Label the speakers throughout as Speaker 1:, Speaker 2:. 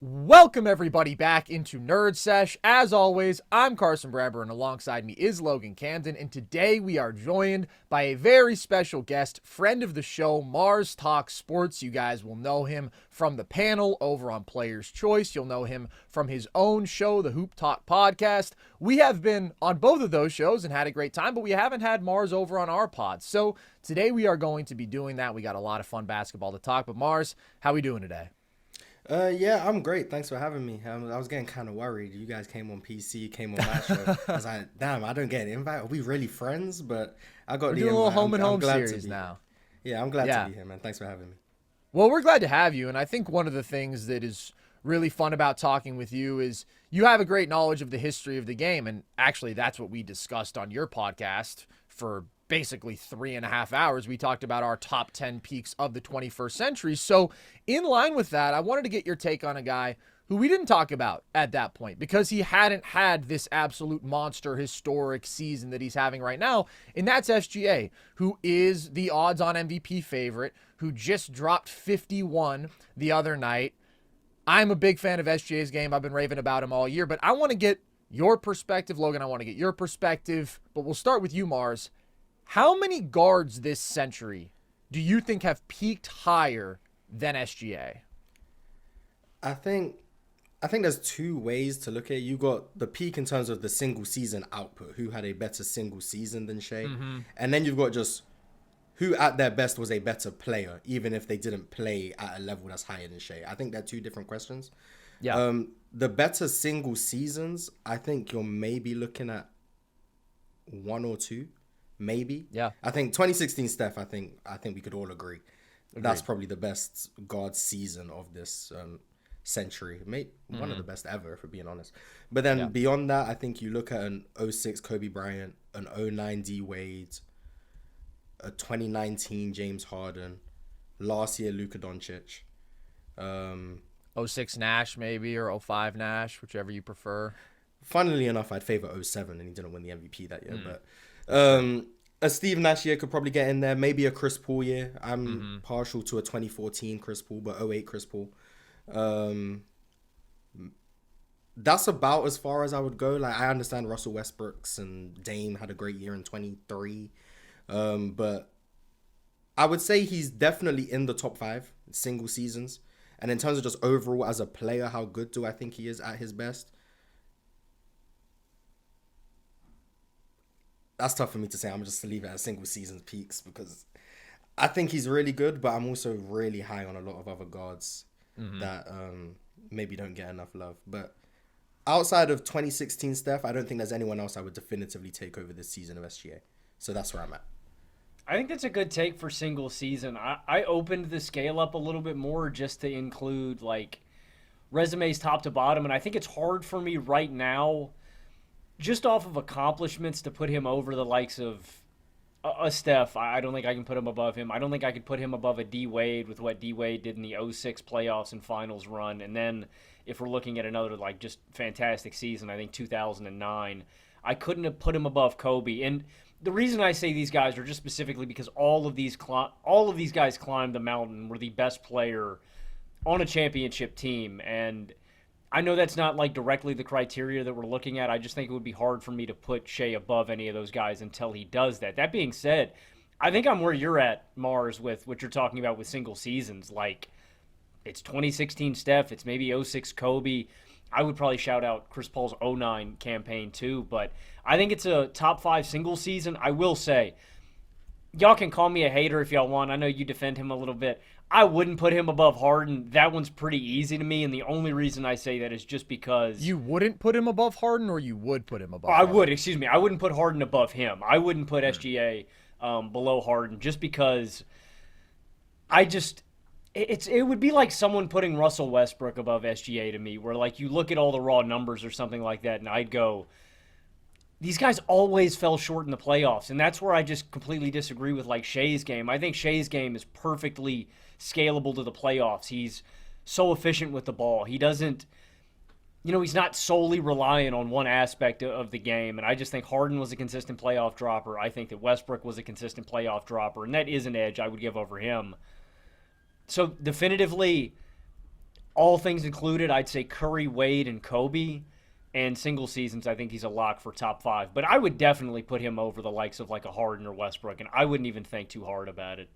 Speaker 1: Welcome everybody back into Nerd Sesh. As always, I'm Carson Bramber and alongside me is Logan Camden, and today we are joined by a very special guest, friend of the show, Marz Talks Sports. You guys will know him from the panel over on Player's Choice. You'll know him from his own show, the Hoop Talk Podcast. We have been on both of those shows and had a great time, but we haven't had Marz over on our pod. So today we are going to be doing that. We got a lot of fun basketball to talk, but Marz, how we doing today?
Speaker 2: Yeah, I'm great. Thanks for having me. I was getting kind of worried. You guys came on PC, came on my show. I was like, damn, I don't get an invite. Are we really friends? But I got
Speaker 1: We're
Speaker 2: the
Speaker 1: doing a
Speaker 2: invite.
Speaker 1: little home and home
Speaker 2: glad
Speaker 1: series now.
Speaker 2: Yeah, I'm glad to be here, man. Thanks for having me.
Speaker 1: Well, we're glad to have you, and I think one of the things that is really fun about talking with you is you have a great knowledge of the history of the game, and actually that's what we discussed on your podcast for basically 3.5 hours. We talked about our top 10 peaks of the 21st century. So in line with that, I wanted to get your take on a guy who we didn't talk about at that point because he hadn't had this absolute monster historic season that he's having right now. And that's SGA, who is the odds on MVP favorite, who just dropped 51 the other night. I'm a big fan of SGA's game. I've been raving about him all year, but I want to get your perspective, Logan. I want to get your perspective, but we'll start with you, Marz. How many guards this century do you think have peaked higher than SGA?
Speaker 2: I think there's two ways to look at it. You got the peak in terms of the single season output, who had a better single season than Shai. And then you've got just who at their best was a better player, even if they didn't play at a level that's higher than Shai. I think they're two different questions.
Speaker 1: Yeah.
Speaker 2: The better single seasons, I think you're maybe looking at one or two. Maybe.
Speaker 1: Yeah.
Speaker 2: I think 2016 Steph, I think we could all agree. That's probably the best guard season of this century. Maybe one of the best ever, if we're being honest. But then beyond that, I think you look at an '06 Kobe Bryant, an '09 D Wade, a 2019 James Harden, last year Luka Doncic.
Speaker 1: 06 Nash maybe, or 05 Nash, whichever you prefer.
Speaker 2: Funnily enough, I'd favor '07, and he didn't win the MVP that year. But a Steve Nash year could probably get in there. Maybe a Chris Paul year. I'm partial to a 2014 Chris Paul, but '08 Chris Paul. That's about as far as I would go. Like, I understand Russell Westbrook's and Dame had a great year in 23. But I would say he's definitely in the top 5 single seasons. And in terms of just overall as a player, how good do I think he is at his best? That's tough for me to say. I'm just to leave it at single season peaks because I think he's really good, but I'm also really high on a lot of other guards that maybe don't get enough love. But outside of 2016 Steph, I don't think there's anyone else I would definitively take over this season of SGA. So that's where I'm at.
Speaker 3: I think that's a good take for single season. I opened the scale up a little bit more just to include like resumes top to bottom, and I think it's hard for me right now just off of accomplishments to put him over the likes of a Steph. I don't think I can put him above him. I don't think I could put him above a D Wade with what D Wade did in the '06 playoffs and finals run. And then if we're looking at another like just fantastic season, I think 2009, I couldn't have put him above Kobe. And the reason I say these guys are just specifically because all of these guys climbed the mountain, were the best player on a championship team. And I know that's not like directly the criteria that we're looking at. I just think it would be hard for me to put Shai above any of those guys until he does that. That being said, I think I'm where you're at, Marz, with what you're talking about with single seasons. Like, it's 2016 Steph, it's maybe '06 Kobe. I would probably shout out Chris Paul's '09 campaign too, but I think it's a top 5 single season. I will say, y'all can call me a hater if y'all want. I know you defend him a little bit. I wouldn't put him above Harden. That one's pretty easy to me, and the only reason I say that is just because...
Speaker 1: You wouldn't put him above Harden, or you would put him above
Speaker 3: Harden? I wouldn't put Harden above him. I wouldn't put SGA below Harden just because it would be like someone putting Russell Westbrook above SGA to me, where like you look at all the raw numbers or something like that, and I'd go... These guys always fell short in the playoffs, and that's where I just completely disagree with like Shai's game. I think Shai's game is perfectly scalable to the playoffs. He's so efficient with the ball. He doesn't, he's not solely reliant on one aspect of the game, and I just think Harden was a consistent playoff dropper. I think that Westbrook was a consistent playoff dropper, and that is an edge I would give over him. So definitively, all things included, I'd say Curry, Wade, and Kobe. And single seasons, I think he's a lock for top 5. But I would definitely put him over the likes of like a Harden or Westbrook, and I wouldn't even think too hard about it.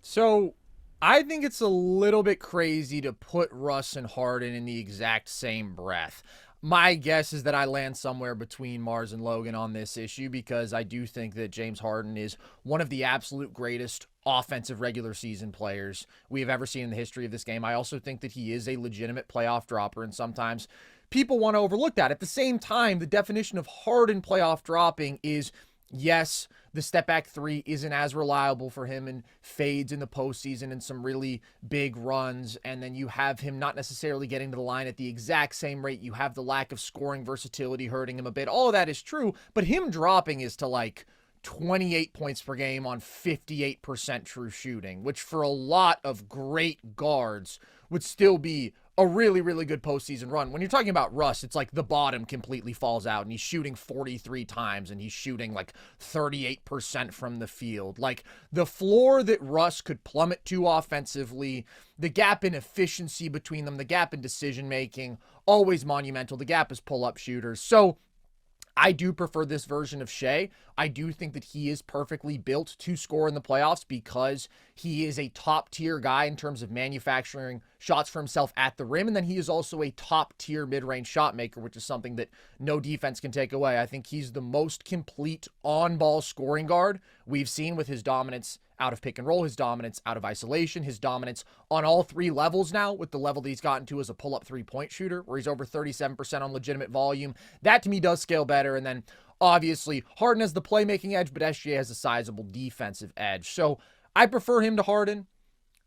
Speaker 1: So I think it's a little bit crazy to put Russ and Harden in the exact same breath. My guess is that I land somewhere between Marz and Logan on this issue because I do think that James Harden is one of the absolute greatest offensive regular season players we have ever seen in the history of this game. I also think that he is a legitimate playoff dropper, and sometimes people want to overlook that. At the same time, the definition of Harden playoff dropping is, yes, the step back three isn't as reliable for him and fades in the postseason and some really big runs. And then you have him not necessarily getting to the line at the exact same rate. You have the lack of scoring versatility hurting him a bit. All of that is true, but him dropping is to like 28 points per game on 58% true shooting, which for a lot of great guards would still be a really, really good postseason run. When you're talking about Russ, it's like the bottom completely falls out and he's shooting 43 times and he's shooting like 38% from the field. Like the floor that Russ could plummet to offensively, the gap in efficiency between them, the gap in decision making, always monumental. The gap is pull-up shooters. So I do prefer this version of Shai. I do think that he is perfectly built to score in the playoffs because he is a top-tier guy in terms of manufacturing shots for himself at the rim, and then he is also a top-tier mid-range shot maker, which is something that no defense can take away. I think he's the most complete on-ball scoring guard we've seen with his dominance out of pick and roll, his dominance out of isolation, his dominance on all 3 levels now, with the level that he's gotten to as a pull-up three-point shooter, where he's over 37% on legitimate volume. That, to me, does scale better. And then, obviously, Harden has the playmaking edge, but SGA has a sizable defensive edge. So I prefer him to Harden.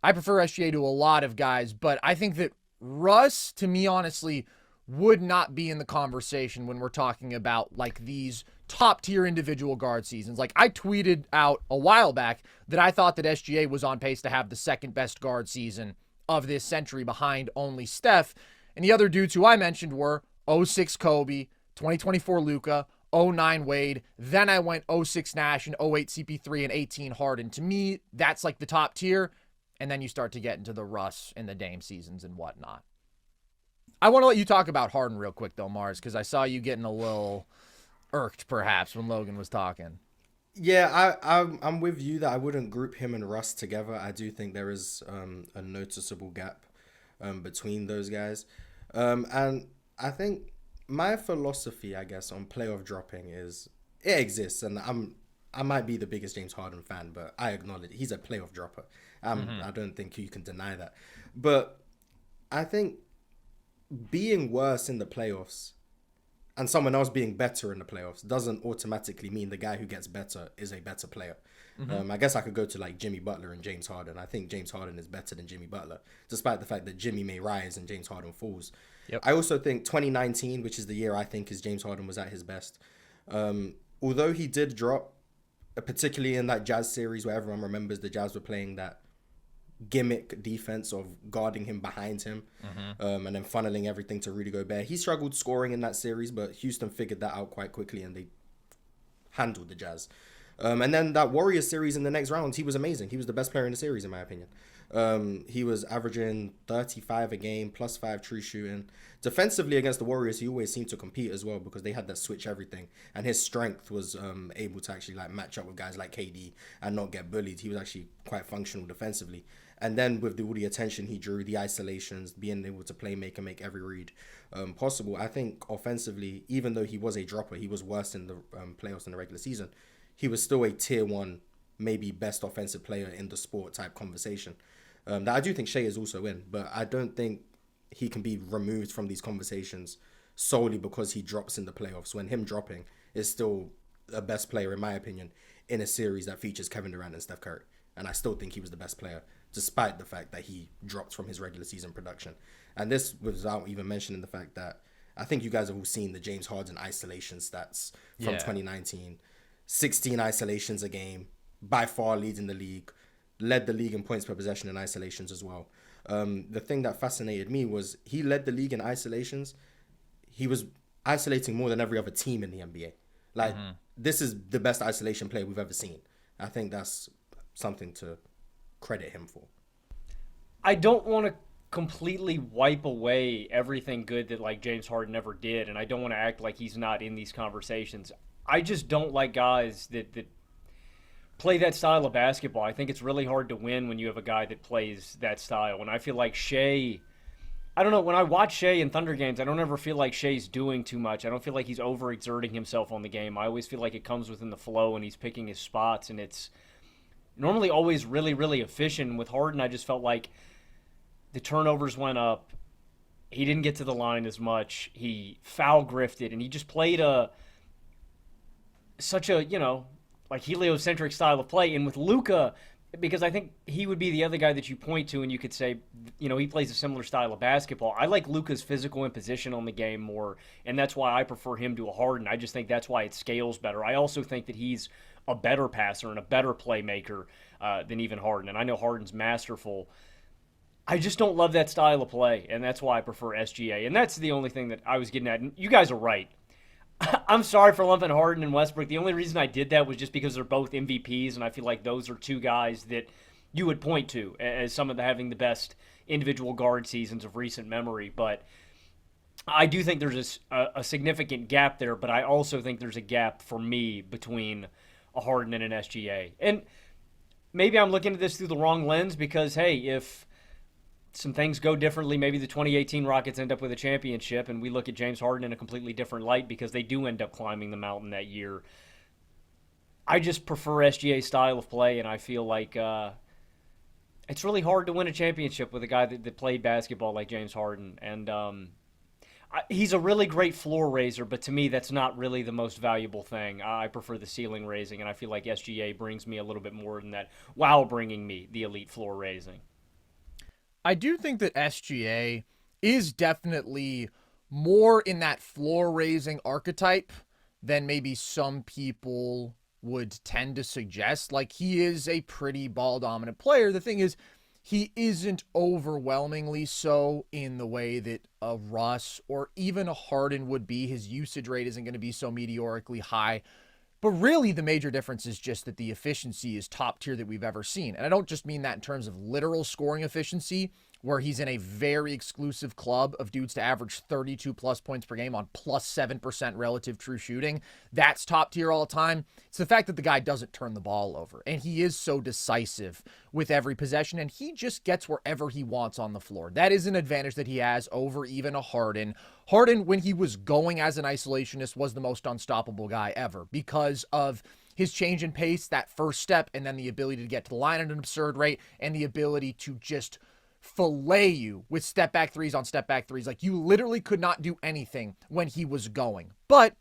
Speaker 1: I prefer SGA to a lot of guys, but I think that Russ, to me, honestly, would not be in the conversation when we're talking about like these top tier individual guard seasons. Like I tweeted out a while back that I thought that SGA was on pace to have the second best guard season of this century behind only Steph. And the other dudes who I mentioned were 06 Kobe, 2024 Luka, 09 Wade. Then I went 06 Nash and 08 CP3 and 18 Harden. To me, that's like the top tier. And then you start to get into the Russ and the Dame seasons and whatnot. I want to let you talk about Harden real quick, though, Marz, because I saw you getting a little irked, perhaps, when Logan was talking.
Speaker 2: Yeah, I'm with you that I wouldn't group him and Russ together. I do think there is a noticeable gap between those guys. And I think my philosophy, I guess, on playoff dropping is it exists. And I might be the biggest James Harden fan, but I acknowledge he's a playoff dropper. I don't think you can deny that. But I think being worse in the playoffs and someone else being better in the playoffs doesn't automatically mean the guy who gets better is a better player. I guess I could go to like Jimmy Butler and James Harden. I think James Harden is better than Jimmy Butler, despite the fact that Jimmy may rise and James Harden falls.
Speaker 1: Yep.
Speaker 2: I also think 2019, which is the year I think is James Harden was at his best. Although he did drop, particularly in that Jazz series where everyone remembers the Jazz were playing that gimmick defense of guarding him behind him and then funneling everything to Rudy Gobert. He struggled scoring in that series, but Houston figured that out quite quickly and they handled the Jazz. And then that Warriors series in the next round, he was amazing. He was the best player in the series, in my opinion. He was averaging 35 a game, plus 5 true shooting. Defensively against the Warriors, he always seemed to compete as well because they had that switch everything. And his strength was able to actually like match up with guys like KD and not get bullied. He was actually quite functional defensively. And then with all the attention he drew, the isolations, being able to play make and make every read possible, I think offensively, even though he was a dropper, he was worse in the playoffs in the regular season. He was still a tier 1, maybe best offensive player in the sport type conversation. That I do think Shai is also in, but I don't think he can be removed from these conversations solely because he drops in the playoffs, when him dropping is still the best player, in my opinion, in a series that features Kevin Durant and Steph Curry. And I still think he was the best player, despite the fact that he dropped from his regular season production. And this without even mentioning the fact that I think you guys have all seen the James Harden isolation stats from 2019. 16 isolations a game, by far leading the league, led the league in points per possession and isolations as well. The thing that fascinated me was he led the league in isolations. He was isolating more than every other team in the NBA. Like, this is the best isolation player we've ever seen. I think that's something to credit him for.
Speaker 3: I don't want to completely wipe away everything good that like James Harden ever did, and I don't want to act like he's not in these conversations. I just don't like guys that play that style of basketball. I think it's really hard to win when you have a guy that plays that style. And I feel like Shai, I don't know, when I watch Shai in Thunder games, I don't ever feel like Shai's doing too much. I don't feel like he's overexerting himself on the game. I always feel like it comes within the flow and he's picking his spots, and it's normally always really, really efficient. With Harden, I just felt like the turnovers went up. He didn't get to the line as much. He foul grifted, and he just played such a, like heliocentric style of play. And with Luka, because I think he would be the other guy that you point to and you could say, he plays a similar style of basketball. I like Luka's physical imposition on the game more, and that's why I prefer him to a Harden. I just think that's why it scales better. I also think that he's a better passer and a better playmaker than even Harden, and I know Harden's masterful. I just don't love that style of play, and that's why I prefer SGA. And that's the only thing that I was getting at. And you guys are right. I'm sorry for lumping Harden and Westbrook. The only reason I did that was just because they're both MVPs, and I feel like those are two guys that you would point to as some of having the best individual guard seasons of recent memory. But I do think there's a significant gap there, but I also think there's a gap for me between a Harden and an SGA. And maybe I'm looking at this through the wrong lens because, hey, if some things go differently, maybe the 2018 Rockets end up with a championship, and we look at James Harden in a completely different light because they do end up climbing the mountain that year. I just prefer SGA's style of play, and I feel like it's really hard to win a championship with a guy that played basketball like James Harden. And he's a really great floor raiser, but to me, that's not really the most valuable thing. I prefer the ceiling raising, and I feel like SGA brings me a little bit more than that while bringing me the elite floor raising.
Speaker 1: I do think that SGA is definitely more in that floor-raising archetype than maybe some people would tend to suggest. Like, he is a pretty ball-dominant player. The thing is, he isn't overwhelmingly so in the way that a Russ or even a Harden would be. His usage rate isn't going to be so meteorically high. But really, the major difference is just that the efficiency is top tier that we've ever seen. And I don't just mean that in terms of literal scoring efficiency, where he's in a very exclusive club of dudes to average 32 plus points per game on plus 7% relative true shooting. That's top tier all the time. It's the fact that the guy doesn't turn the ball over. And he is so decisive with every possession, and he just gets wherever he wants on the floor. That is an advantage that he has over even a Harden. Harden, when he was going as an isolationist, was the most unstoppable guy ever because of his change in pace, that first step, and then the ability to get to the line at an absurd rate, and the ability to just fillet you with step back threes on step back threes. Like, you literally could not do anything when he was going. But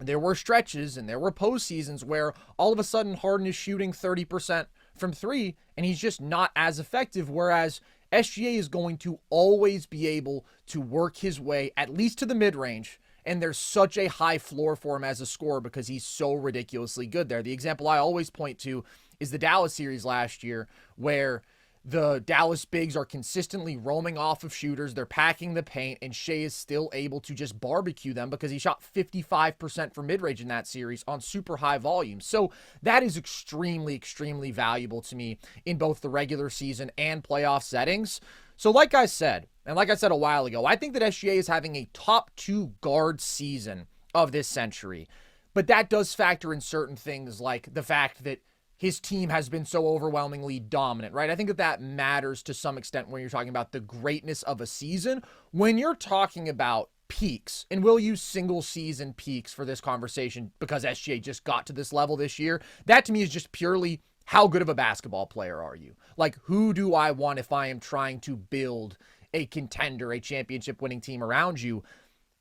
Speaker 1: there were stretches and there were postseasons where all of a sudden Harden is shooting 30% from three and he's just not as effective. Whereas SGA is going to always be able to work his way at least to the mid range. And there's such a high floor for him as a scorer because he's so ridiculously good there. The example I always point to is the Dallas series last year, where the Dallas bigs are consistently roaming off of shooters. They're packing the paint, and Shai is still able to just barbecue them because he shot 55% from mid-range in that series on super high volume. So that is extremely, extremely valuable to me in both the regular season and playoff settings. So like I said, and like I said a while ago, I think that SGA is having a top 2 guard season of this century. But that does factor in certain things like the fact that his team has been so overwhelmingly dominant, right? I think that matters to some extent when you're talking about the greatness of a season. When you're talking about peaks, and we'll use single season peaks for this conversation because SGA just got to this level this year, that to me is just purely how good of a basketball player are you? Like, who do I want if I am trying to build a contender, a championship winning team around you?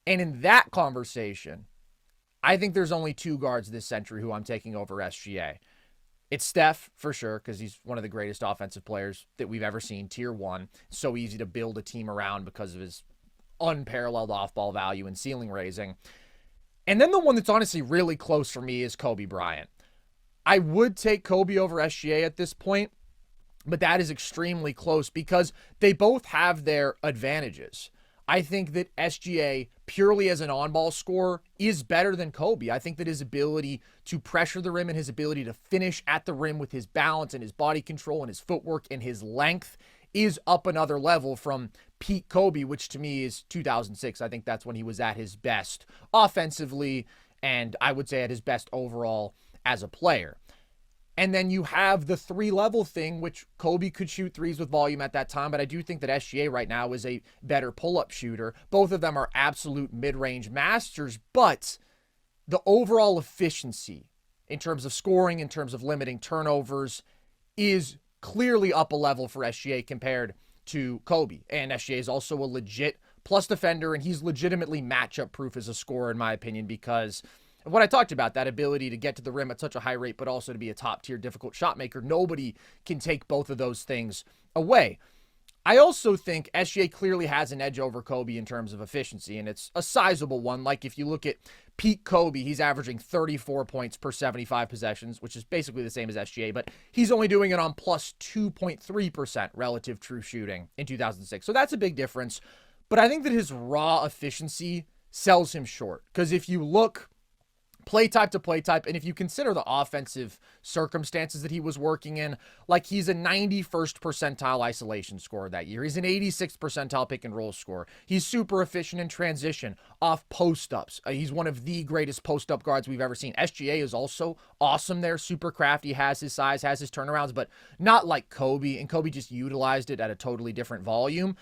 Speaker 1: And in that conversation, I think there's only 2 guards this century who I'm taking over SGA. It's Steph, for sure, because he's one of the greatest offensive players that we've ever seen, tier 1. So easy to build a team around because of his unparalleled off-ball value and ceiling raising. And then the one that's honestly really close for me is Kobe Bryant. I would take Kobe over SGA at this point, but that is extremely close because they both have their advantages. I think that SGA, purely as an on-ball scorer, is better than Kobe. I think that his ability to pressure the rim and his ability to finish at the rim with his balance and his body control and his footwork and his length is up another level from peak Kobe, which to me is 2006. I think that's when he was at his best offensively, and I would say at his best overall as a player. And then you have the 3-level thing, which Kobe could shoot threes with volume at that time, but I do think that SGA right now is a better pull-up shooter. Both of them are absolute mid-range masters, but the overall efficiency in terms of scoring, in terms of limiting turnovers, is clearly up a level for SGA compared to Kobe. And SGA is also a legit plus defender, and he's legitimately matchup proof as a scorer, in my opinion, because of what I talked about, that ability to get to the rim at such a high rate, but also to be a top-tier difficult shot maker. Nobody can take both of those things away. I also think SGA clearly has an edge over Kobe in terms of efficiency, and it's a sizable one. Like if you look at peak Kobe, he's averaging 34 points per 75 possessions, which is basically the same as SGA, but he's only doing it on plus 2.3% relative true shooting in 2006. So that's a big difference. But I think that his raw efficiency sells him short, because if you look play type to play type, and if you consider the offensive circumstances that he was working in, like he's a 91st percentile isolation scorer that year. He's an 86th percentile pick and roll scorer. He's super efficient in transition off post-ups. He's one of the greatest post-up guards we've ever seen. SGA is also awesome there, super crafty, has his size, has his turnarounds, but not like Kobe, and Kobe just utilized it at a totally different volume.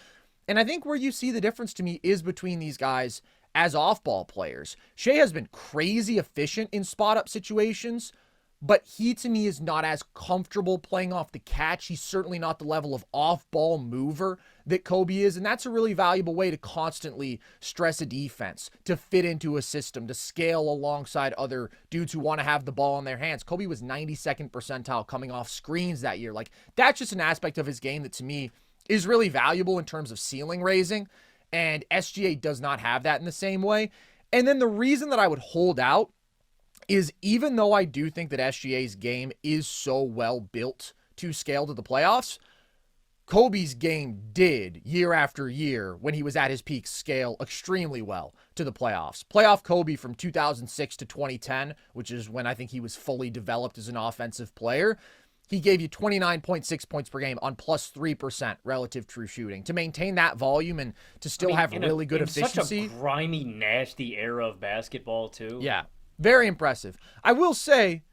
Speaker 1: And I think where you see the difference to me is between these guys as off-ball players. Shai has been crazy efficient in spot-up situations, but he, to me, is not as comfortable playing off the catch. He's certainly not the level of off-ball mover that Kobe is, and that's a really valuable way to constantly stress a defense, to fit into a system, to scale alongside other dudes who want to have the ball in their hands. Kobe was 92nd percentile coming off screens that year. Like, that's just an aspect of his game that, to me, is really valuable in terms of ceiling raising. And SGA does not have that in the same way. And then the reason that I would hold out is, even though I do think that SGA's game is so well built to scale to the playoffs, Kobe's game did, year after year, when he was at his peak, scale extremely well to the playoffs. Playoff Kobe from 2006 to 2010, which is when I think he was fully developed as an offensive player, he gave you 29.6 points per game on plus 3% relative true shooting. To maintain that volume and to still have really good efficiency.
Speaker 3: Such a grimy, nasty era of basketball, too.
Speaker 1: Yeah, very impressive. I will say,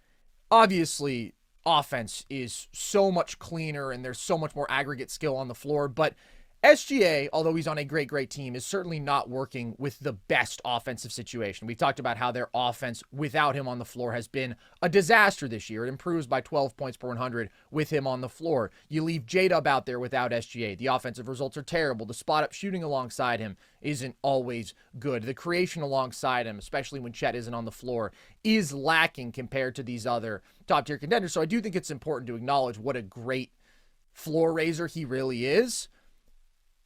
Speaker 1: obviously, offense is so much cleaner and there's so much more aggregate skill on the floor, but SGA, although he's on a great, great team, is certainly not working with the best offensive situation. We talked about how their offense without him on the floor has been a disaster this year. It improves by 12 points per 100 with him on the floor. You leave J-Dub out there without SGA. The offensive results are terrible. The spot-up shooting alongside him isn't always good. The creation alongside him, especially when Chet isn't on the floor, is lacking compared to these other top-tier contenders. So I do think it's important to acknowledge what a great floor raiser he really is.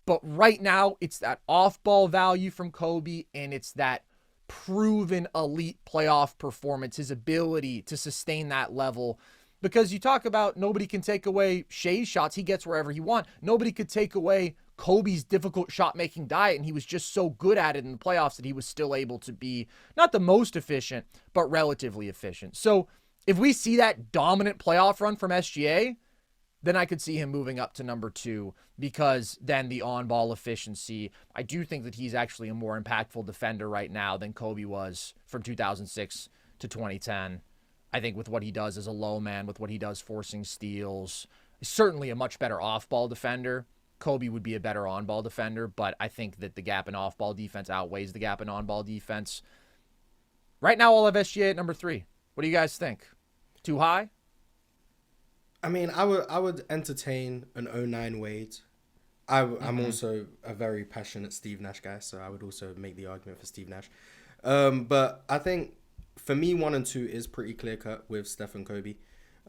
Speaker 1: But right now, it's that off-ball value from Kobe, and it's that proven elite playoff performance, his ability to sustain that level. Because you talk about nobody can take away Shai's shots. He gets wherever he wants. Nobody could take away Kobe's difficult shot-making diet, and he was just so good at it in the playoffs that he was still able to be not the most efficient, but relatively efficient. So if we see that dominant playoff run from SGA, then I could see him moving up to number 2, because then the on-ball efficiency, I do think that he's actually a more impactful defender right now than Kobe was from 2006 to 2010. I think with what he does as a low man, with what he does forcing steals, certainly a much better off-ball defender. Kobe would be a better on-ball defender, but I think that the gap in off-ball defense outweighs the gap in on-ball defense. Right now, I'll have SGA at number 3. What do you guys think? Too high?
Speaker 2: I mean, I would entertain an 09 Wade. I'm also a very passionate Steve Nash guy, so I would also make the argument for Steve Nash. But I think for me, 1 and 2 is pretty clear cut with Steph and Kobe.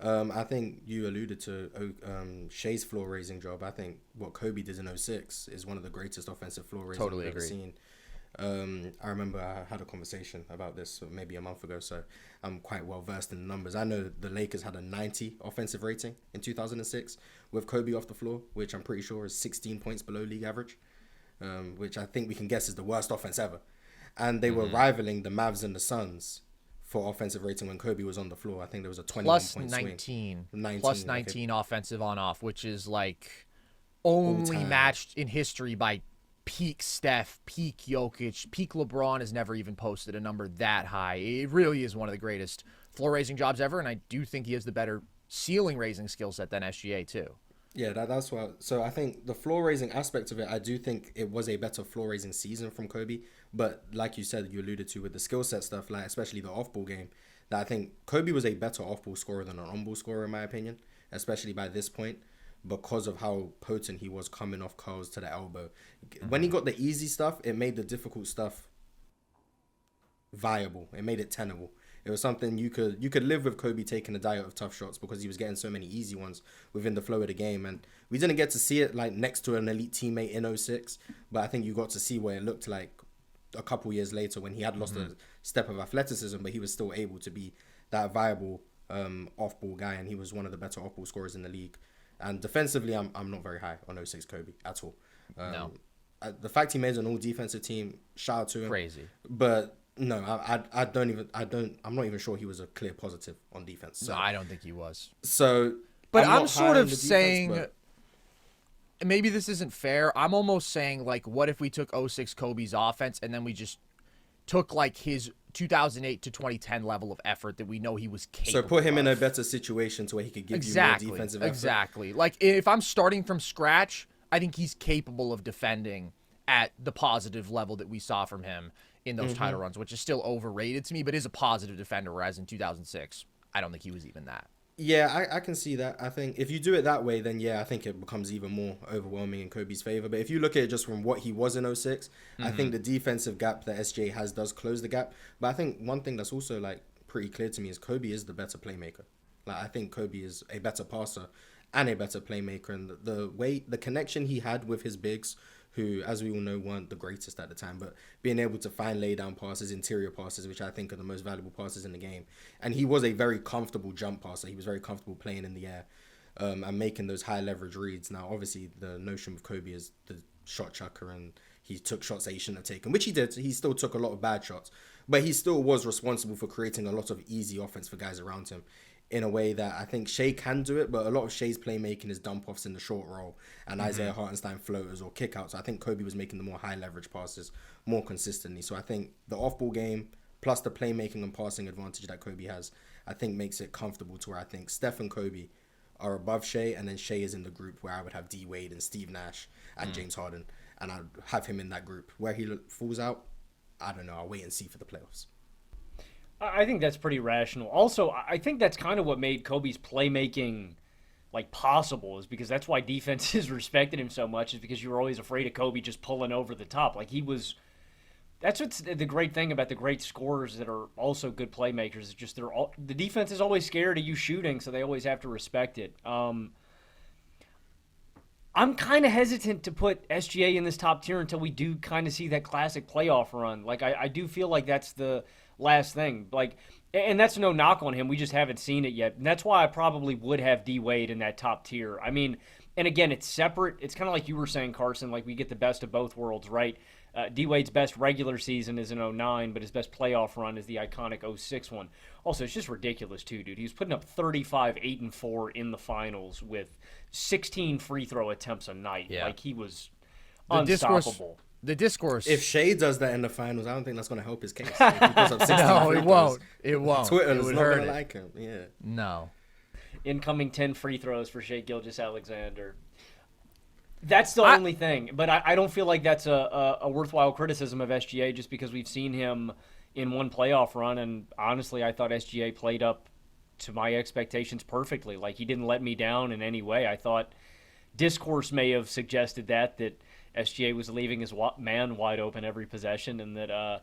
Speaker 2: I think you alluded to Shai's floor raising job. I think what Kobe did in 06 is one of the greatest offensive floor raising we've ever seen. I remember I had a conversation about this maybe a month ago, so I'm quite well versed in the numbers. I know the Lakers had a 90 offensive rating in 2006 with Kobe off the floor, which I'm pretty sure is 16 points below league average, which I think we can guess is the worst offense ever. And they were rivaling the Mavs and the Suns for offensive rating when Kobe was on the floor. I think there was a 21 point swing.
Speaker 1: Plus 19
Speaker 2: okay.
Speaker 1: offensive on off, which is like only
Speaker 2: time.
Speaker 1: matched in history by peak Steph, peak Jokic, peak LeBron has never even posted a number that high. It really is one of the greatest floor-raising jobs ever, and I do think he has the better ceiling-raising skill set than SGA, too.
Speaker 2: Yeah, that's what. So I think the floor raising aspect of it, I do think it was a better floor raising season from Kobe. But like you said, you alluded to with the skill set stuff, like especially the off ball game, that I think Kobe was a better off ball scorer than an on ball scorer in my opinion, especially by this point, because of how potent he was coming off curls to the elbow. When he got the easy stuff, it made the difficult stuff viable. It made it tenable. It was something you could live with Kobe taking a diet of tough shots because he was getting so many easy ones within the flow of the game. And we didn't get to see it like next to an elite teammate in 06, but I think you got to see what it looked like a couple years later when he had lost a step of athleticism, but he was still able to be that viable off-ball guy, and he was one of the better off-ball scorers in the league. And defensively, I'm not very high on 06 Kobe at all.
Speaker 1: No.
Speaker 2: The fact he made an all-defensive team, shout out to him.
Speaker 1: Crazy.
Speaker 2: But no, I'm not even sure he was a clear positive on defense. So,
Speaker 1: No, I don't think he was.
Speaker 2: So,
Speaker 1: But
Speaker 2: not
Speaker 1: I'm sort
Speaker 2: high
Speaker 1: of
Speaker 2: on the defense,
Speaker 1: saying,
Speaker 2: but-
Speaker 1: maybe this isn't fair. I'm almost saying, like, what if we took 06 Kobe's offense and then we just took, like, his 2008 to 2010 level of effort that we know he was capable
Speaker 2: So put him in a
Speaker 1: of.
Speaker 2: better situation to where he could give
Speaker 1: Exactly.
Speaker 2: you more defensive effort.
Speaker 1: Exactly. Like, if I'm starting from scratch, I think he's capable of defending at the positive level that we saw from him in those title runs, which is still overrated to me, but is a positive defender, whereas in 2006, I don't think he was even that.
Speaker 2: Yeah, I can see that. I think if you do it that way, then yeah, I think it becomes even more overwhelming in Kobe's favor. But if you look at it just from what he was in 06, I think the defensive gap that SGA has does close the gap. But I think one thing that's also like pretty clear to me is Kobe is the better playmaker. Like I think Kobe is a better passer and a better playmaker, and the connection he had with his bigs, who, as we all know, weren't the greatest at the time, but being able to find lay-down passes, interior passes, which I think are the most valuable passes in the game. And he was a very comfortable jump passer. He was very comfortable playing in the air and making those high-leverage reads. Now, obviously, the notion of Kobe is the shot chucker, and he took shots that he shouldn't have taken, which he did. He still took a lot of bad shots, but he still was responsible for creating a lot of easy offense for guys around him, in a way that I think Shai can do it, but a lot of Shai's playmaking is dump offs in the short roll and Isaiah Hartenstein floaters or kickouts. I think Kobe was making the more high leverage passes more consistently. So I think the off ball game plus the playmaking and passing advantage that Kobe has, I think makes it comfortable to where I think Steph and Kobe are above Shai, and then Shai is in the group where I would have D Wade and Steve Nash and James Harden, and I'd have him in that group. Where he falls out, I don't know. I'll wait and see for the playoffs.
Speaker 3: I think that's pretty rational. Also, I think that's kind of what made Kobe's playmaking like possible, is because that's why defenses respected him so much, is because you were always afraid of Kobe just pulling over the top. Like he was. That's what's the great thing about the great scorers that are also good playmakers. Is just the defense is always scared of you shooting, so they always have to respect it. I'm kind of hesitant to put SGA in this top tier until we do kind of see that classic playoff run. Like I do feel like that's the last thing. Like, and that's no knock on him. We just haven't seen it yet. And that's why I probably would have D Wade in that top tier. I mean, and again, it's separate. It's kind of like you were saying, Carson, like we get the best of both worlds, right? D Wade's best regular season is in 09, but his best playoff run is the iconic 06 one. Also, it's just ridiculous too, dude. He was putting up 35, 8, and 4 in the finals with 16 free throw attempts a night.
Speaker 1: Yeah.
Speaker 3: Like he was
Speaker 1: The
Speaker 3: unstoppable.
Speaker 1: The discourse.
Speaker 2: If Shai does that in the finals, I don't think that's going to help his case. If he puts up 16
Speaker 1: no,
Speaker 2: free
Speaker 1: it
Speaker 2: throws,
Speaker 1: won't. It won't.
Speaker 2: Twitter
Speaker 1: It
Speaker 2: is
Speaker 1: would
Speaker 2: not
Speaker 1: hurt
Speaker 2: going to
Speaker 1: it.
Speaker 2: like him. Yeah.
Speaker 1: No.
Speaker 3: Incoming 10 free throws for Shai Gilgeous-Alexander. That's the only thing. But I don't feel like that's a worthwhile criticism of SGA, just because we've seen him in one playoff run. And honestly, I thought SGA played up to my expectations perfectly. Like, he didn't let me down in any way. I thought discourse may have suggested that SGA was leaving his man wide open every possession, and that,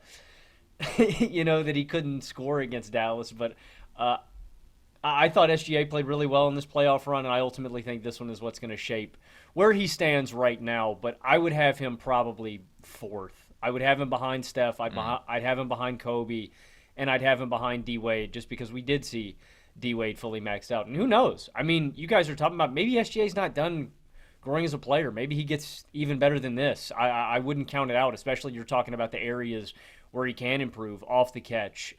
Speaker 3: that he couldn't score against Dallas. But I thought SGA played really well in this playoff run, and I ultimately think this one is what's going to shape where he stands right now. But I would have him probably fourth. I would have him behind Steph. I'd have him behind Kobe, and I'd have him behind D Wade, just because we did see D Wade fully maxed out. And who knows? I mean, you guys are talking about maybe SGA's not done growing as a player. Maybe he gets even better than this. I wouldn't count it out, especially you're talking about the areas where he can improve off the catch,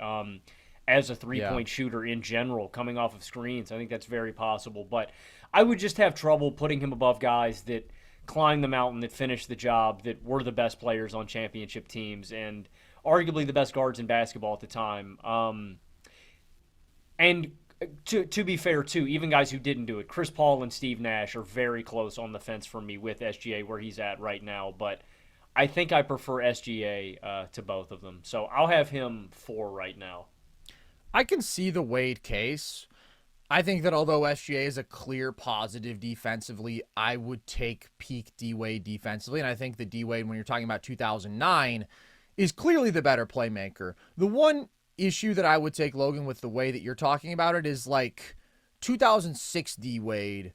Speaker 3: as a three-point shooter in general, coming off of screens. I think that's very possible. But I would just have trouble putting him above guys that climbed the mountain, that finished the job, that were the best players on championship teams and arguably the best guards in basketball at the time. And to be fair, too, even guys who didn't do it, Chris Paul and Steve Nash are very close on the fence for me with SGA where he's at right now. But I think I prefer SGA to both of them. So I'll have him 4 right now.
Speaker 1: I can see the Wade case. I think that although SGA is a clear positive defensively, I would take peak D-Wade defensively. And I think that D-Wade, when you're talking about 2009, is clearly the better playmaker. The one issue that I would take, Logan, with the way that you're talking about it is like 2006 D-Wade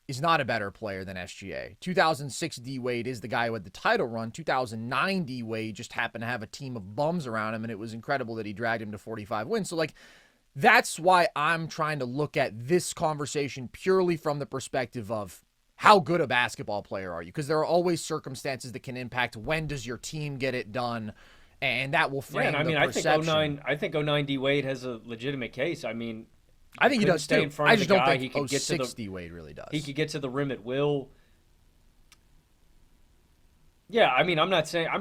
Speaker 1: is not a better player than SGA. 2006 D-Wade is the guy who had the title run. 2009 D-Wade just happened to have a team of bums around him, and it was incredible that he dragged him to 45 wins. So, like, that's why I'm trying to look at this conversation purely from the perspective of how good a basketball player are you? Because there are always circumstances that can impact when does your team get it done, and that will frame the perception.
Speaker 3: I think 09 D-Wade has a legitimate case. I mean,
Speaker 1: I think he does
Speaker 3: stay
Speaker 1: too.
Speaker 3: in front
Speaker 1: I
Speaker 3: of
Speaker 1: just
Speaker 3: the
Speaker 1: don't
Speaker 3: guy.
Speaker 1: think 06 D-Wade really does.
Speaker 3: He could get to the rim at will. Yeah, I mean, I'm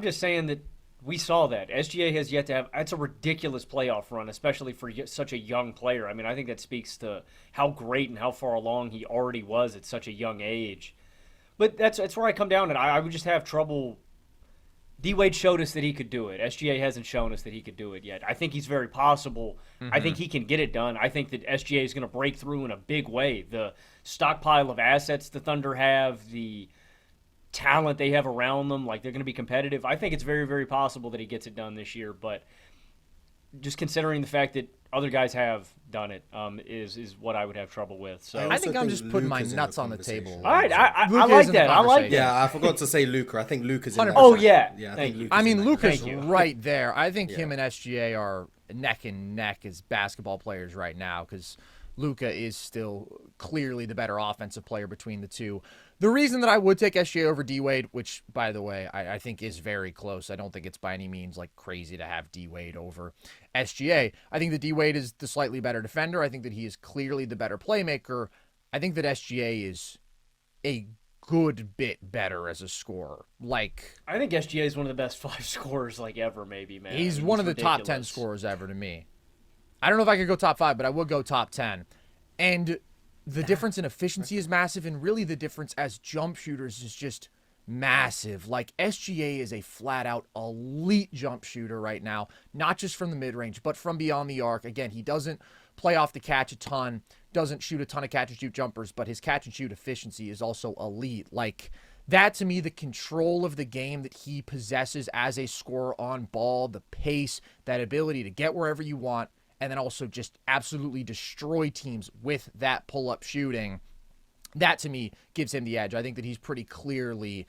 Speaker 3: just saying that we saw that. SGA has yet to have – that's a ridiculous playoff run, especially for such a young player. I mean, I think that speaks to how great and how far along he already was at such a young age. But that's where I come down, and I would just have trouble – D-Wade showed us that he could do it. SGA hasn't shown us that he could do it yet. I think he's very possible. Mm-hmm. I think he can get it done. I think that SGA is going to break through in a big way. The stockpile of assets the Thunder have, the talent they have around them, like they're going to be competitive. I think it's very, very possible that he gets it done this year. But just considering the fact that other guys have done it is what I would have trouble with. So
Speaker 1: I think I'm just putting my nuts on the table.
Speaker 3: All right, I like that. I like that.
Speaker 2: Yeah, I forgot to say Luka. I think Luka's in that.
Speaker 3: Oh, yeah.
Speaker 2: Thank you.
Speaker 1: I mean, Luka's right there. I think him and SGA are neck and neck as basketball players right now because Luka is still clearly the better offensive player between the two. The reason that I would take SGA over D-Wade, which, by the way, I think is very close. I don't think it's by any means like crazy to have D-Wade over SGA. I think that D-Wade is the slightly better defender. I think that he is clearly the better playmaker. I think that SGA is a good bit better as a scorer. Like,
Speaker 3: I think SGA is one of the best 5 scorers like ever, maybe, man.
Speaker 1: He's one of the top 10 scorers ever to me. I don't know if I could go top 5, but I would go top 10. And the difference in efficiency is massive, and really the difference as jump shooters is just massive. Like, SGA is a flat-out elite jump shooter right now, not just from the mid-range, but from beyond the arc. Again, he doesn't play off the catch a ton, doesn't shoot a ton of catch-and-shoot jumpers, but his catch-and-shoot efficiency is also elite. Like, that, to me, the control of the game that he possesses as a scorer on ball, the pace, that ability to get wherever you want, and then also just absolutely destroy teams with that pull-up shooting. That, to me, gives him the edge. I think that he's pretty clearly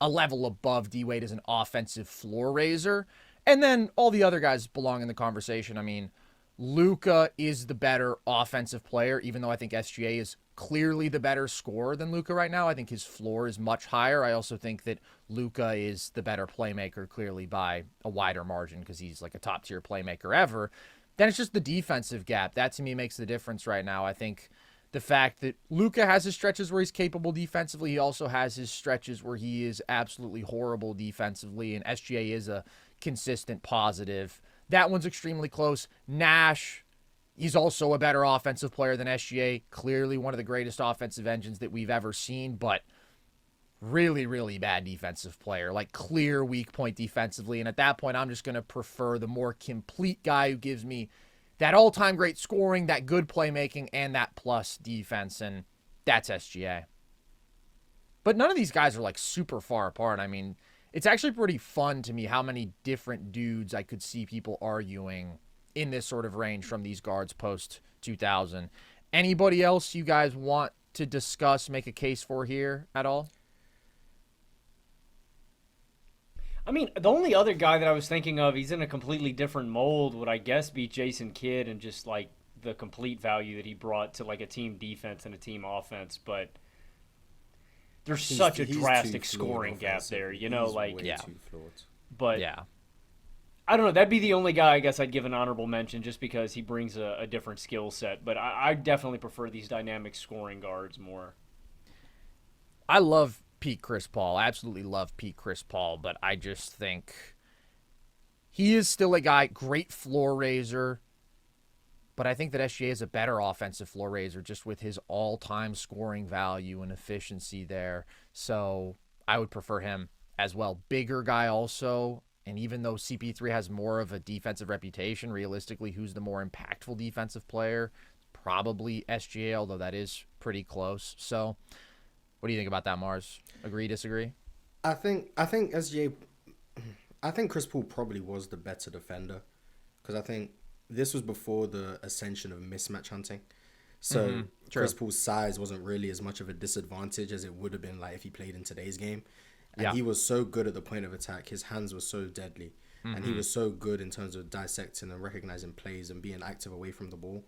Speaker 1: a level above D-Wade as an offensive floor raiser. And then all the other guys belong in the conversation. I mean, Luka is the better offensive player, even though I think SGA is clearly the better scorer than Luka right now. I think his floor is much higher. I also think that Luka is the better playmaker, clearly by a wider margin, because he's like a top-tier playmaker ever. Then it's just the defensive gap. That, to me, makes the difference right now. I think the fact that Luka has his stretches where he's capable defensively, he also has his stretches where he is absolutely horrible defensively, and SGA is a consistent positive. That one's extremely close. Nash, he's also a better offensive player than SGA. Clearly one of the greatest offensive engines that we've ever seen, but really, really bad defensive player, like clear weak point defensively. And at that point, I'm just going to prefer the more complete guy who gives me that all-time great scoring, that good playmaking, and that plus defense. And that's SGA. But none of these guys are like super far apart. I mean, it's actually pretty fun to me how many different dudes I could see people arguing in this sort of range from these guards post 2000. Anybody else you guys want to discuss, make a case for here at all?
Speaker 3: I mean, the only other guy that I was thinking of, he's in a completely different mold, would I guess be Jason Kidd, and just like the complete value that he brought to like a team defense and a team offense. But there's such a drastic scoring gap there, you know, like,
Speaker 2: yeah.
Speaker 3: But
Speaker 1: yeah,
Speaker 3: I don't know. That'd be the only guy I guess I'd give an honorable mention, just because he brings a different skill set. But I definitely prefer these dynamic scoring guards more.
Speaker 1: I love peak Chris Paul. I absolutely love peak Chris Paul, but I just think he is still a guy, great floor raiser, but I think that SGA is a better offensive floor raiser just with his all-time scoring value and efficiency there. So I would prefer him as well. Bigger guy also, and even though CP3 has more of a defensive reputation, realistically, who's the more impactful defensive player? Probably SGA, although that is pretty close. So what do you think about that, Marz? Agree, disagree?
Speaker 2: I think SGA... I think Chris Paul probably was the better defender because I think this was before the ascension of mismatch hunting. So Chris Paul's size wasn't really as much of a disadvantage as it would have been like if he played in today's game. And he was so good at the point of attack. His hands were so deadly. And he was so good in terms of dissecting and recognizing plays and being active away from the ball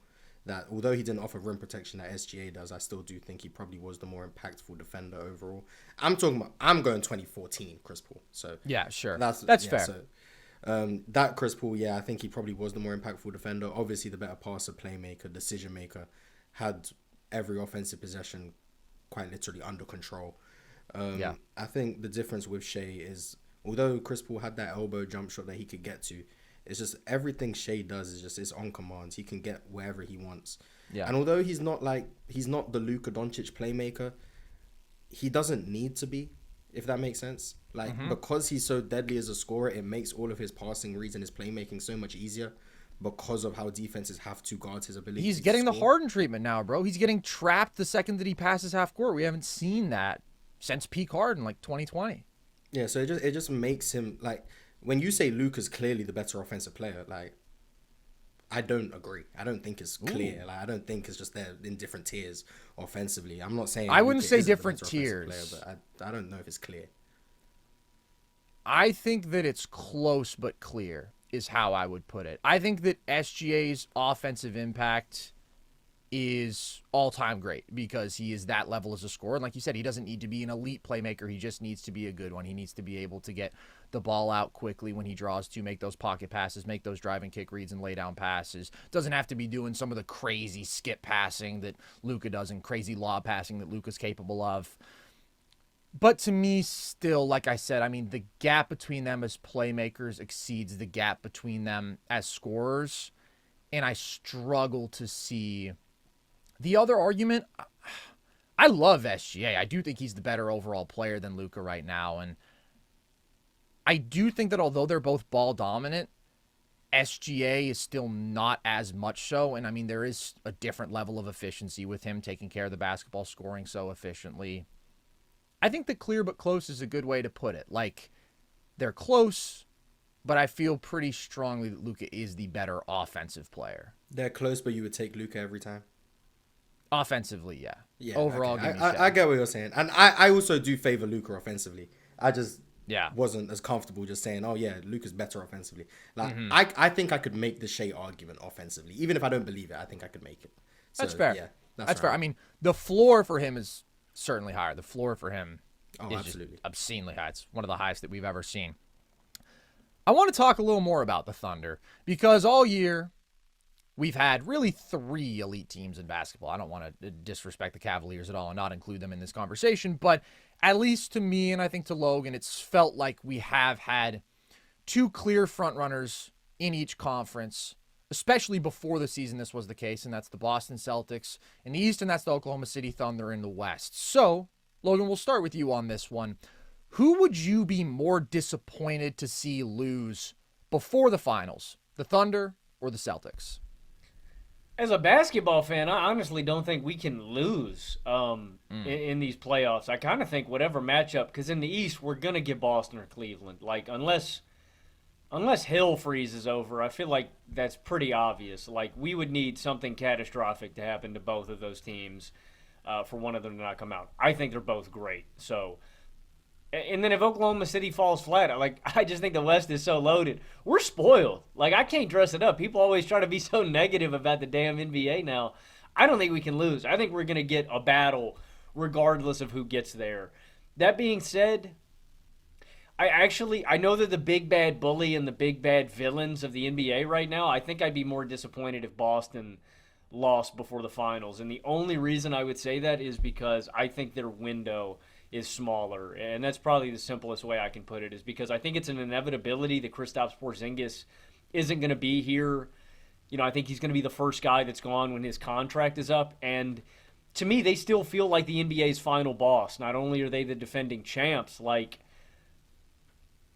Speaker 2: that although he didn't offer rim protection that SGA does, I still do think he probably was the more impactful defender overall. I'm going 2014 Chris Paul. So
Speaker 1: yeah, sure.
Speaker 2: That's fair. So, that Chris Paul, I think he probably was the more impactful defender. Obviously, the better passer, playmaker, decision maker, had every offensive possession quite literally under control. I think the difference with Shai is, although Chris Paul had that elbow jump shot that he could get to, it's just everything Shai does is just it's on command. He can get wherever he wants. Yeah. And although he's not the Luka Doncic playmaker, he doesn't need to be, if that makes sense. Because he's so deadly as a scorer, it makes all of his passing reads and his playmaking so much easier because of how defenses have to guard his ability.
Speaker 1: He's getting the Harden treatment now, bro. He's getting trapped the second that he passes half court. We haven't seen that since peak Harden, like 2020.
Speaker 2: Yeah, so it just makes him like, when you say Luka's clearly the better offensive player, like, I don't agree. I don't think it's clear. Like, I don't think it's just they're in different tiers offensively. I'm not saying
Speaker 1: I wouldn't
Speaker 2: Luka
Speaker 1: say
Speaker 2: isn't the
Speaker 1: different
Speaker 2: better offensive
Speaker 1: tiers,
Speaker 2: player, but I don't know if it's clear.
Speaker 1: I think that it's close but clear is how I would put it. I think that SGA's offensive impact is all-time great because he is that level as a scorer. And like you said, he doesn't need to be an elite playmaker. He just needs to be a good one. He needs to be able to get the ball out quickly when he draws to, make those pocket passes, make those drive and kick reads and lay down passes. Doesn't have to be doing some of the crazy skip passing that Luka does and crazy lob passing that Luka's capable of. But to me, still, like I said, I mean, the gap between them as playmakers exceeds the gap between them as scorers. And I struggle to see the other argument. I love SGA. I do think he's the better overall player than Luka right now. And I do think that although they're both ball dominant, SGA is still not as much so. And I mean, there is a different level of efficiency with him taking care of the basketball, scoring so efficiently. I think the clear but close is a good way to put it. Like, they're close, but I feel pretty strongly that Luka is the better offensive player.
Speaker 2: They're close, but you would take Luka every time?
Speaker 1: Offensively, yeah. Overall,
Speaker 2: okay. I get what you're saying. And I also do favor Luka offensively. I just wasn't as comfortable just saying, oh, yeah, Luka's better offensively. Like, I think I could make the Shai argument offensively. Even if I don't believe it, I think I could make it. So,
Speaker 1: that's fair.
Speaker 2: Yeah,
Speaker 1: that's fair. I mean, the floor for him is certainly higher. The floor for him is
Speaker 2: absolutely
Speaker 1: just obscenely high. It's one of the highest that we've ever seen. I want to talk a little more about the Thunder because all year we've had really 3 elite teams in basketball. I don't want to disrespect the Cavaliers at all and not include them in this conversation, but at least to me and I think to Logan, it's felt like we have had 2 clear frontrunners in each conference, especially before the season this was the case, and that's the Boston Celtics in the East, and that's the Oklahoma City Thunder in the West. So, Logan, we'll start with you on this one. Who would you be more disappointed to see lose before the finals, the Thunder or the Celtics?
Speaker 3: As a basketball fan, I honestly don't think we can lose in these playoffs. I kind of think whatever matchup, because in the East, we're going to get Boston or Cleveland. Like, unless Hill freezes over, I feel like that's pretty obvious. Like, we would need something catastrophic to happen to both of those teams for one of them to not come out. I think they're both great. So, and then if Oklahoma City falls flat, I just think the West is so loaded. We're spoiled. Like, I can't dress it up. People always try to be so negative about the damn NBA now. I don't think we can lose. I think we're going to get a battle regardless of who gets there. That being said, I know they're the big bad bully and the big bad villains of the NBA right now. I think I'd be more disappointed if Boston lost before the finals. And the only reason I would say that is because I think their window is smaller. And that's probably the simplest way I can put it, is because I think it's an inevitability that Kristaps Porzingis isn't going to be here. You know, I think he's going to be the first guy that's gone when his contract is up. And to me, they still feel like the NBA's final boss. Not only are they the defending champs, like,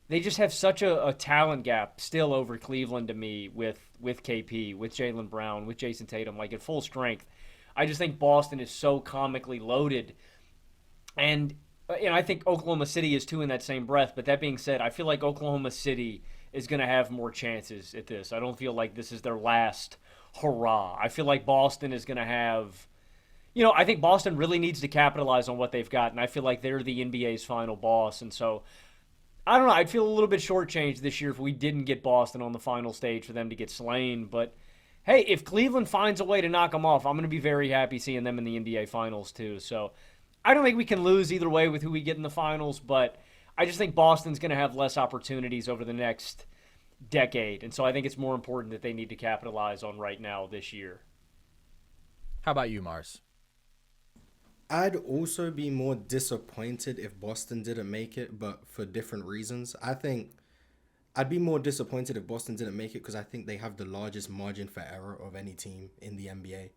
Speaker 3: they just have such a talent gap still over Cleveland to me with KP, with Jaylen Brown, with Jason Tatum, like at full strength. I just think Boston is so comically loaded. And I think Oklahoma City is too in that same breath. But that being said, I feel like Oklahoma City is going to have more chances at this. I don't feel like this is their last hurrah. I feel like Boston is going to have, I think Boston really needs to capitalize on what they've got, and I feel like they're the NBA's final boss. And so, I don't know, I'd feel a little bit shortchanged this year if we didn't get Boston on the final stage for them to get slain. But, hey, if Cleveland finds a way to knock them off, I'm going to be very happy seeing them in the NBA Finals too. So, I don't think we can lose either way with who we get in the finals, but I just think Boston's going to have less opportunities over the next decade. And so I think it's more important that they need to capitalize on right now this year.
Speaker 1: How about you, Marz?
Speaker 2: I'd also be more disappointed if Boston didn't make it, but for different reasons. I think I'd be more disappointed if Boston didn't make it because I think they have the largest margin for error of any team in the NBA.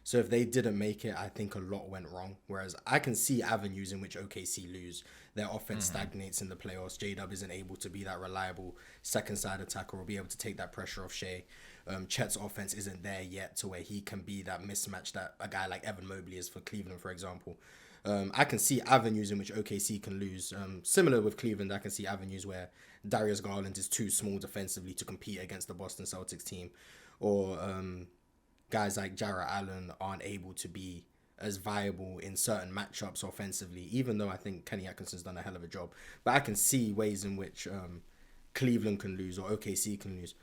Speaker 2: So if they didn't make it, I think a lot went wrong. Whereas I can see avenues in which OKC lose. Their offense stagnates in the playoffs. J-Dub isn't able to be that reliable second side attacker or be able to take that pressure off Shai. Chet's offense isn't there yet to where he can be that mismatch that a guy like Evan Mobley is for Cleveland, for example. I can see avenues in which OKC can lose. Similar with Cleveland, I can see avenues where Darius Garland is too small defensively to compete against the Boston Celtics team. Or guys like Jarrett Allen aren't able to be as viable in certain matchups offensively, even though I think Kenny Atkinson's done a hell of a job. But I can see ways in which Cleveland can lose or OKC can lose.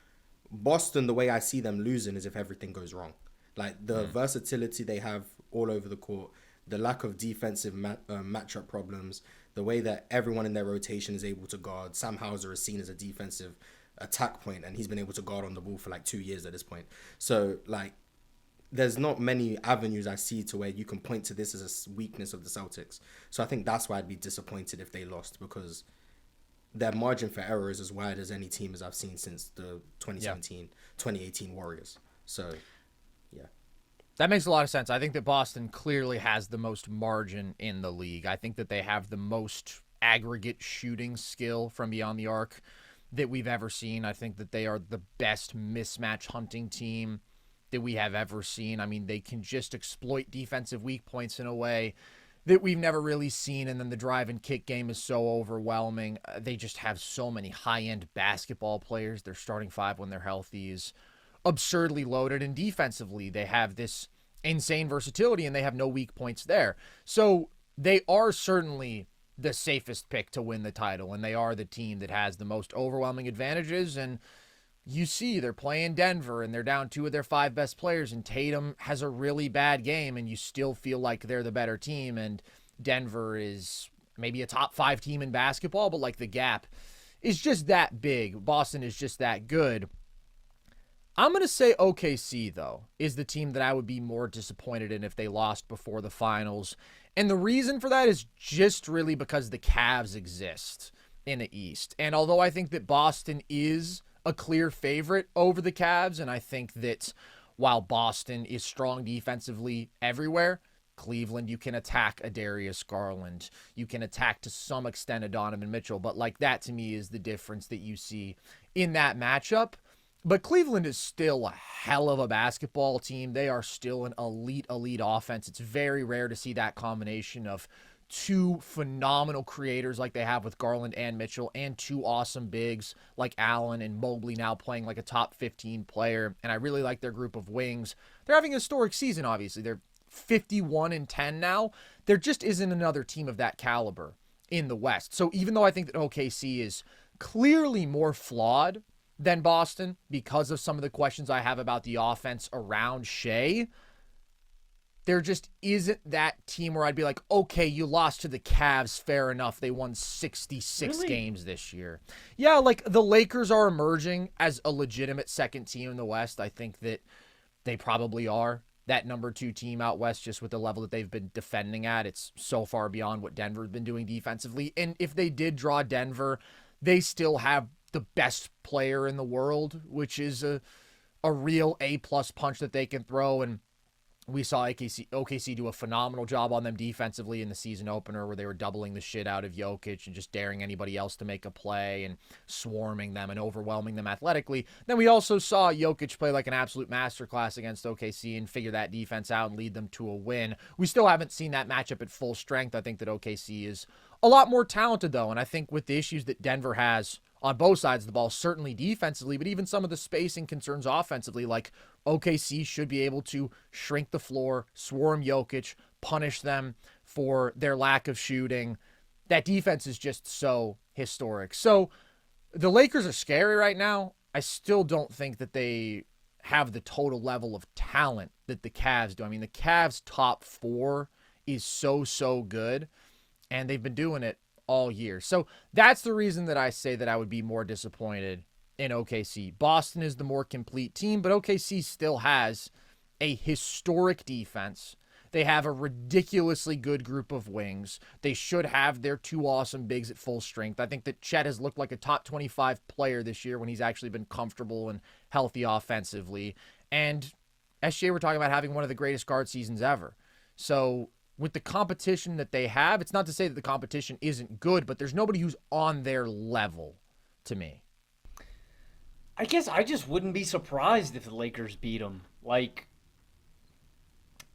Speaker 2: Boston, the way I see them losing is if everything goes wrong. Like the versatility they have all over the court, the lack of defensive matchup problems, the way that everyone in their rotation is able to guard. Sam Hauser is seen as a defensive attack point, and he's been able to guard on the ball for like 2 years at this point. So, like, there's not many avenues I see to where you can point to this as a weakness of the Celtics. So I think that's why I'd be disappointed if they lost, because their margin for error is as wide as any team as I've seen since the 2018 Warriors. So, yeah.
Speaker 1: That makes a lot of sense. I think that Boston clearly has the most margin in the league. I think that they have the most aggregate shooting skill from beyond the arc that we've ever seen. I think that they are the best mismatch hunting team that we have ever seen. I mean, they can just exploit defensive weak points in a way that we've never really seen, and then the drive and kick game is so overwhelming. They just have so many high-end basketball players. Their starting five when they're healthy is absurdly loaded, and defensively they have this insane versatility, and they have no weak points there. So they are certainly the safest pick to win the title, and they are the team that has the most overwhelming advantages. And you see they're playing Denver, and they're down 2 of their 5 best players, and Tatum has a really bad game, and you still feel like they're the better team, and Denver is maybe a top 5 team in basketball, but like the gap is just that big. Boston is just that good. I'm going to say OKC, though, is the team that I would be more disappointed in if they lost before the finals. And the reason for that is just really because the Cavs exist in the East. And although I think that Boston is a clear favorite over the Cavs, and I think that while Boston is strong defensively everywhere, Cleveland, you can attack a Darius Garland. You can attack to some extent a Donovan Mitchell, but like that to me is the difference that you see in that matchup. But Cleveland is still a hell of a basketball team. They are still an elite offense. It's very rare to see that combination of 2 phenomenal creators like they have with Garland and Mitchell, and 2 awesome bigs like Allen and Mobley now playing like a top 15 player. And I really like their group of wings. They're having a historic season, obviously. They're 51-10 now. There just isn't another team of that caliber in the West. So even though I think that OKC is clearly more flawed than Boston because of some of the questions I have about the offense around Shai, there just isn't that team where I'd be like, okay, you lost to the Cavs, fair enough. They won 66 games this year. Yeah, like the Lakers are emerging as a legitimate second team in the West. I think that they probably are. that number 2 team out west just with the level that they've been defending at. It's so far beyond what Denver's been doing defensively. And if they did draw Denver, they still have the best player in the world, which is a real A-plus punch that they can throw. And we saw OKC do a phenomenal job on them defensively in the season opener where they were doubling the shit out of Jokic and just daring anybody else to make a play and swarming them and overwhelming them athletically. Then we also saw Jokic play like an absolute masterclass against OKC and figure that defense out and lead them to a win. We still haven't seen that matchup at full strength. I think that OKC is a lot more talented, though, and I think with the issues that Denver has on both sides of the ball, certainly defensively, but even some of the spacing concerns offensively, like OKC should be able to shrink the floor, swarm Jokic, punish them for their lack of shooting. That defense is just so historic. So the Lakers are scary right now. I still don't think that they have the total level of talent that the Cavs do. I mean, the Cavs' top 4 is so good, and they've been doing it all year. So that's the reason that I say that I would be more disappointed in OKC. Boston is the more complete team, but OKC still has a historic defense. They have a ridiculously good group of wings. They should have their 2 awesome bigs at full strength. I think that Chet has looked like a top 25 player this year when he's actually been comfortable and healthy offensively. And SGA, we're talking about having one of the greatest guard seasons ever. So with the competition that they have, it's not to say that the competition isn't good, but there's nobody who's on their level to me.
Speaker 3: I guess I just wouldn't be surprised if the Lakers beat them. Like,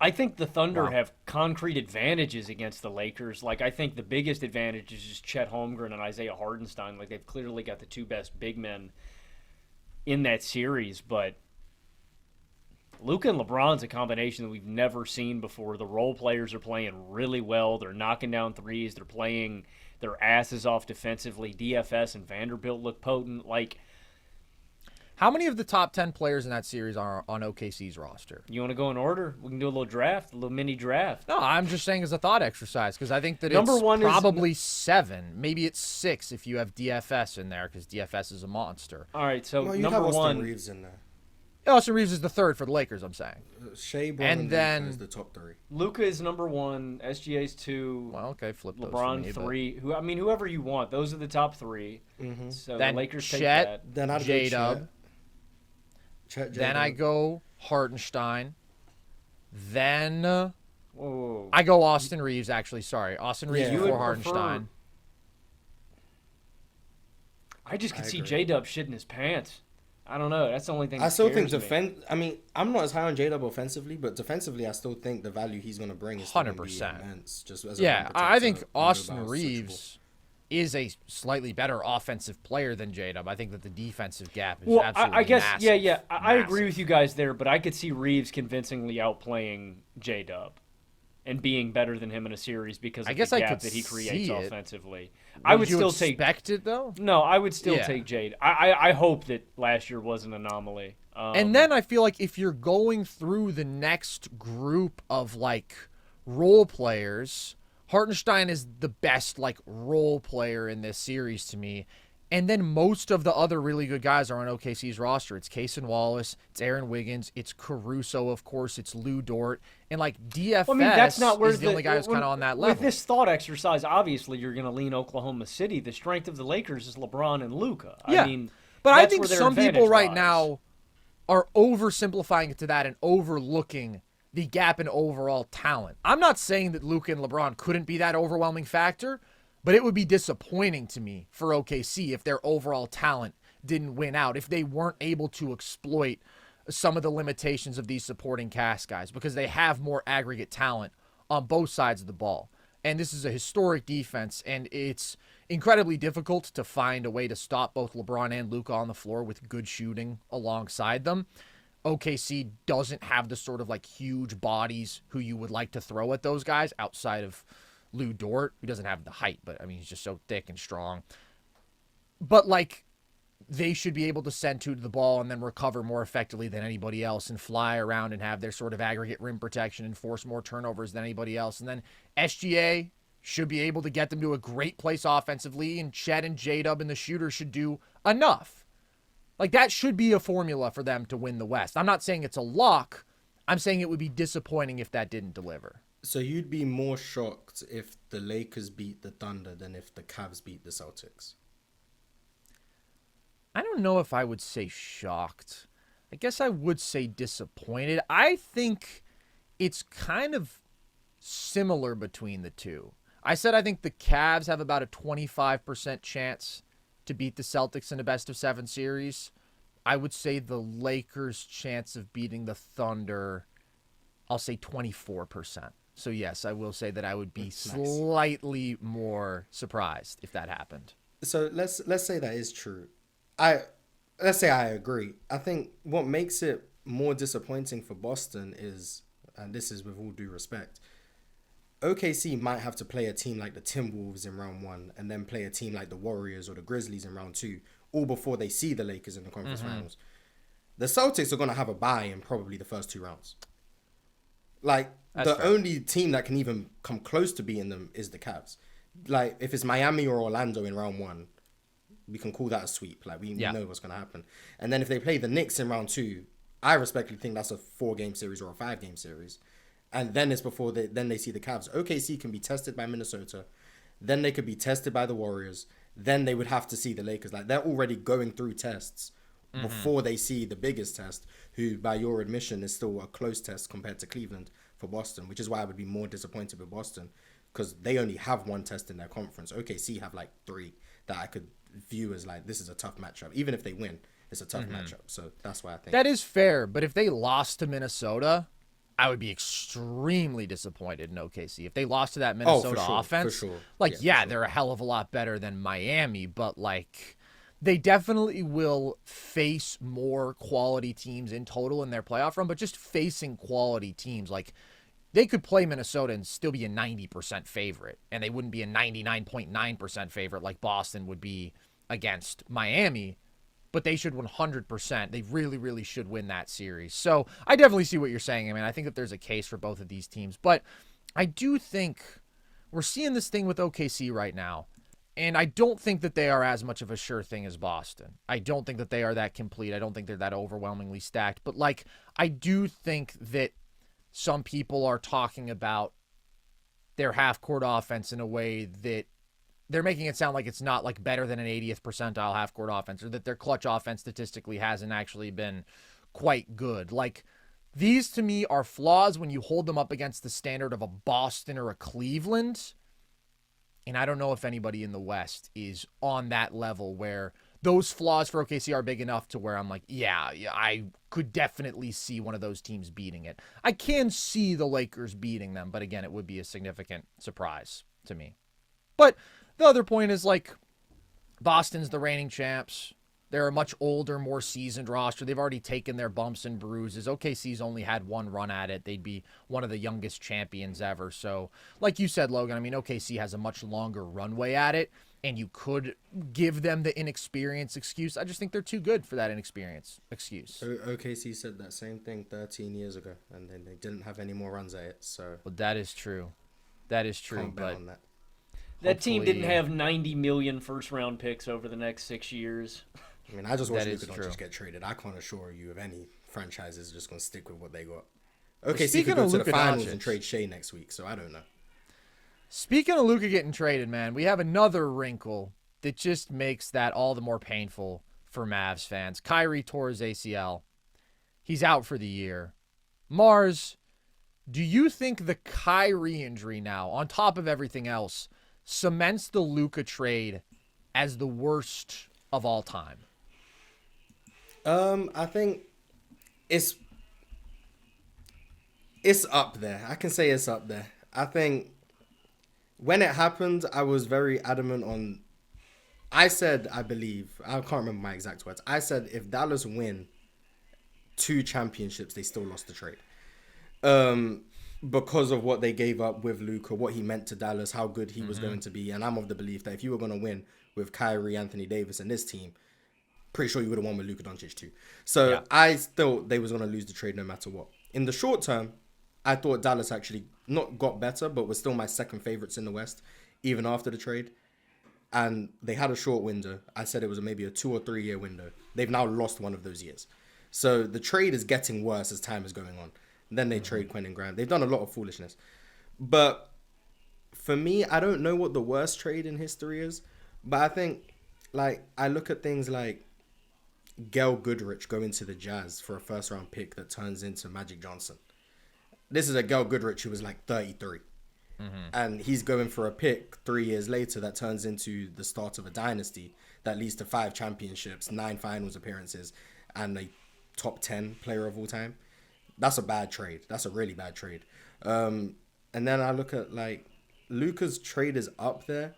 Speaker 3: I think the Thunder have concrete advantages against the Lakers. Like, I think the biggest advantage is just Chet Holmgren and Isaiah Hardenstein. Like, they've clearly got the 2 best big men in that series, but Luka and LeBron's a combination that we've never seen before. The role players are playing really well. They're knocking down threes. They're playing their asses off defensively. DFS and Vanderbilt look potent. Like,
Speaker 1: how many of the top 10 players in that series are on OKC's roster?
Speaker 3: You want to go in order? We can do a little draft, a little mini draft.
Speaker 1: No, I'm just saying as a thought exercise because I think that
Speaker 3: Number
Speaker 1: it's
Speaker 3: one
Speaker 1: probably 7. Maybe it's 6 if you have DFS in there because DFS is a monster.
Speaker 3: All right, so
Speaker 2: well, you
Speaker 3: number
Speaker 2: have Austin
Speaker 3: one.
Speaker 2: Reeves in there.
Speaker 1: Austin Reeves is the 3rd for the Lakers, I'm saying.
Speaker 2: Shea
Speaker 1: and then
Speaker 2: Luka is the top 3.
Speaker 3: Luka is number 1. SGA's 2.
Speaker 1: Well, okay, flip those
Speaker 3: LeBron
Speaker 1: for me,
Speaker 3: 3. Whoever you want. Those are the top 3.
Speaker 2: Mm-hmm.
Speaker 3: So
Speaker 1: then
Speaker 3: the Lakers take
Speaker 1: Chet,
Speaker 3: that.
Speaker 2: Then I'd
Speaker 1: J-Dub. Then I go Hartenstein. Then
Speaker 3: Whoa.
Speaker 1: I go Austin Reeves, actually. Sorry. Austin Reeves
Speaker 2: Yeah.
Speaker 1: before Hartenstein.
Speaker 3: I just could see
Speaker 2: agree.
Speaker 3: J-Dub shitting his pants. I don't know. That's the only thing that
Speaker 2: I still think
Speaker 3: scares me.
Speaker 2: I mean, I'm not as high on J-Dub offensively, but defensively, I still think the value he's going to bring is still gonna be
Speaker 1: 100%.
Speaker 2: immense. Just as a
Speaker 1: Yeah,
Speaker 2: rim
Speaker 1: I think
Speaker 2: protector,
Speaker 1: Austin
Speaker 2: mobile,
Speaker 1: Reeves is a slightly better offensive player than J-Dub. I think that the defensive gap is
Speaker 3: Well,
Speaker 1: absolutely
Speaker 3: I guess,
Speaker 1: massive.
Speaker 3: yeah. I agree
Speaker 1: Massive.
Speaker 3: with you guys there, but I could see Reeves convincingly outplaying J-Dub and being better than him in a series because of the gap that he creates offensively. I would
Speaker 1: you
Speaker 3: still take
Speaker 1: expect it, though?
Speaker 3: No, I would still
Speaker 1: Yeah.
Speaker 3: take Jade. I hope that last year was an anomaly.
Speaker 1: And then I feel like if you're going through the next group of, like, role players, Hartenstein is the best, like, role player in this series to me. And then most of the other really good guys are on OKC's roster. It's Cason Wallace, it's Aaron Wiggins, it's Caruso, of course, it's Lou Dort. And, like, DFS
Speaker 3: Well, I mean, that's not where
Speaker 1: is the only guy who's kind of on that level.
Speaker 3: With this thought exercise, obviously you're going to lean Oklahoma City. The strength of the Lakers is LeBron and Luka.
Speaker 1: Yeah.
Speaker 3: I mean,
Speaker 1: but I
Speaker 3: that's
Speaker 1: think
Speaker 3: where their
Speaker 1: some people
Speaker 3: advantage
Speaker 1: right
Speaker 3: lies.
Speaker 1: now are oversimplifying it to that and overlooking the gap in overall talent. I'm not saying that Luka and LeBron couldn't be that overwhelming factor, but it would be disappointing to me for OKC if their overall talent didn't win out, if they weren't able to exploit some of the limitations of these supporting cast guys, because they have more aggregate talent on both sides of the ball. And this is a historic defense, and it's incredibly difficult to find a way to stop both LeBron and Luka on the floor with good shooting alongside them. OKC doesn't have the sort of like huge bodies who you would like to throw at those guys outside of Lou Dort, who doesn't have the height, but I mean, he's just so thick and strong. But like, they should be able to send two to the ball and then recover more effectively than anybody else and fly around and have their sort of aggregate rim protection and force more turnovers than anybody else. And then SGA should be able to get them to a great place offensively, and Chet and J-Dub and the shooter should do enough. Like, that should be a formula for them to win the West. I'm not saying it's a lock. I'm saying it would be disappointing if that didn't deliver.
Speaker 2: So you'd be more shocked if the Lakers beat the Thunder than if the Cavs beat the Celtics?
Speaker 1: I don't know if I would say shocked. I guess I would say disappointed. I think it's kind of similar between the two. I said I think the Cavs have about a 25% chance to beat the Celtics in a best-of-7 series. I would say the Lakers' chance of beating the Thunder, I'll say 24%. So yes, I will say that I would be slightly more surprised if that happened.
Speaker 2: So let's say that is true. Let's say I agree. I think what makes it more disappointing for Boston is, and this is with all due respect, OKC might have to play a team like the Timberwolves in round 1 and then play a team like the Warriors or the Grizzlies in round 2, all before they see the Lakers in the conference finals. The Celtics are going to have a bye in probably the first 2 rounds. Like, that's the fair. Only team that can even come close to beating them is the Cavs. Like, if it's Miami or Orlando in round 1, we can call that a sweep. Like, we know what's going to happen. And then if they play the Knicks in round 2, I respectfully think that's a 4-game series or a 5-game series. And then it's before they see the Cavs. OKC can be tested by Minnesota. Then they could be tested by the Warriors. Then they would have to see the Lakers. Like, they're already going through tests before they see the biggest test, who, by your admission, is still a close test compared to Cleveland for Boston, which is why I would be more disappointed with Boston, because they only have 1 test in their conference. OKC have, like, 3 that I could view as, like, this is a tough matchup. Even if they win, it's a tough matchup. So that's why I think.
Speaker 1: That is fair, but if they lost to Minnesota, I would be extremely disappointed in OKC. If they lost to that Minnesota offense,
Speaker 2: for sure.
Speaker 1: Like, they're a hell of a lot better than Miami, but, like, they definitely will face more quality teams in total in their playoff run, but just facing quality teams, like, they could play Minnesota and still be a 90% favorite, and they wouldn't be a 99.9% favorite like Boston would be against Miami. But they should 100%. They really, really should win that series. So I definitely see what you're saying. I mean, I think that there's a case for both of these teams. But I do think we're seeing this thing with OKC right now. And I don't think that they are as much of a sure thing as Boston. I don't think that they are that complete. I don't think they're that overwhelmingly stacked. But, like, I do think that some people are talking about their half-court offense in a way that they're making it sound like it's not, like, better than an 80th percentile half-court offense, or that their clutch offense statistically hasn't actually been quite good. Like, these to me are flaws when you hold them up against the standard of a Boston or a Cleveland. And I don't know if anybody in the West is on that level where those flaws for OKC are big enough to where I'm like, yeah, I could definitely see one of those teams beating it. I can see the Lakers beating them, but again, it would be a significant surprise to me. But the other point is, like, Boston's the reigning champs. They're a much older, more seasoned roster. They've already taken their bumps and bruises. OKC's only had 1 run at it. They'd be one of the youngest champions ever. So, like you said, Logan, I mean, OKC has a much longer runway at it, and you could give them the inexperience excuse. I just think they're too good for that inexperience excuse.
Speaker 2: So OKC said that same thing 13 years ago, and then they didn't have any more runs at it. So,
Speaker 1: well, that is true. That is true.
Speaker 2: Can't bet
Speaker 1: but
Speaker 2: on that.
Speaker 3: That team didn't have 90 million first-round picks over the next 6 years.
Speaker 2: I mean, I just watched Luka Doncic get traded. I can't assure you of any franchise is just going to stick with what they got. OKC could go to the finals and trade Shai next week, so I don't know.
Speaker 1: Speaking of Luka getting traded, man, we have another wrinkle that just makes that all the more painful for Mavs fans. Kyrie tore his ACL. He's out for the year. Marz, do you think the Kyrie injury now, on top of everything else, cements the Luka trade as the worst of all time?
Speaker 2: I think it's up there. I can say it's up there. I think when it happened, I was very adamant on. I said, I believe, I can't remember my exact words. I said if Dallas win 2 championships, they still lost the trade. Because of what they gave up with Luka, what he meant to Dallas, how good he was going to be. And I'm of the belief that if you were going to win with Kyrie, Anthony Davis, and this team, pretty sure you would have won with Luka Doncic too. So I thought they was going to lose the trade no matter what. In the short term, I thought Dallas actually not got better, but was still my second favorites in the West, even after the trade. And they had a short window. I said it was maybe a 2 or 3 year window. They've now lost one of those years. So the trade is getting worse as time is going on. Then they trade Quentin Graham. They've done a lot of foolishness. But for me, I don't know what the worst trade in history is. But I think, like, I look at things like Gail Goodrich going to the Jazz for a first-round pick that turns into Magic Johnson. This is a Gail Goodrich who was like 33. And he's going for a pick 3 years later that turns into the start of a dynasty that leads to 5 championships, 9 finals appearances, and a top 10 player of all time. That's a bad trade. That's a really bad trade. And then I look at, like, Luka's trade is up there,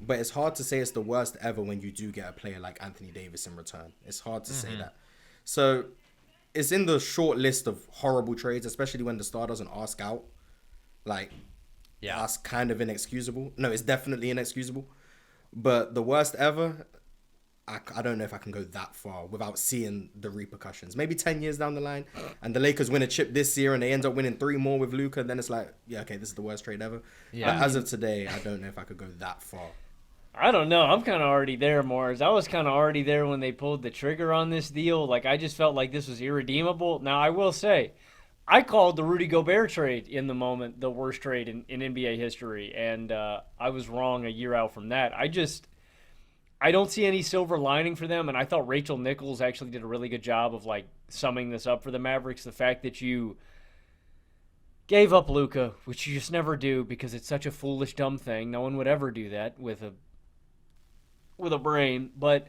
Speaker 2: but it's hard to say it's the worst ever when you do get a player like Anthony Davis in return. It's hard to say that. So it's in the short list of horrible trades, especially when the star doesn't ask out. Like, that's kind of inexcusable. No, it's definitely inexcusable. But the worst ever, I don't know if I can go that far without seeing the repercussions. Maybe 10 years down the line, and the Lakers win a chip this year, and they end up winning 3 more with Luka, then it's like, yeah, okay, this is the worst trade ever. Yeah. But as of today, I don't know if I could go that far.
Speaker 3: I don't know. I'm kind of already there, Marz. I was kind of already there when they pulled the trigger on this deal. Like, I just felt like this was irredeemable. Now, I will say, I called the Rudy Gobert trade in the moment the worst trade in NBA history, and I was wrong a year out from that. I don't see any silver lining for them, and I thought Rachel Nichols actually did a really good job of, like, summing this up for the Mavericks. The fact that you gave up Luka, which you just never do because it's such a foolish, dumb thing. No one would ever do that with a brain, but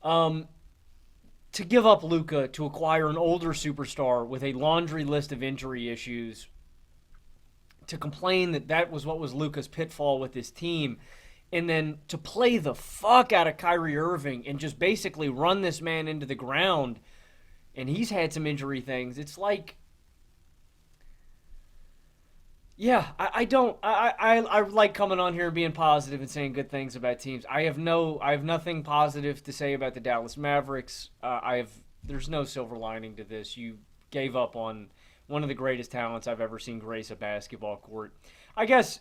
Speaker 3: to give up Luka to acquire an older superstar with a laundry list of injury issues, to complain that was what was Luka's pitfall with his team, and then to play the fuck out of Kyrie Irving and just basically run this man into the ground, and he's had some injury things. It's like, yeah, I like coming on here and being positive and saying good things about teams. I have nothing positive to say about the Dallas Mavericks. There's no silver lining to this. You gave up on one of the greatest talents I've ever seen grace a basketball court. I guess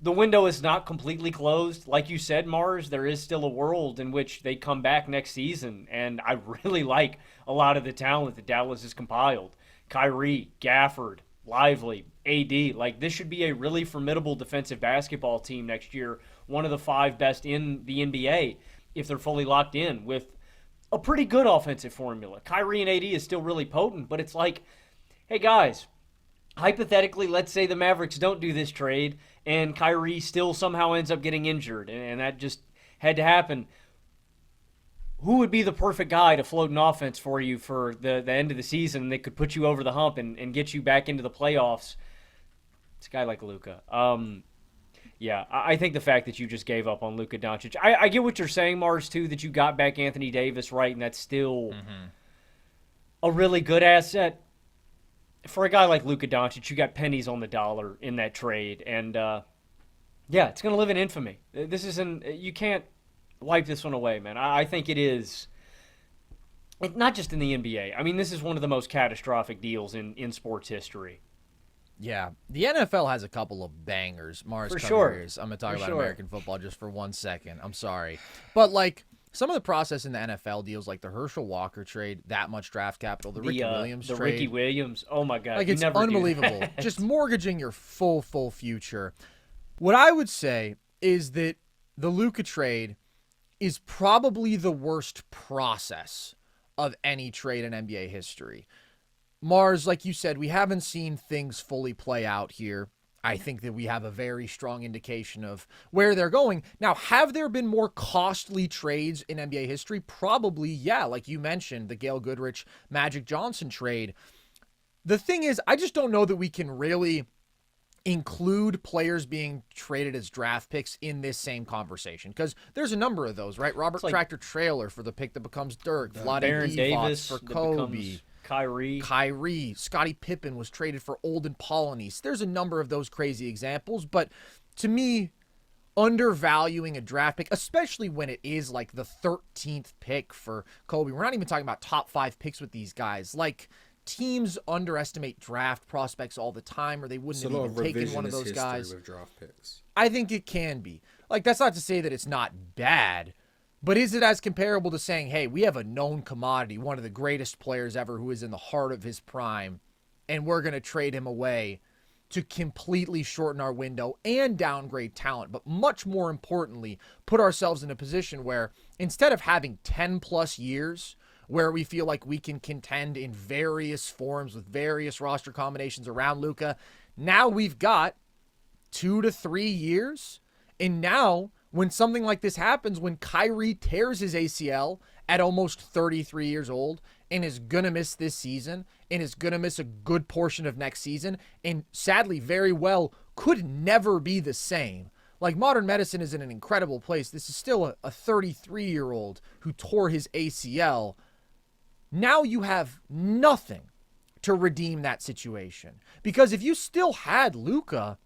Speaker 3: the window is not completely closed. Like you said, Marz, there is still a world in which they come back next season, and I really like a lot of the talent that Dallas has compiled. Kyrie, Gafford, Lively, AD. Like, this should be a really formidable defensive basketball team next year. One of the 5 best in the NBA if they're fully locked in with a pretty good offensive formula. Kyrie and AD is still really potent, but it's like, hey guys, hypothetically, let's say the Mavericks don't do this trade and Kyrie still somehow ends up getting injured, and that just had to happen. Who would be the perfect guy to float an offense for you for the end of the season that could put you over the hump and get you back into the playoffs? It's a guy like Luka. Yeah, I think the fact that you just gave up on Luka Doncic. I get what you're saying, Marz, too, that you got back Anthony Davis, right, and that's still a really good asset. For a guy like Luka Doncic, you got pennies on the dollar in that trade. And, yeah, it's going to live in infamy. This isn't – you can't wipe this one away, man. I think it is – not just in the NBA. I mean, this is one of the most catastrophic deals in sports history.
Speaker 1: Yeah, the NFL has a couple of bangers. Marz,
Speaker 3: for sure.
Speaker 1: I'm going to talk about American football just for 1 second. I'm sorry. But, like, some of the process in the NFL deals, like the Herschel Walker trade, that much draft capital, the Ricky Williams trade.
Speaker 3: The Ricky Williams, oh, my God.
Speaker 1: Like, it's unbelievable. Just mortgaging your full future. What I would say is that the Luka trade is probably the worst process of any trade in NBA history. Marz, like you said, we haven't seen things fully play out here. I think that we have a very strong indication of where they're going. Now, have there been more costly trades in NBA history? Probably, yeah. Like you mentioned, the Gail Goodrich, Magic Johnson trade. The thing is, I just don't know that we can really include players being traded as draft picks in this same conversation, because there's a number of those, right? Robert Tractor Trailer for the pick that becomes Dirk, Vlade Divac for Kobe, Kyrie, Scottie Pippen was traded for Olden Polynice. There's a number of those crazy examples, but to me, undervaluing a draft pick, especially when it is like the 13th pick for Kobe, we're not even talking about top 5 picks with these guys. Like, teams underestimate draft prospects all the time, or they wouldn't have even taken one of those guys.
Speaker 2: With draft picks.
Speaker 1: I think it can be. Like, that's not to say that it's not bad, But is it as comparable to saying, hey, we have a known commodity, one of the greatest players ever who is in the heart of his prime, and we're going to trade him away to completely shorten our window and downgrade talent, but much more importantly, put ourselves in a position where instead of having 10 plus years where we feel like we can contend in various forms with various roster combinations around Luka, now we've got 2 to 3 years. And now when something like this happens, when Kyrie tears his ACL at almost 33 years old and is going to miss this season and is going to miss a good portion of next season and sadly very well could never be the same. Like, modern medicine is in an incredible place. This is still a 33-year-old who tore his ACL. Now you have nothing to redeem that situation. Because if you still had Luka,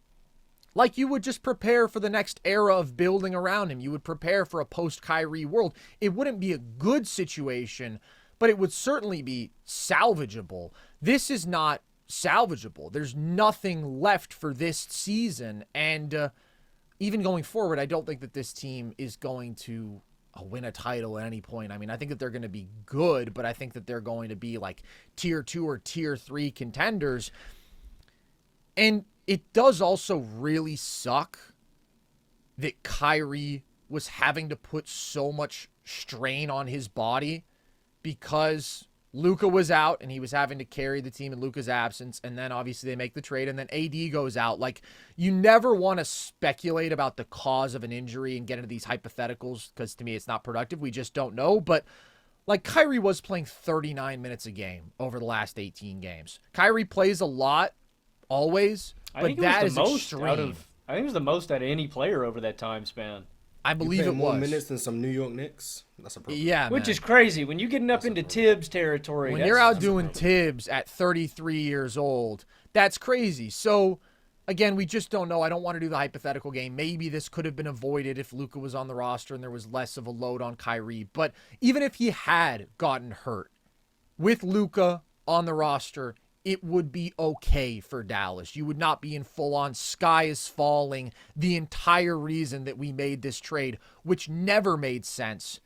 Speaker 1: like, you would just prepare for the next era of building around him. You would prepare for a post-Kyrie world. It wouldn't be a good situation, but it would certainly be salvageable. This is not salvageable. There's nothing left for this season. And even going forward, I don't think that this team is going to win a title at any point. I mean, I think that they're going to be good, but I think that they're going to be like tier 2 or tier 3 contenders. And it does also really suck that Kyrie was having to put so much strain on his body because Luka was out and he was having to carry the team in Luka's absence. And then obviously they make the trade and then AD goes out. Like, you never want to speculate about the cause of an injury and get into these hypotheticals because to me it's not productive. We just don't know. But like, Kyrie was playing 39 minutes a game over the last 18 games. Kyrie plays a lot always, but that is extreme.
Speaker 3: I think it was the most out of any player over that time span.
Speaker 1: I believe it was
Speaker 2: more minutes than some New York Knicks. That's a problem.
Speaker 1: Yeah,
Speaker 3: which
Speaker 1: man.
Speaker 3: is crazy when you're getting up into Tibbs territory.
Speaker 1: When you're out doing Tibbs at 33 years old, that's crazy. So, again, we just don't know. I don't want to do the hypothetical game. Maybe this could have been avoided if Luka was on the roster and there was less of a load on Kyrie. But even if he had gotten hurt with Luka on the roster, it would be okay for Dallas. You would not be in full-on sky is falling, the entire reason that we made this trade, which never made sense,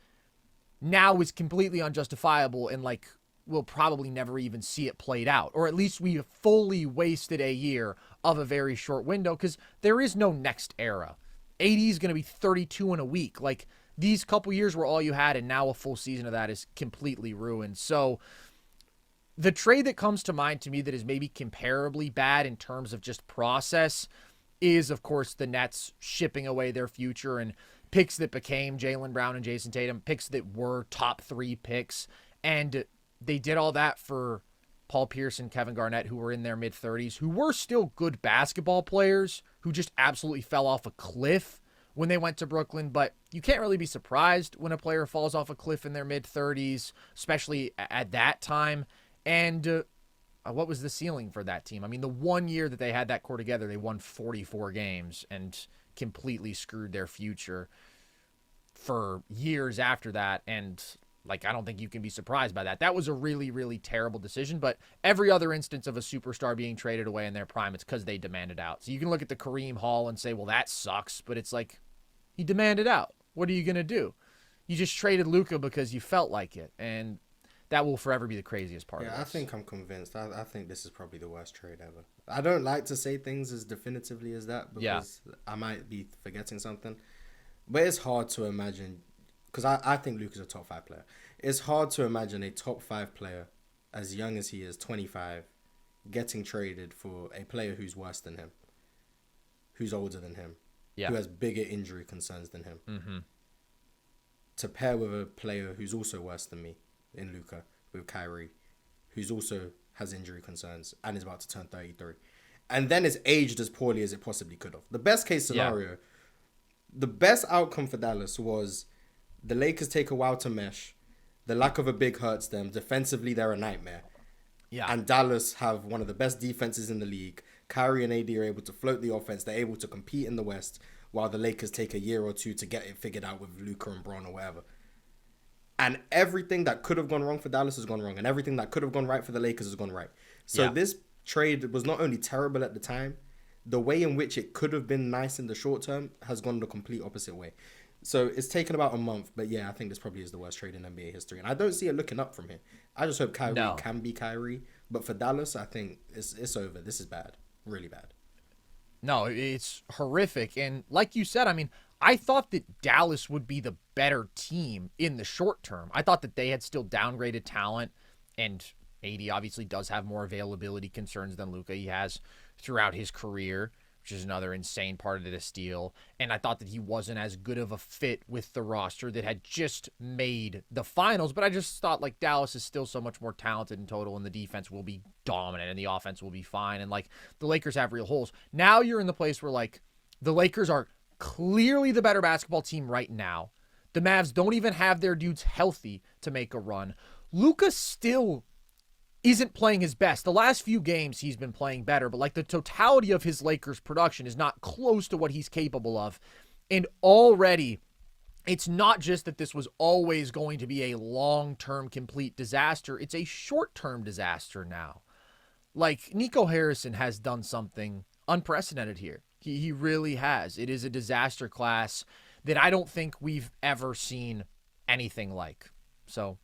Speaker 1: now is completely unjustifiable and, like, we'll probably never even see it played out. Or at least we fully wasted a year of a very short window because there is no next era. AD is going to be 32 in a week. Like, these couple years were all you had, and now a full season of that is completely ruined. So the trade that comes to mind to me that is maybe comparably bad in terms of just process is, of course, the Nets shipping away their future and picks that became Jaylen Brown and Jason Tatum, picks that were top 3 picks. And they did all that for Paul Pierce and Kevin Garnett, who were in their mid-30s, who were still good basketball players, who just absolutely fell off a cliff when they went to Brooklyn. But you can't really be surprised when a player falls off a cliff in their mid-30s, especially at that time. And what was the ceiling for that team? I mean, the one year that they had that core together, they won 44 games and completely screwed their future for years after that. And, like, I don't think you can be surprised by that. That was a really, really terrible decision. But every other instance of a superstar being traded away in their prime, it's because they demanded out. So you can look at the Kareem Hall and say, well, that sucks. But it's like, he demanded out. What are you going to do? You just traded Luka because you felt like it. And that will forever be the craziest part of this.
Speaker 2: I think I'm convinced. I think this is probably the worst trade ever. I don't like to say things as definitively as that because I might be forgetting something. But it's hard to imagine, because I think Luka's a top 5 player. It's hard to imagine a top 5 player, as young as he is, 25, getting traded for a player who's worse than him, who's older than him, who has bigger injury concerns than him, to pair with a player who's also worse than me in Luka, with Kyrie, who's also has injury concerns and is about to turn 33. And then it's aged as poorly as it possibly could have. The best case scenario, the best outcome for Dallas was the Lakers take a while to mesh. The lack of a big hurts them. Defensively, they're a nightmare. Yeah. And Dallas have one of the best defenses in the league. Kyrie and AD are able to float the offense. They're able to compete in the West, while the Lakers take a year or two to get it figured out with Luka and Bron or whatever. And everything that could have gone wrong for Dallas has gone wrong. And everything that could have gone right for the Lakers has gone right. So this trade was not only terrible at the time, the way in which it could have been nice in the short term has gone the complete opposite way. So it's taken about a month, but yeah, I think this probably is the worst trade in NBA history, and I don't see it looking up from here. I just hope Kyrie can be Kyrie, but for Dallas, I think it's over. This is bad, really bad.
Speaker 1: No, it's horrific, and like you said, I mean, I thought that Dallas would be the better team in the short term. I thought that they had still downgraded talent, and AD obviously does have more availability concerns than Luka. He has throughout his career, which is another insane part of this deal. And I thought that he wasn't as good of a fit with the roster that had just made the finals. But I just thought, like, Dallas is still so much more talented in total, and the defense will be dominant, and the offense will be fine. And, like, the Lakers have real holes. Now you're in the place where, like, the Lakers are clearly the better basketball team right now. The Mavs don't even have their dudes healthy to make a run. Luka still isn't playing his best. The last few games he's been playing better, but like the totality of his Lakers production is not close to what he's capable of. And already it's not just that this was always going to be a long-term complete disaster. It's a short-term disaster now. Like, Nico Harrison has done something unprecedented here. He really has. It is a disaster class that I don't think we've ever seen anything like. So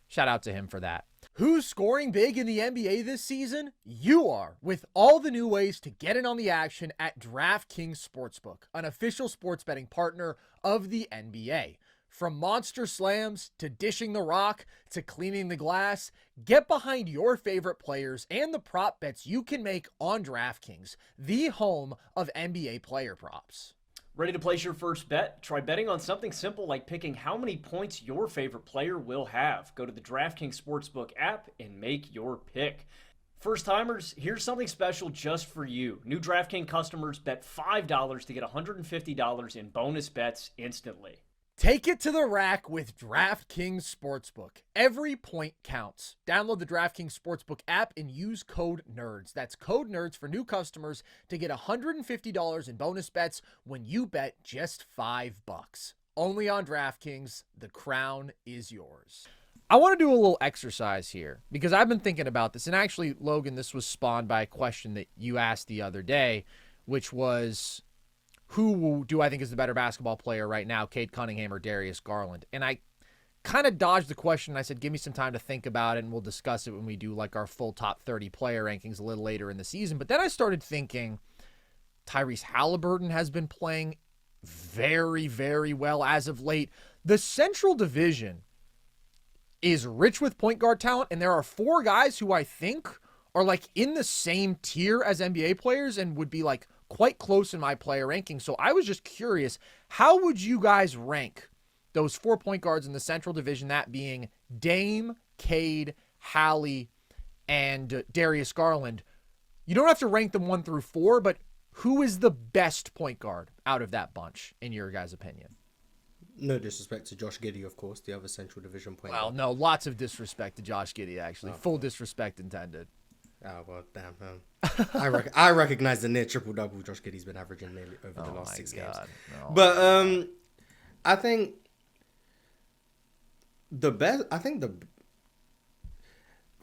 Speaker 1: shout out to him for that. Who's scoring big in the NBA this season? You are, with all the new ways to get in on the action at DraftKings Sportsbook, an official sports betting partner of the NBA. From monster slams to dishing the rock to cleaning the glass, get behind your favorite players and the prop bets you can make on DraftKings, the home of NBA player props.
Speaker 3: Ready to place your first bet? Try betting on something simple like picking how many points your favorite player will have. Go to the DraftKings Sportsbook app and make your pick. First timers, here's something special just for you. New DraftKings customers bet $5 to get $150 in bonus bets instantly.
Speaker 1: Take it to the rack with DraftKings Sportsbook. Every point counts. Download the DraftKings Sportsbook app and use code NERDS. That's code NERDS for new customers to get $150 in bonus bets when you bet just $5. Only on DraftKings. The crown is yours. I want to do a little exercise here because I've been thinking about this. And actually, Logan, this was spawned by a question that you asked the other day, which was, who do I think is the better basketball player right now, Cade Cunningham or Darius Garland? And I kind of dodged the question. I said, give me some time to think about it, and we'll discuss it when we do like our full top 30 player rankings a little later in the season. But then I started thinking Tyrese Haliburton has been playing very, very well as of late. The Central Division is rich with point guard talent, and there are 4 guys who I think are like in the same tier as NBA players and would be like quite close in my player ranking. So I was just curious, how would you guys rank those 4 point guards in the Central Division, that being Dame, Cade, Hallie, and Darius Garland? You don't have to rank them 1 through 4, but who is the best point guard out of that bunch, in your guys' opinion?
Speaker 2: No disrespect to Josh Giddey, of course, the other Central Division point
Speaker 1: Well,
Speaker 2: guard.
Speaker 1: No, lots of disrespect to Josh Giddey, actually. Full disrespect intended.
Speaker 2: Oh, well, damn. I recognize the near triple-double Josh Giddey's been averaging nearly over the last 6 games.
Speaker 1: No.
Speaker 2: But I think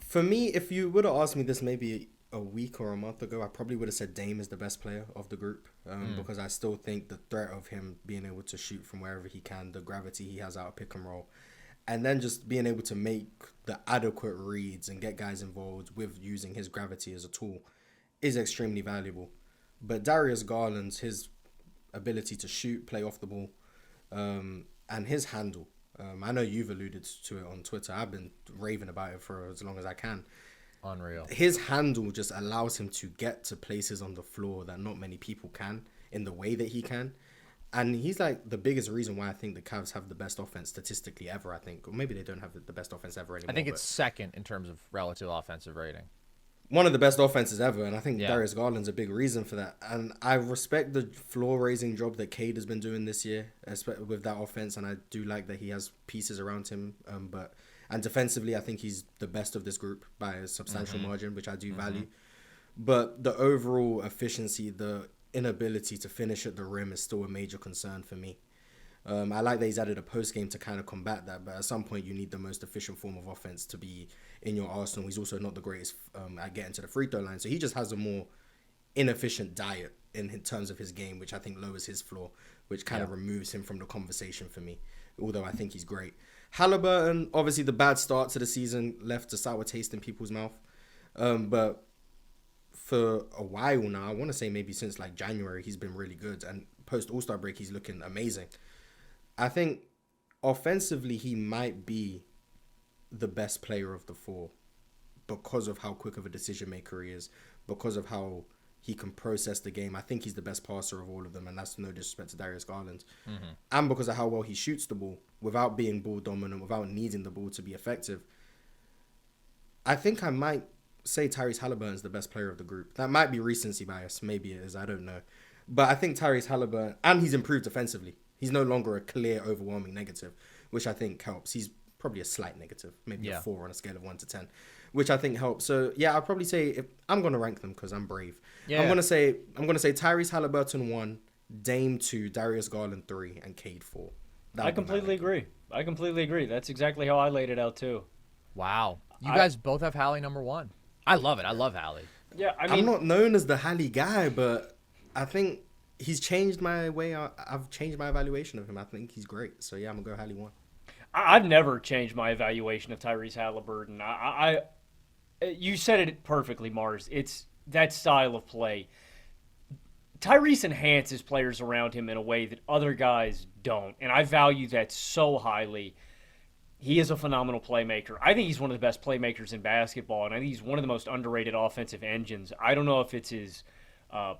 Speaker 2: for me, if you would have asked me this maybe a week or a month ago, I probably would have said Dame is the best player of the group because I still think the threat of him being able to shoot from wherever he can, the gravity he has out of pick and roll, and then just being able to make the adequate reads and get guys involved with using his gravity as a tool is extremely valuable. But Darius Garland's, his ability to shoot, play off the ball, and his handle. I know you've alluded to it on Twitter. I've been raving about it for as long as I can.
Speaker 1: Unreal.
Speaker 2: His handle just allows him to get to places on the floor that not many people can in the way that he can. And he's like the biggest reason why I think the Cavs have the best offense statistically ever, I think. Or maybe they don't have the best offense ever anymore.
Speaker 1: I think it's second in terms of relative offensive rating.
Speaker 2: One of the best offenses ever, and I think Darius Garland's a big reason for that. And I respect the floor-raising job that Cade has been doing this year with that offense, and I do like that he has pieces around him. And defensively, I think he's the best of this group by a substantial margin, which I do value. But the overall efficiency, the inability to finish at the rim is still a major concern for me. I like that he's added a post game to kind of combat that, but at some point you need the most efficient form of offense to be in your arsenal. He's also not the greatest at getting to the free throw line, so he just has a more inefficient diet in terms of his game, which I think lowers his floor, which kind of removes him from the conversation for me, although I think he's great. Haliburton, obviously the bad start to the season left a sour taste in people's mouth. But for a while now, I want to say maybe since like January, he's been really good. And post All-Star break, he's looking amazing. I think offensively, he might be the best player of the four because of how quick of a decision maker he is, because of how he can process the game. I think he's the best passer of all of them, and that's no disrespect to Darius Garland. Mm-hmm. And because of how well he shoots the ball without being ball dominant, without needing the ball to be effective. I think I might say Tyrese Haliburton is the best player of the group. That might be recency bias. Maybe it is. I don't know. But I think Tyrese Haliburton, and he's improved defensively. He's no longer a clear, overwhelming negative, which I think helps. He's probably a slight negative, maybe a 4 on a scale of 1 to 10, which I think helps. So yeah, I'll probably say, if I'm going to rank them because I'm brave. Yeah. I'm going to say Tyrese Haliburton 1, Dame 2, Darius Garland 3, and Cade 4.
Speaker 3: I completely agree. That's exactly how I laid it out too.
Speaker 1: Wow. You guys both have Hallie number 1. I love it. I love Hallie.
Speaker 3: Yeah, I mean,
Speaker 2: I'm not known as the Hallie guy, but I think he's changed my way. I've changed my evaluation of him. I think he's great. So yeah, I'm going to go Hallie 1.
Speaker 3: I've never changed my evaluation of Tyrese Haliburton. You said it perfectly, Marz. It's that style of play. Tyrese enhances players around him in a way that other guys don't, and I value that so highly. He is a phenomenal playmaker. I think he's one of the best playmakers in basketball, and I think he's one of the most underrated offensive engines. I don't know if it's his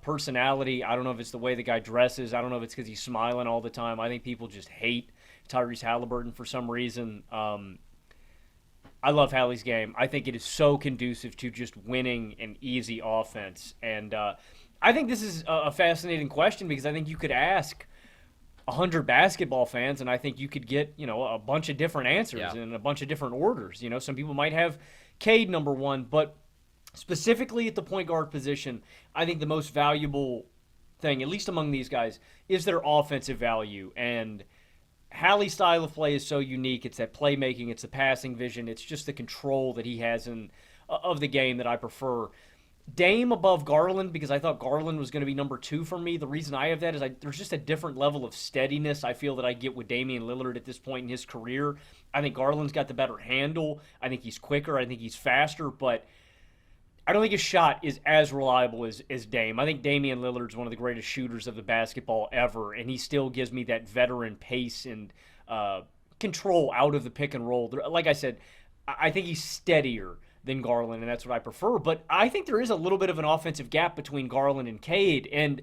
Speaker 3: personality. I don't know if it's the way the guy dresses. I don't know if it's because he's smiling all the time. I think people just hate Tyrese Haliburton for some reason. I love Hallie's game. I think it is so conducive to just winning an easy offense. And I think this is a fascinating question because I think you could ask 100 basketball fans, and I think you could get, a bunch of different answers in a bunch of different orders. Some people might have Cade number 1, but specifically at the point guard position, I think the most valuable thing, at least among these guys, is their offensive value. And Hallie's style of play is so unique. It's that playmaking, it's the passing vision, it's just the control that he has of the game that I prefer. Dame above Garland because I thought Garland was going to be number 2 for me. The reason I have that is there's just a different level of steadiness I feel that I get with Damian Lillard at this point in his career. I think Garland's got the better handle. I think he's quicker. I think he's faster, but I don't think his shot is as reliable as Dame. I think Damian Lillard's one of the greatest shooters of the basketball ever, and he still gives me that veteran pace and control out of the pick and roll. Like I said, I think he's steadier than Garland, and that's what I prefer. But I think there is a little bit of an offensive gap between Garland and Cade, and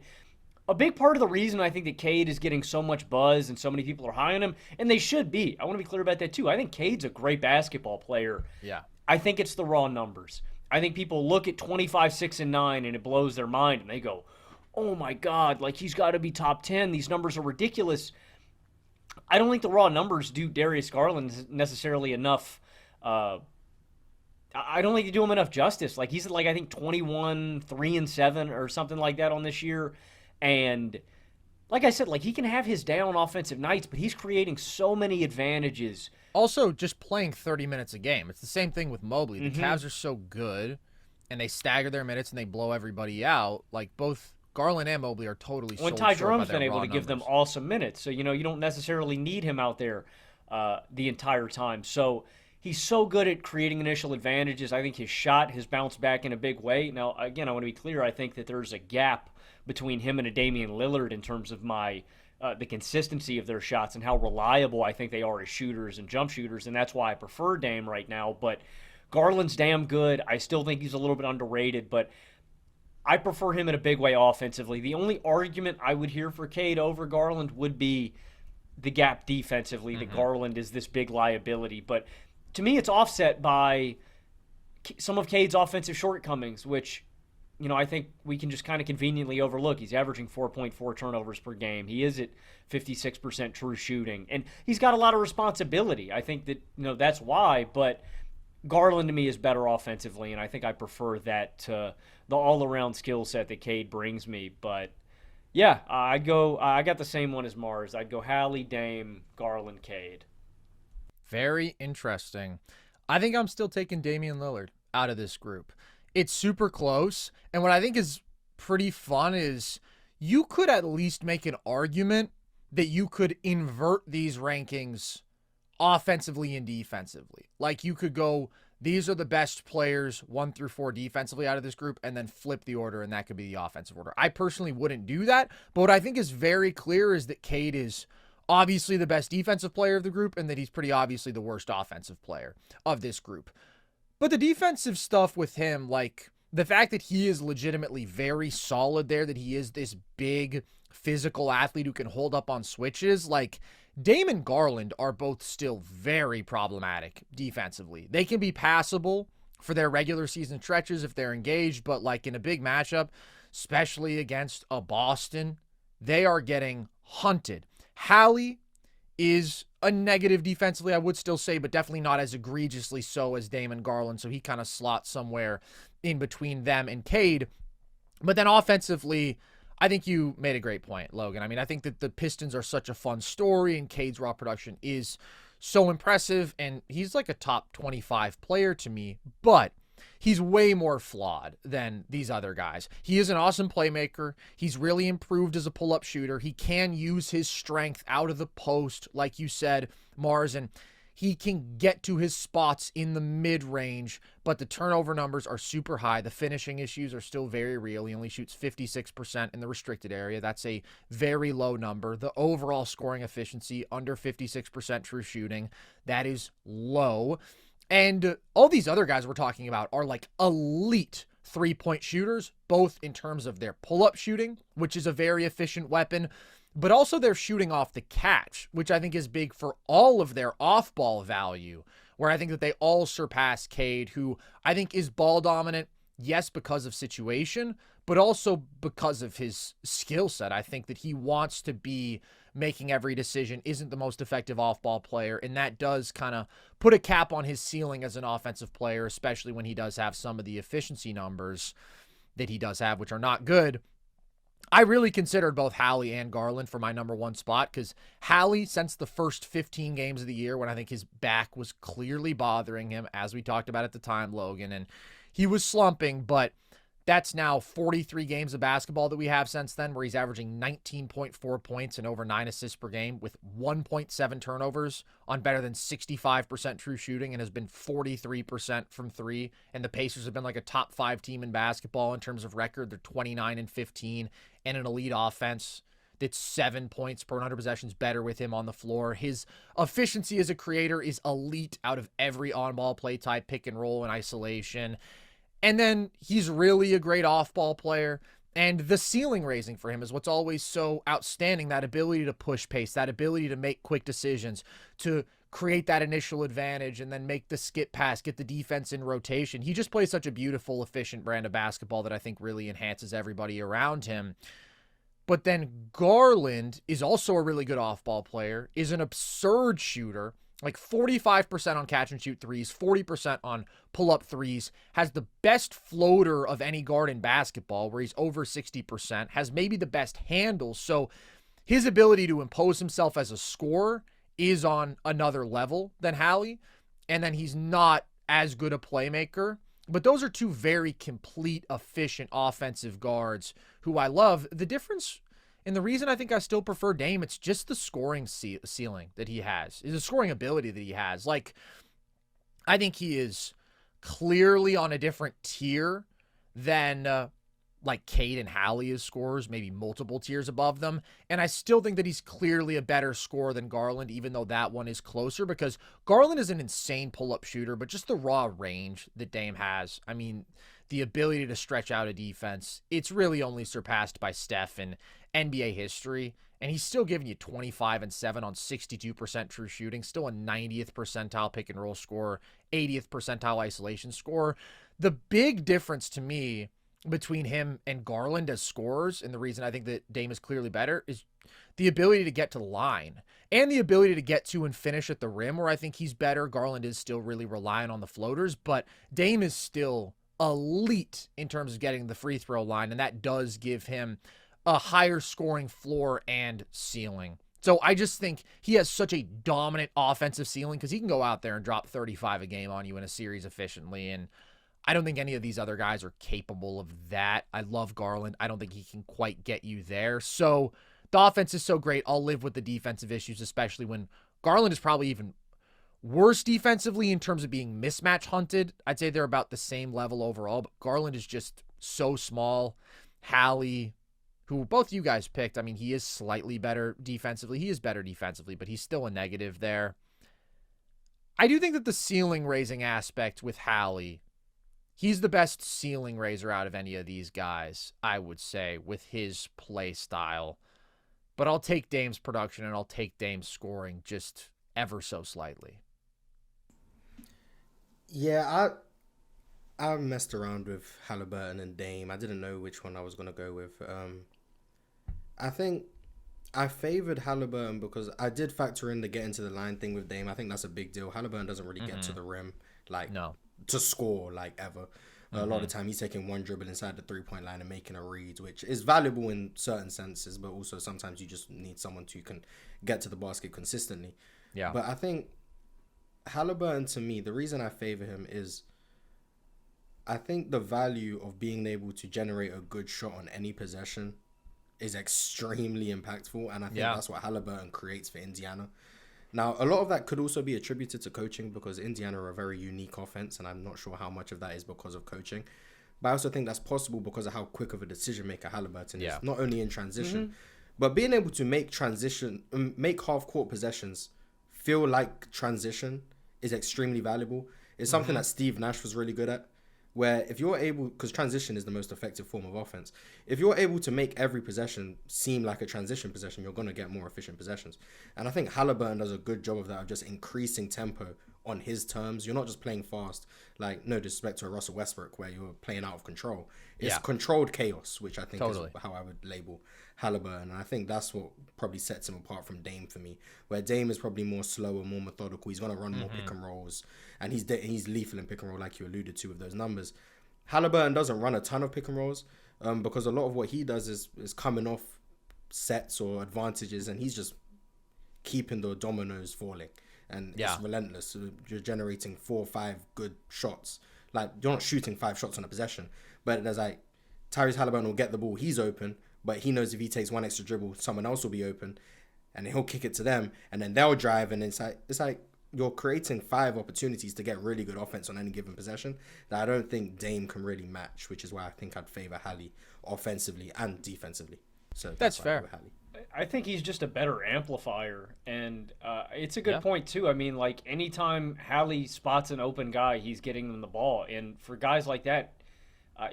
Speaker 3: a big part of the reason I think that Cade is getting so much buzz and so many people are high on him, and they should be. I want to be clear about that too. I think Cade's a great basketball player.
Speaker 1: Yeah.
Speaker 3: I think it's the raw numbers. I think people look at 25, 6, and 9, and it blows their mind, and they go, oh my God, he's got to be top 10. These numbers are ridiculous. I don't think the raw numbers do Darius Garland necessarily enough. I don't think they do him enough justice. He's at I think 21, 3, and 7 or something like that on this year. And like I said, he can have his down offensive nights, but he's creating so many advantages.
Speaker 1: Also, just playing 30 minutes a game. It's the same thing with Mobley. The Cavs are so good, and they stagger their minutes, and they blow everybody out. Both Garland and Mobley are totally sold short by their raw numbers.
Speaker 3: Ty Jerome's been able to give them awesome minutes. So, you don't necessarily need him out there the entire time. So he's so good at creating initial advantages. I think his shot has bounced back in a big way. Now, again, I want to be clear. I think that there's a gap between him and a Damian Lillard in terms of the consistency of their shots and how reliable I think they are as shooters and jump shooters, and that's why I prefer Dame right now. But Garland's damn good. I still think he's a little bit underrated, but I prefer him in a big way offensively. The only argument I would hear for Cade over Garland would be the gap defensively, that Garland is this big liability. But to me, it's offset by some of Cade's offensive shortcomings, which I think we can just kind of conveniently overlook. He's averaging 4.4 turnovers per game. He is at 56% true shooting, and he's got a lot of responsibility. I think that that's why. But Garland to me is better offensively, and I think I prefer that to the all-around skill set that Cade brings me. But yeah, I got the same one as Marz. I'd go Hallie, Dame, Garland, Cade.
Speaker 1: Very interesting. I think I'm still taking Damian Lillard out of this group. It's super close, and what I think is pretty fun is you could at least make an argument that you could invert these rankings offensively and defensively. Like you could go, these are the best players 1 through 4 defensively out of this group, and then flip the order, and that could be the offensive order. I personally wouldn't do that, but what I think is very clear is that Cade is obviously the best defensive player of the group, and that he's pretty obviously the worst offensive player of this group. But the defensive stuff with him, like the fact that he is legitimately very solid there, that he is this big physical athlete who can hold up on switches, like Dame and Garland are both still very problematic defensively. They can be passable for their regular season stretches if they're engaged, but like in a big matchup, especially against a Boston, they are getting hunted. Hallie is a negative defensively, I would still say, but definitely not as egregiously so as Dame and Garland, so he kind of slots somewhere in between them and Cade. But then offensively, I think you made a great point, Logan. I mean, I think that the Pistons are such a fun story, and Cade's raw production is so impressive, and he's like a top 25 player to me, but he's way more flawed than these other guys. He is an awesome playmaker. He's really improved as a pull-up shooter. He can use his strength out of the post, like you said, Marz, and he can get to his spots in the mid-range, but the turnover numbers are super high. The finishing issues are still very real. He only shoots 56% in the restricted area. That's a very low number. The overall scoring efficiency, under 56% true shooting. That is low. And all these other guys we're talking about are like elite three-point shooters, both in terms of their pull-up shooting, which is a very efficient weapon, but also they're shooting off the catch, which I think is big for all of their off-ball value, where I think that they all surpass Cade, who I think is ball dominant, yes, because of situation, but also because of his skill set. I think that he wants to be making every decision, isn't the most effective off-ball player, and that does kind of put a cap on his ceiling as an offensive player, especially when he does have some of the efficiency numbers that he does have, which are not good. I really considered both Hallie and Garland for my number one spot, because Hallie, since the first 15 games of the year, when I think his back was clearly bothering him, as we talked about at the time, Logan, and he was slumping, but that's now 43 games of basketball that we have since then, where he's averaging 19.4 points and over 9 assists per game with 1.7 turnovers on better than 65% true shooting, and has been 43% from three. And the Pacers have been like a top 5 team in basketball in terms of record. They're 29-15 and an elite offense that's 7 points per 100 possessions better with him on the floor. His efficiency as a creator is elite out of every on-ball play type, pick and roll and isolation. And then he's really a great off-ball player. And the ceiling raising for him is what's always so outstanding, that ability to push pace, that ability to make quick decisions, to create that initial advantage and then make the skip pass, get the defense in rotation. He just plays such a beautiful, efficient brand of basketball that I think really enhances everybody around him. But then Garland is also a really good off-ball player, is an absurd shooter, like 45% on catch and shoot threes, 40% on pull-up threes, has the best floater of any guard in basketball, where he's over 60%, has maybe the best handle. So his ability to impose himself as a scorer is on another level than Hallie. And then he's not as good a playmaker. But those are two very complete, efficient offensive guards who I love. The difference, and the reason I think I still prefer Dame, it's just the scoring ceiling that he has, is the scoring ability that he has. Like, I think he is clearly on a different tier than like Cade and Hallie as scorers, maybe multiple tiers above them. And I still think that he's clearly a better scorer than Garland, even though that one is closer, because Garland is an insane pull-up shooter, but just the raw range that Dame has, I mean, the ability to stretch out a defense, it's really only surpassed by Steph in NBA history. And he's still giving you 25 and 7 on 62% true shooting, still a 90th percentile pick and roll scorer, 80th percentile isolation scorer. The big difference to me between him and Garland as scorers, and the reason I think that Dame is clearly better, is the ability to get to the line and the ability to get to and finish at the rim, where I think he's better. Garland is still really relying on the floaters, but Dame is still elite in terms of getting the free throw line, and that does give him a higher scoring floor and ceiling. So I just think he has such a dominant offensive ceiling, because he can go out there and drop 35 a game on you in a series efficiently, and I don't think any of these other guys are capable of that. I love Garland. I don't think he can quite get you there. So the offense is so great. I'll live with the defensive issues, especially when Garland is probably even worse defensively in terms of being mismatch hunted. I'd say they're about the same level overall, but Garland is just so small. Hallie, who both you guys picked, I mean, he is slightly better defensively. He is better defensively, but he's still a negative there. I do think that the ceiling raising aspect with Hallie, he's the best ceiling raiser out of any of these guys, I would say, with his play style. But I'll take Dame's production and I'll take Dame's scoring just ever so slightly.
Speaker 2: Yeah, I messed around with Haliburton and Dame. I didn't know which one I was going to go with. I think I favored Haliburton because I did factor in the get into the line thing with Dame. I think that's a big deal. Haliburton doesn't really get to the rim to score ever. A lot of the time he's taking one dribble inside the 3-point line and making a read, which is valuable in certain senses, but also sometimes you just need someone who can get to the basket consistently.
Speaker 1: Yeah.
Speaker 2: But I think Haliburton, to me, the reason I favor him is I think the value of being able to generate a good shot on any possession is extremely impactful, and I think that's what Haliburton creates for Indiana. Now, a lot of that could also be attributed to coaching because Indiana are a very unique offense, and I'm not sure how much of that is because of coaching. But I also think that's possible because of how quick of a decision maker Haliburton is, not only in transition, but being able to make half-court possessions feel like transition is extremely valuable. It's something that Steve Nash was really good at, where if you're able, because transition is the most effective form of offense, if you're able to make every possession seem like a transition possession, you're going to get more efficient possessions. And I think Haliburton does a good job of that, of just increasing tempo on his terms. You're not just playing fast, like no disrespect to Russell Westbrook, where you're playing out of control. It's controlled chaos, which I think is how I would label Haliburton. And I think that's what probably sets him apart from Dame for me, where Dame is probably more slow and more methodical. He's going to run more pick and rolls, and he's lethal in pick and roll, like you alluded to with those numbers. Haliburton doesn't run a ton of pick and rolls because a lot of what he does is coming off sets or advantages, and he's just keeping the dominoes falling. And it's relentless. So you're generating 4 or 5 good shots. Like, you're not shooting 5 shots on a possession, but there's like Tyrese Haliburton will get the ball, he's open, but he knows if he takes one extra dribble, someone else will be open, and then he'll kick it to them, and then they'll drive, and it's like you're creating 5 opportunities to get really good offense on any given possession that I don't think Dame can really match, which is why I think I'd favor Hallie offensively and defensively. So
Speaker 1: that's fair.
Speaker 3: I think he's just a better amplifier, and it's a good point too. I mean, like, anytime Hallie spots an open guy, he's getting them the ball, and for guys like that,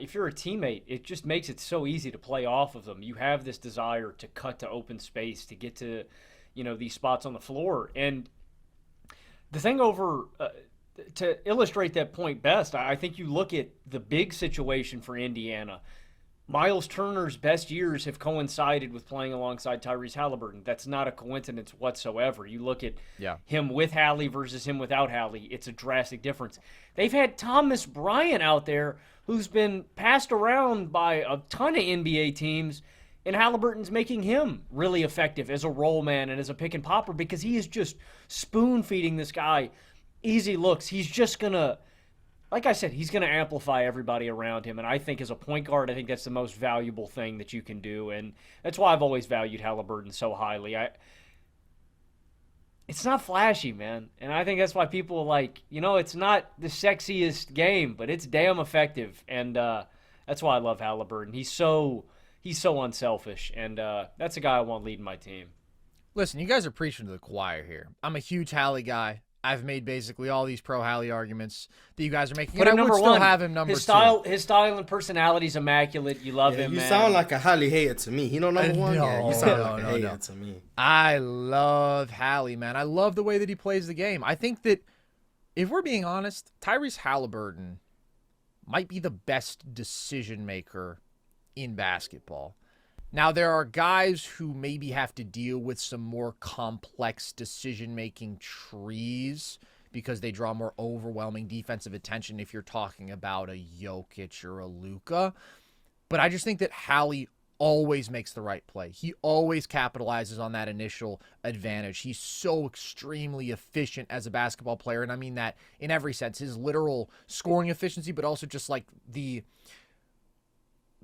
Speaker 3: if you're a teammate, it just makes it so easy to play off of them. You have this desire to cut to open space, to get to, these spots on the floor. And the thing to illustrate that point best, I think you look at the big situation for Indiana. Miles Turner's best years have coincided with playing alongside Tyrese Haliburton. That's not a coincidence whatsoever. You look at him with Hallie versus him without Hallie, it's a drastic difference. They've had Thomas Bryant out there who's been passed around by a ton of NBA teams, and Haliburton's making him really effective as a roll man and as a pick and popper because he is just spoon-feeding this guy easy looks. He's just going to, like I said, he's going to amplify everybody around him, and I think as a point guard, I think that's the most valuable thing that you can do, and that's why I've always valued Haliburton so highly. It's not flashy, man, and I think that's why people it's not the sexiest game, but it's damn effective, and that's why I love Haliburton. He's so unselfish, and that's a guy I want leading my team.
Speaker 1: Listen, you guys are preaching to the choir here. I'm a huge Hallie guy. I've made basically all these pro Hallie arguments that you guys are making.
Speaker 3: But
Speaker 1: I would still have him number 2.
Speaker 3: His style and personality is immaculate. You love him,
Speaker 2: you
Speaker 3: man.
Speaker 2: You sound like a Hallie hater to me. He not number 1?
Speaker 1: No,
Speaker 2: you sound like a hater to me.
Speaker 1: I love Hallie, man. I love the way that he plays the game. I think that, if we're being honest, Tyrese Haliburton might be the best decision maker in basketball. Now, there are guys who maybe have to deal with some more complex decision-making trees because they draw more overwhelming defensive attention if you're talking about a Jokic or a Luka. But I just think that Hallie always makes the right play. He always capitalizes on that initial advantage. He's so extremely efficient as a basketball player, and I mean that in every sense. His literal scoring efficiency, but also just like the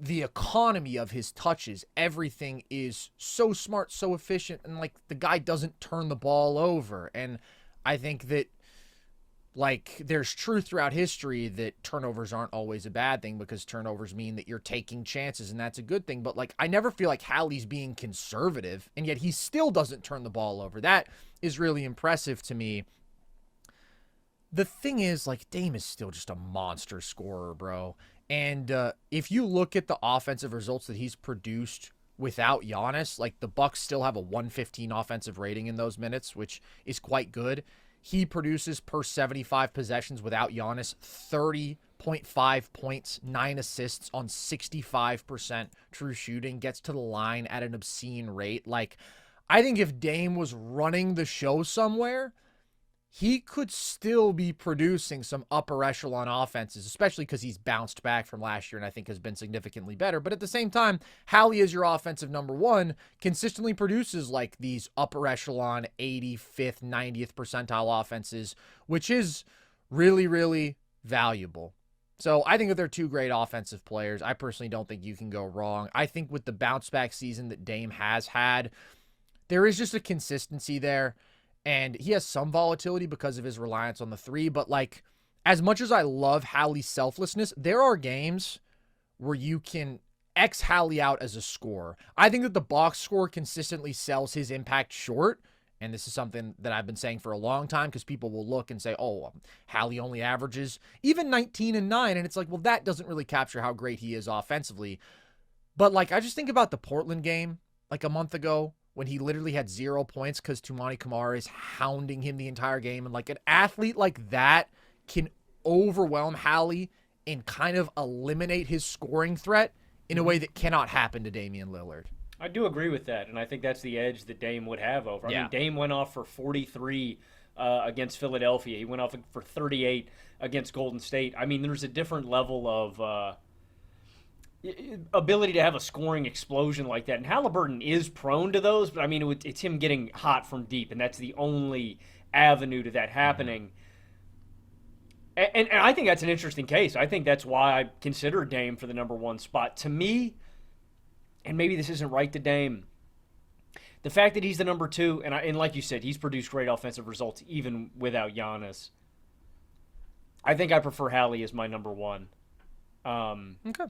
Speaker 1: economy of his touches. Everything is so smart, so efficient, and like the guy doesn't turn the ball over. And I think that like there's truth throughout history that turnovers aren't always a bad thing, because turnovers mean that you're taking chances, and that's a good thing. But like I never feel like Hallie's being conservative, and yet he still doesn't turn the ball over. That is really impressive to me. The thing is, like, Dame is still just a monster scorer, bro. And if you look at the offensive results that he's produced without Giannis, like the Bucks still have a 115 offensive rating in those minutes, which is quite good. He produces per 75 possessions without Giannis 30.5 points, 9 assists on 65% true shooting, gets to the line at an obscene rate. Like, I think if Dame was running the show somewhere, he could still be producing some upper echelon offenses, especially because he's bounced back from last year and I think has been significantly better. But at the same time, Hallie is your offensive number one, consistently produces like these upper echelon 85th, 90th percentile offenses, which is really, really valuable. So I think that they're two great offensive players. I personally don't think you can go wrong. I think with the bounce back season that Dame has had, there is just a consistency there. And he has some volatility because of his reliance on the three. But, like, as much as I love Hallie's selflessness, there are games where you can X Hallie out as a scorer. I think that the box score consistently sells his impact short. And this is something that I've been saying for a long time, because people will look and say, oh, Hallie only averages even 19 and 9. And it's like, well, that doesn't really capture how great he is offensively. But, like, I just think about the Portland game like a month ago, when he literally had 0 points because Toumani Camara is hounding him the entire game. And like an athlete like that can overwhelm Hallie and kind of eliminate his scoring threat in a way that cannot happen to Damian Lillard.
Speaker 3: I do agree with that, and I think that's the edge that Dame would have over. I mean, Dame went off for 43 against Philadelphia. He went off for 38 against Golden State. I mean, there's a different level of ability to have a scoring explosion like that. And Haliburton is prone to those, but I mean, it's him getting hot from deep, and that's the only avenue to that happening. And I think that's an interesting case. I think that's why I consider Dame for the number one spot. To me, and maybe this isn't right to Dame, the fact that he's the number two, and like you said, he's produced great offensive results even without Giannis. I think I prefer Hallie as my number one.
Speaker 1: Okay.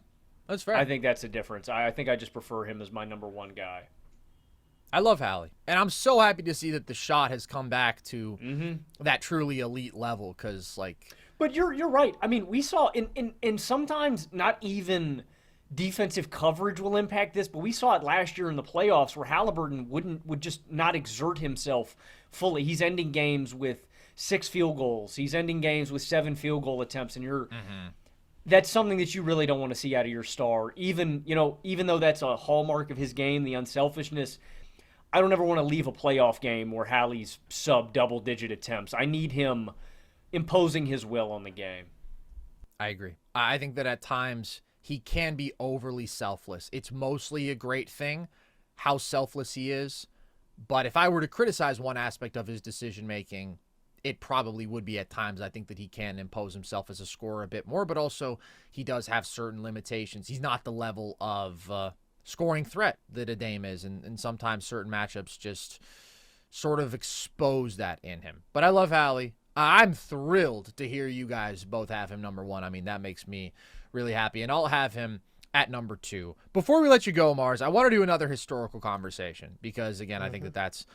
Speaker 1: That's fair.
Speaker 3: I think that's the difference. I think I just prefer him as my number one guy.
Speaker 1: I love Hallie. And I'm so happy to see that the shot has come back to that truly elite level, because, like...
Speaker 3: But you're right. I mean, we saw, in sometimes not even defensive coverage will impact this, but we saw it last year in the playoffs where Haliburton would just not exert himself fully. He's ending games with 6 field goals. He's ending games with 7 field goal attempts, and you're... That's something that you really don't want to see out of your star. Even though that's a hallmark of his game, the unselfishness, I don't ever want to leave a playoff game where Hallie's sub double-digit attempts. I need him imposing his will on the game.
Speaker 1: I agree. I think that at times he can be overly selfless. It's mostly a great thing, how selfless he is. But if I were to criticize one aspect of his decision-making, it probably would be at times. I think that he can impose himself as a scorer a bit more, but also he does have certain limitations. He's not the level of scoring threat that a Dame is, and sometimes certain matchups just sort of expose that in him. But I love Hallie. I'm thrilled to hear you guys both have him number one. I mean, that makes me really happy, and I'll have him at number 2. Before we let you go, Marz, I want to do another historical conversation because, again, I think that that's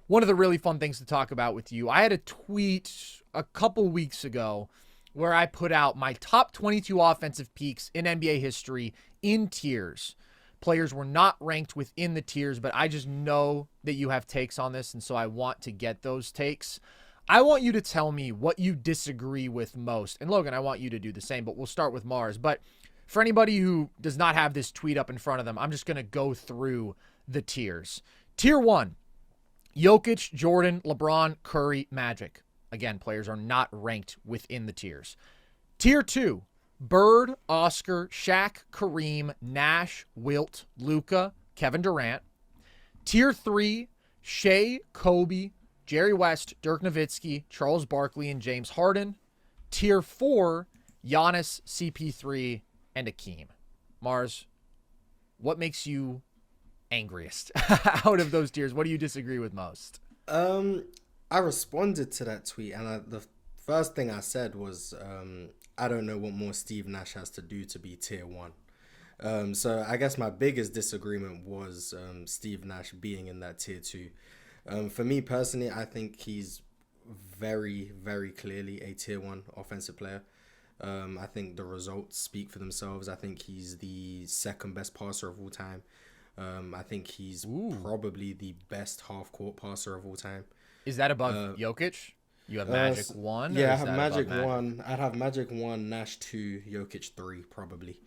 Speaker 1: one of the really fun things to talk about with you. I had a tweet a couple weeks ago where I put out my top 22 offensive peaks in NBA history in tiers. Players were not ranked within the tiers, but I just know that you have takes on this, and so I want to get those takes. I want you to tell me what you disagree with most. And Logan, I want you to do the same, but we'll start with Marz. But for anybody who does not have this tweet up in front of them, I'm just going to go through the tiers. Tier 1. Jokic, Jordan, LeBron, Curry, Magic. Again, players are not ranked within the tiers. Tier 2, Bird, Oscar, Shaq, Kareem, Nash, Wilt, Luka, Kevin Durant. Tier 3, Shai, Kobe, Jerry West, Dirk Nowitzki, Charles Barkley, and James Harden. Tier 4, Giannis, CP3, and Akeem. Marz, what makes you angriest out of those tiers? What do you disagree with most?
Speaker 2: I responded to that tweet, and the first thing I said was, I don't know what more Steve Nash has to do to be tier 1. So I guess my biggest disagreement was Steve Nash being in that tier 2. For me personally, I think he's very, very clearly a tier 1 offensive player. I think the results speak for themselves. I think he's the second best passer of all time. I think he's probably the best half-court passer of all time.
Speaker 1: Is that above Jokic? You have Magic 1?
Speaker 2: Yeah, I have Magic 1. I'd have Magic 1, Nash 2, Jokic 3, probably.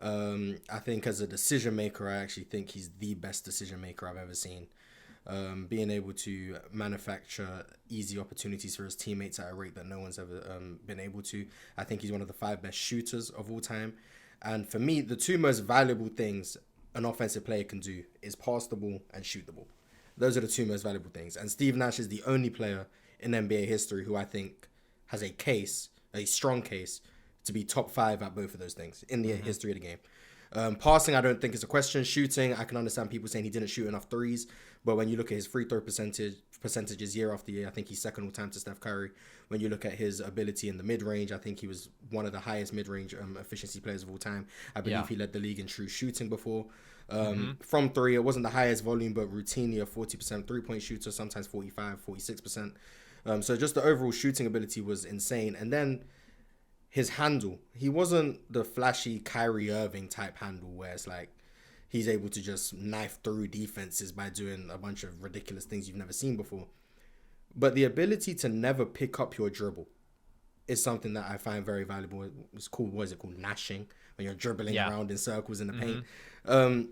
Speaker 2: I think as a decision maker, I actually think he's the best decision maker I've ever seen. Being able to manufacture easy opportunities for his teammates at a rate that no one's ever been able to. I think he's one of the 5 best shooters of all time. And for me, the 2 most valuable things an offensive player can do is pass the ball and shoot the ball. Those are the 2 most valuable things. And Steve Nash is the only player in NBA history who I think has a strong case, to be top 5 at both of those things in the history of the game. Passing, I don't think it's a question. Shooting, I can understand people saying he didn't shoot enough threes, but when you look at his free throw percentages year after year, I think he's second all time to Steph Curry. When you look at his ability in the mid-range, I think he was one of the highest mid-range efficiency players of all time. I believe he led the league in true shooting before. From 3, it wasn't the highest volume, but routinely a 40% three-point shooter, sometimes 45, 46%. So just the overall shooting ability was insane. And then his handle, he wasn't the flashy Kyrie Irving type handle where it's like he's able to just knife through defenses by doing a bunch of ridiculous things you've never seen before. But the ability to never pick up your dribble is something that I find very valuable. It's called, what is it called? Nashing, when you're dribbling around in circles in the paint.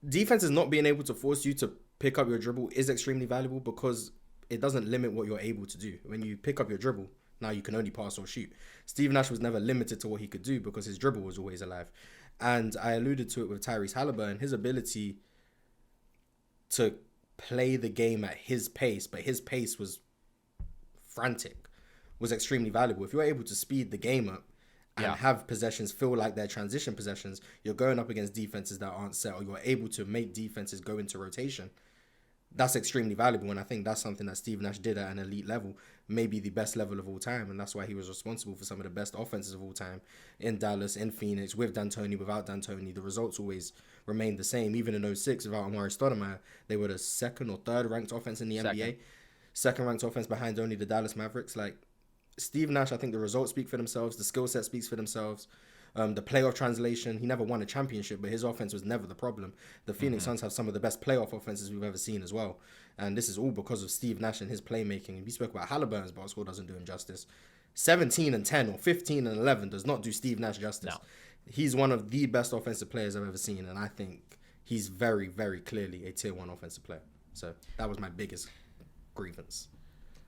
Speaker 2: Defenses not being able to force you to pick up your dribble is extremely valuable because it doesn't limit what you're able to do. When you pick up your dribble, now you can only pass or shoot. Steve Nash was never limited to what he could do because his dribble was always alive. And I alluded to it with Tyrese Haliburton, his ability to play the game at his pace, but his pace was frantic, was extremely valuable. If you're able to speed the game up and have possessions feel like they're transition possessions, you're going up against defenses that aren't set, or you're able to make defenses go into rotation. That's extremely valuable, and I think that's something that Steve Nash did at an elite level, maybe the best level of all time, and that's why he was responsible for some of the best offenses of all time in Dallas, in Phoenix, with D'Antoni, without D'Antoni. The results always remained the same. Even in 06, without Amari Stoudemire, they were the second or third ranked offense in the NBA. Second ranked offense behind only the Dallas Mavericks. Like, Steve Nash, I think the results speak for themselves, the skill set speaks for themselves. The playoff translation, he never won a championship, but his offense was never the problem. The Phoenix Suns have some of the best playoff offenses we've ever seen as well. And this is all because of Steve Nash and his playmaking. We spoke about Halliburton's basketball, doesn't do him justice. 17 and 10 or 15 and 11 does not do Steve Nash justice. No. He's one of the best offensive players I've ever seen, and I think he's very, very clearly a tier 1 offensive player. So that was my biggest grievance.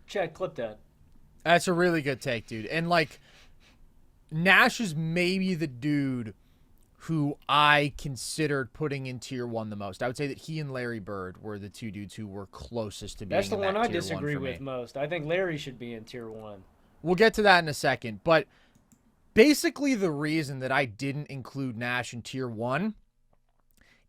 Speaker 3: Chad, clip that.
Speaker 1: That's a really good take, dude. And, like, Nash is maybe the dude who I considered putting in tier 1 the most. I would say that he and Larry Bird were the 2 dudes who were closest to being
Speaker 3: That's the
Speaker 1: in
Speaker 3: one
Speaker 1: that
Speaker 3: I
Speaker 1: tier
Speaker 3: disagree
Speaker 1: 1 for
Speaker 3: with
Speaker 1: me.
Speaker 3: most. I think Larry should be in tier 1.
Speaker 1: We'll get to that in a second. But basically the reason that I didn't include Nash in tier 1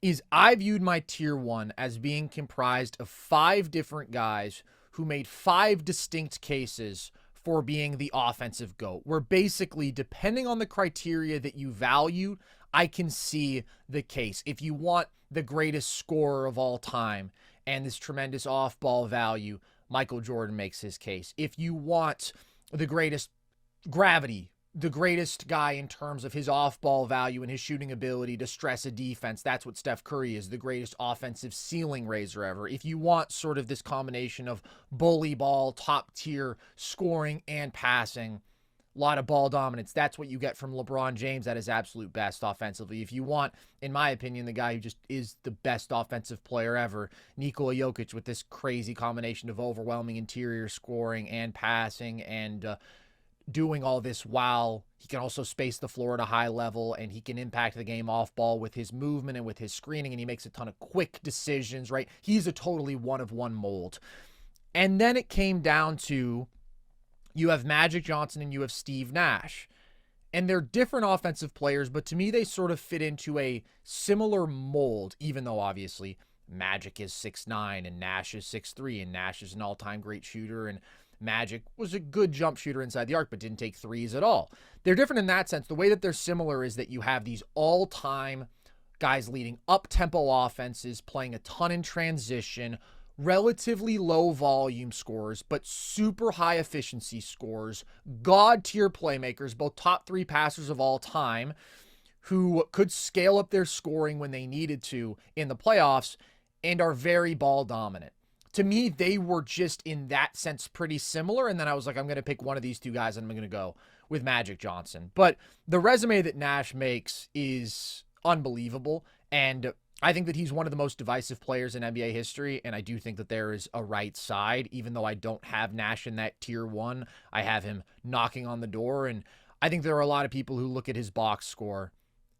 Speaker 1: is I viewed my tier 1 as being comprised of 5 different guys who made 5 distinct cases for being the offensive GOAT, where basically, depending on the criteria that you value, I can see the case. If you want the greatest scorer of all time and this tremendous off-ball value, Michael Jordan makes his case. If you want the greatest gravity, the greatest guy in terms of his off-ball value and his shooting ability to stress a defense, that's what Steph Curry is, the greatest offensive ceiling raiser ever. If you want sort of this combination of bully ball, top-tier scoring and passing, a lot of ball dominance, that's what you get from LeBron James at his absolute best offensively. If you want, in my opinion, the guy who just is the best offensive player ever, Nikola Jokic, with this crazy combination of overwhelming interior scoring and passing and doing all this while he can also space the floor at a high level, and he can impact the game off ball with his movement and with his screening, and he makes a ton of quick decisions, right? He's a totally one-of-one mold. And then it came down to, you have Magic Johnson and you have Steve Nash. And they're different offensive players, but to me, they sort of fit into a similar mold, even though obviously Magic is 6'9", and Nash is 6'3", and Nash is an all-time great shooter, and Magic was a good jump shooter inside the arc, but didn't take threes at all. They're different in that sense. The way that they're similar is that you have these all-time guys leading up-tempo offenses, playing a ton in transition, relatively low volume scores, but super high efficiency scores, god-tier playmakers, both top 3 passers of all time, who could scale up their scoring when they needed to in the playoffs and are very ball dominant. To me, they were just in that sense pretty similar. And then I was like, I'm going to pick one of these two guys and I'm going to go with Magic Johnson. But the resume that Nash makes is unbelievable. And I think that he's one of the most divisive players in NBA history. And I do think that there is a right side, even though I don't have Nash in that tier 1. I have him knocking on the door. And I think there are a lot of people who look at his box score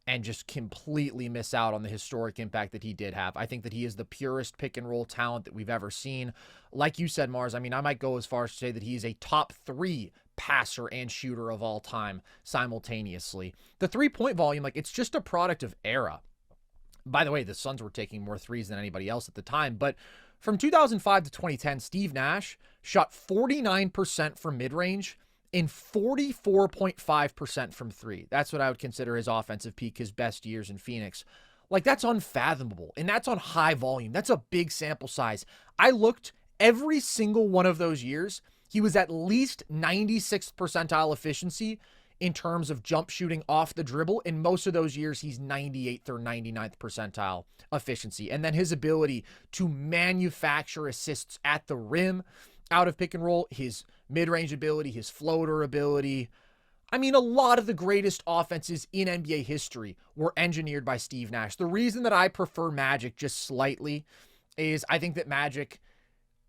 Speaker 1: and just completely miss out on the historic impact that he did have. I think that he is the purest pick and roll talent that we've ever seen. Like you said, Marz, I mean, I might go as far as to say that he is a top 3 passer and shooter of all time simultaneously. The 3-point volume, like, it's just a product of era. By the way, the Suns were taking more threes than anybody else at the time, but from 2005 to 2010, Steve Nash shot 49% from mid-range in 44.5% from 3. That's what I would consider his offensive peak, his best years in Phoenix. Like, that's unfathomable, and that's on high volume. That's a big sample size. I looked every single one of those years. He was at least 96th percentile efficiency in terms of jump shooting off the dribble. In most of those years, he's 98th or 99th percentile efficiency. And then his ability to manufacture assists at the rim out of pick and roll, his mid-range ability, his floater ability. I mean, a lot of the greatest offenses in NBA history were engineered by Steve Nash. The reason that I prefer Magic just slightly is I think that Magic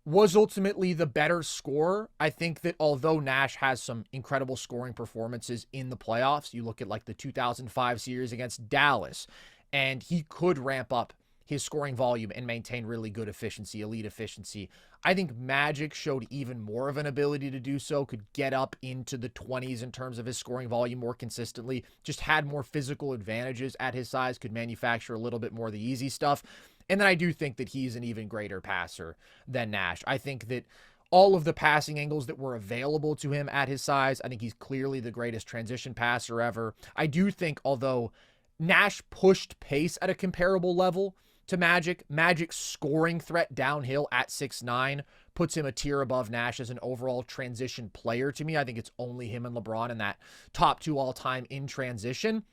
Speaker 1: was ultimately the better scorer. I think that although Nash has some incredible scoring performances in the playoffs, you look at like the 2005 series against Dallas, and he could ramp up his scoring volume and maintain really good efficiency, elite efficiency. I think Magic showed even more of an ability to do so, could get up into the 20s in terms of his scoring volume more consistently, just had more physical advantages at his size, could manufacture a little bit more of the easy stuff. And then I do think that he's an even greater passer than Nash. I think that all of the passing angles that were available to him at his size, I think he's clearly the greatest transition passer ever. I do think, although Nash pushed pace at a comparable level to Magic, Magic's scoring threat downhill at 6'9" puts him a tier above Nash as an overall transition player to me. I think it's only him and LeBron in that top 2 all-time in transition.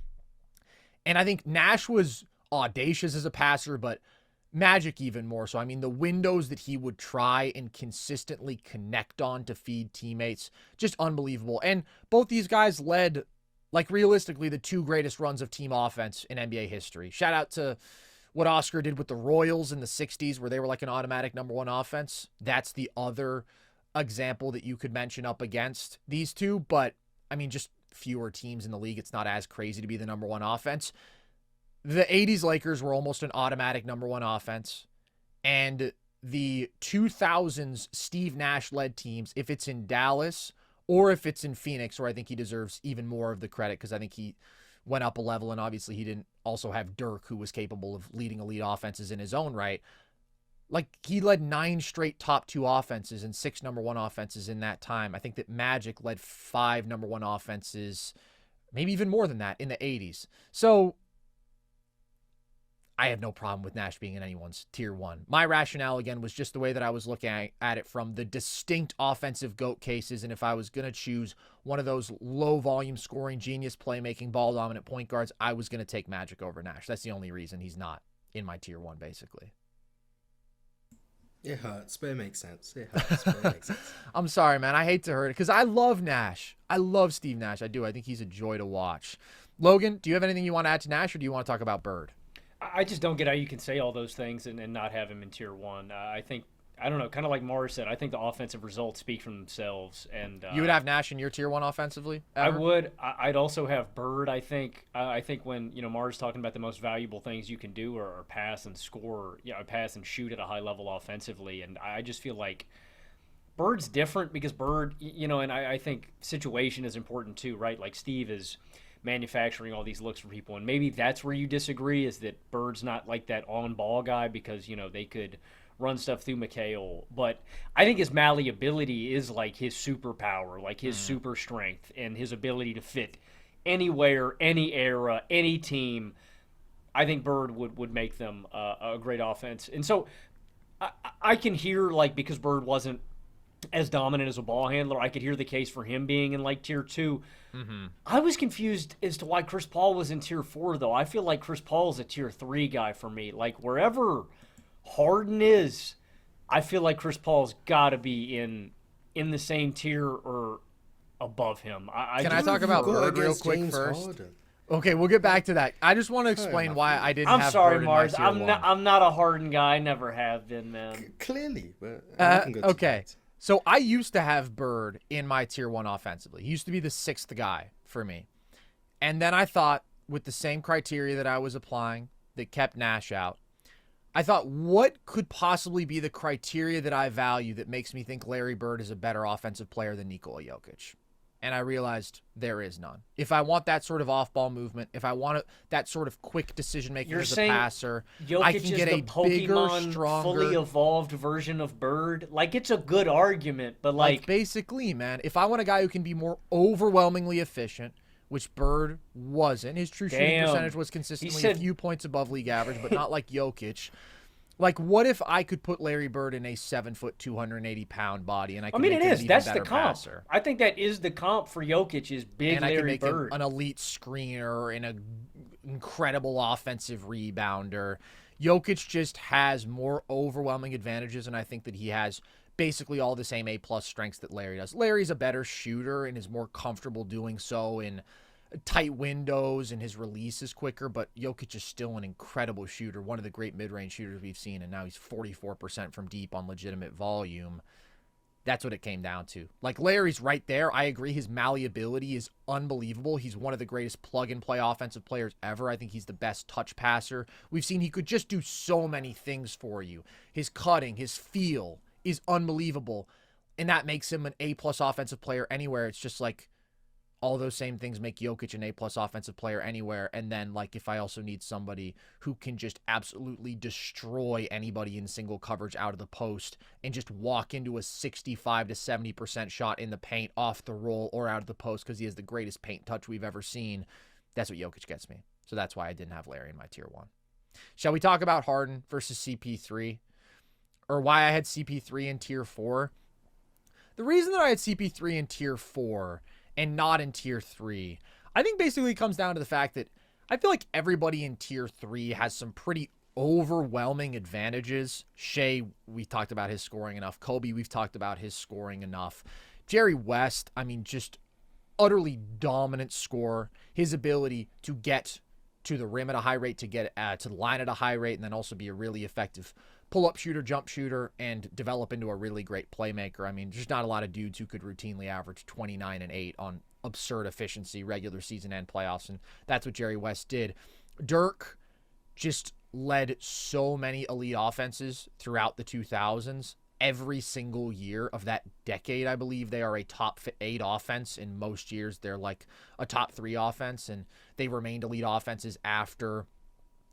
Speaker 1: And I think Nash was audacious as a passer, but Magic even more so. I mean, the windows that he would try and consistently connect on to feed teammates, just unbelievable. And both these guys led, like, realistically, the 2 greatest runs of team offense in NBA history. Shout out to what Oscar did with the Royals in the 60s, where they were like an automatic number 1 offense. That's the other example that you could mention up against these two. But, I mean, just fewer teams in the league. It's not as crazy to be the number 1 offense. The 80s Lakers were almost an automatic number 1 offense. And the 2000s Steve Nash-led teams, if it's in Dallas or if it's in Phoenix, where I think he deserves even more of the credit because I think he went up a level, and obviously he didn't also have Dirk, who was capable of leading elite offenses in his own right. Like, he led 9 straight top 2 offenses and 6 number 1 offenses in that time. I think that Magic led 5 number 1 offenses, maybe even more than that, in the 80s. So I have no problem with Nash being in anyone's tier 1. My rationale, again, was just the way that I was looking at it from the distinct offensive GOAT cases. And if I was going to choose one of those low volume scoring, genius playmaking, ball dominant point guards, I was going to take Magic over Nash. That's the only reason he's not in my tier 1, basically.
Speaker 2: It hurts, but it makes sense. It hurts, but it makes sense.
Speaker 1: I'm sorry, man. I hate to hurt it because I love Nash. I love Steve Nash. I do. I think he's a joy to watch. Logan, do you have anything you want to add to Nash, or do you want to talk about Bird?
Speaker 3: I just don't get how you can say all those things and not have him in tier 1. I think I don't know, kind of like Marz said, I think the offensive results speak for themselves. And
Speaker 1: You would have Nash in your tier 1 offensively?
Speaker 3: Ever? I would. I'd also have Bird, I think. I think when, Marz talking about the most valuable things you can do are pass and score, pass and shoot at a high level offensively. And I just feel like Bird's different because Bird, and I think situation is important too, right? Like Steve is manufacturing all these looks for people, and maybe that's where you disagree, is that Bird's not like that on-ball guy because, they could run stuff through McHale. But I think his malleability is like his superpower, like his super strength and his ability to fit anywhere, any era, any team. I think Bird would make them a great offense. And so I can hear, like, because Bird wasn't as dominant as a ball handler, I could hear the case for him being in like tier 2. I was confused as to why Chris Paul was in tier 4, though. I feel like Chris Paul's a tier 3 guy for me. Like, wherever Harden is, I feel like Chris Paul's got to be in the same tier or above him.
Speaker 1: Can I talk about Bird real quick
Speaker 2: James
Speaker 1: first?
Speaker 2: Harden.
Speaker 1: Okay, we'll get back to that. I just want to explain why I didn't have
Speaker 3: sorry,
Speaker 1: Bird
Speaker 3: Marz.
Speaker 1: in my tier 1.
Speaker 3: I'm not a Harden guy. I never have been, man.
Speaker 2: Clearly, but
Speaker 1: okay. So I used to have Bird in my tier 1 offensively. He used to be the 6th guy for me. And then I thought, with the same criteria that I was applying that kept Nash out, I thought, what could possibly be the criteria that I value that makes me think Larry Bird is a better offensive player than Nikola Jokic? And I realized there is none. If I want that sort of off-ball movement, if I want that sort of quick decision-making as a passer, I can get a bigger, stronger,
Speaker 3: fully evolved version of Bird. Like, it's a good argument, but like
Speaker 1: basically, man, if I want a guy who can be more overwhelmingly efficient, which Bird wasn't, his true shooting percentage was consistently a few points above league average, but not like Jokic. Like, what if I could put Larry Bird in a 7-foot, 280-pound body, and I
Speaker 3: mean,
Speaker 1: make
Speaker 3: it
Speaker 1: him
Speaker 3: is.
Speaker 1: an
Speaker 3: That's
Speaker 1: even
Speaker 3: the
Speaker 1: better
Speaker 3: comp.
Speaker 1: passer?
Speaker 3: I think that is the comp for Jokic, is big
Speaker 1: and
Speaker 3: Larry
Speaker 1: I can make
Speaker 3: Bird.
Speaker 1: him an elite screener and an incredible offensive rebounder. Jokic just has more overwhelming advantages, and I think that he has basically all the same A-plus strengths that Larry does. Larry's a better shooter and is more comfortable doing so in tight windows, and his release is quicker, but Jokic is still an incredible shooter, one of the great mid-range shooters we've seen, and now he's 44% from deep on legitimate volume. That's what it came down to. Like, Larry's right there. I agree. His malleability is unbelievable. He's one of the greatest plug-and-play offensive players ever. I think he's the best touch passer. We've seen he could just do so many things for you. His cutting, his feel is unbelievable, and that makes him an A-plus offensive player anywhere. It's just like, all those same things make Jokic an A-plus offensive player anywhere. And then, like, if I also need somebody who can just absolutely destroy anybody in single coverage out of the post and just walk into a 65 to 70% shot in the paint off the roll or out of the post because he has the greatest paint touch we've ever seen, that's what Jokic gets me. So that's why I didn't have Larry in my tier 1. Shall we talk about Harden versus CP3? Or why I had CP3 in tier 4? The reason that I had CP3 in tier 4 and not in tier 3, I think basically comes down to the fact that I feel like everybody in tier 3 has some pretty overwhelming advantages. Shai, we talked about his scoring enough. Kobe, we've talked about his scoring enough. Jerry West, I mean, just utterly dominant scorer. His ability to get to the rim at a high rate, to get to the line at a high rate, and then also be a really effective pull-up shooter, jump shooter, and develop into a really great playmaker. I mean, there's not a lot of dudes who could routinely average 29 and 8 on absurd efficiency, regular season and playoffs, and that's what Jerry West did. Dirk just led so many elite offenses throughout the 2000s. Every single year of that decade, I believe they are a top 8 offense. In most years, they're like a top 3 offense, and they remained elite offenses after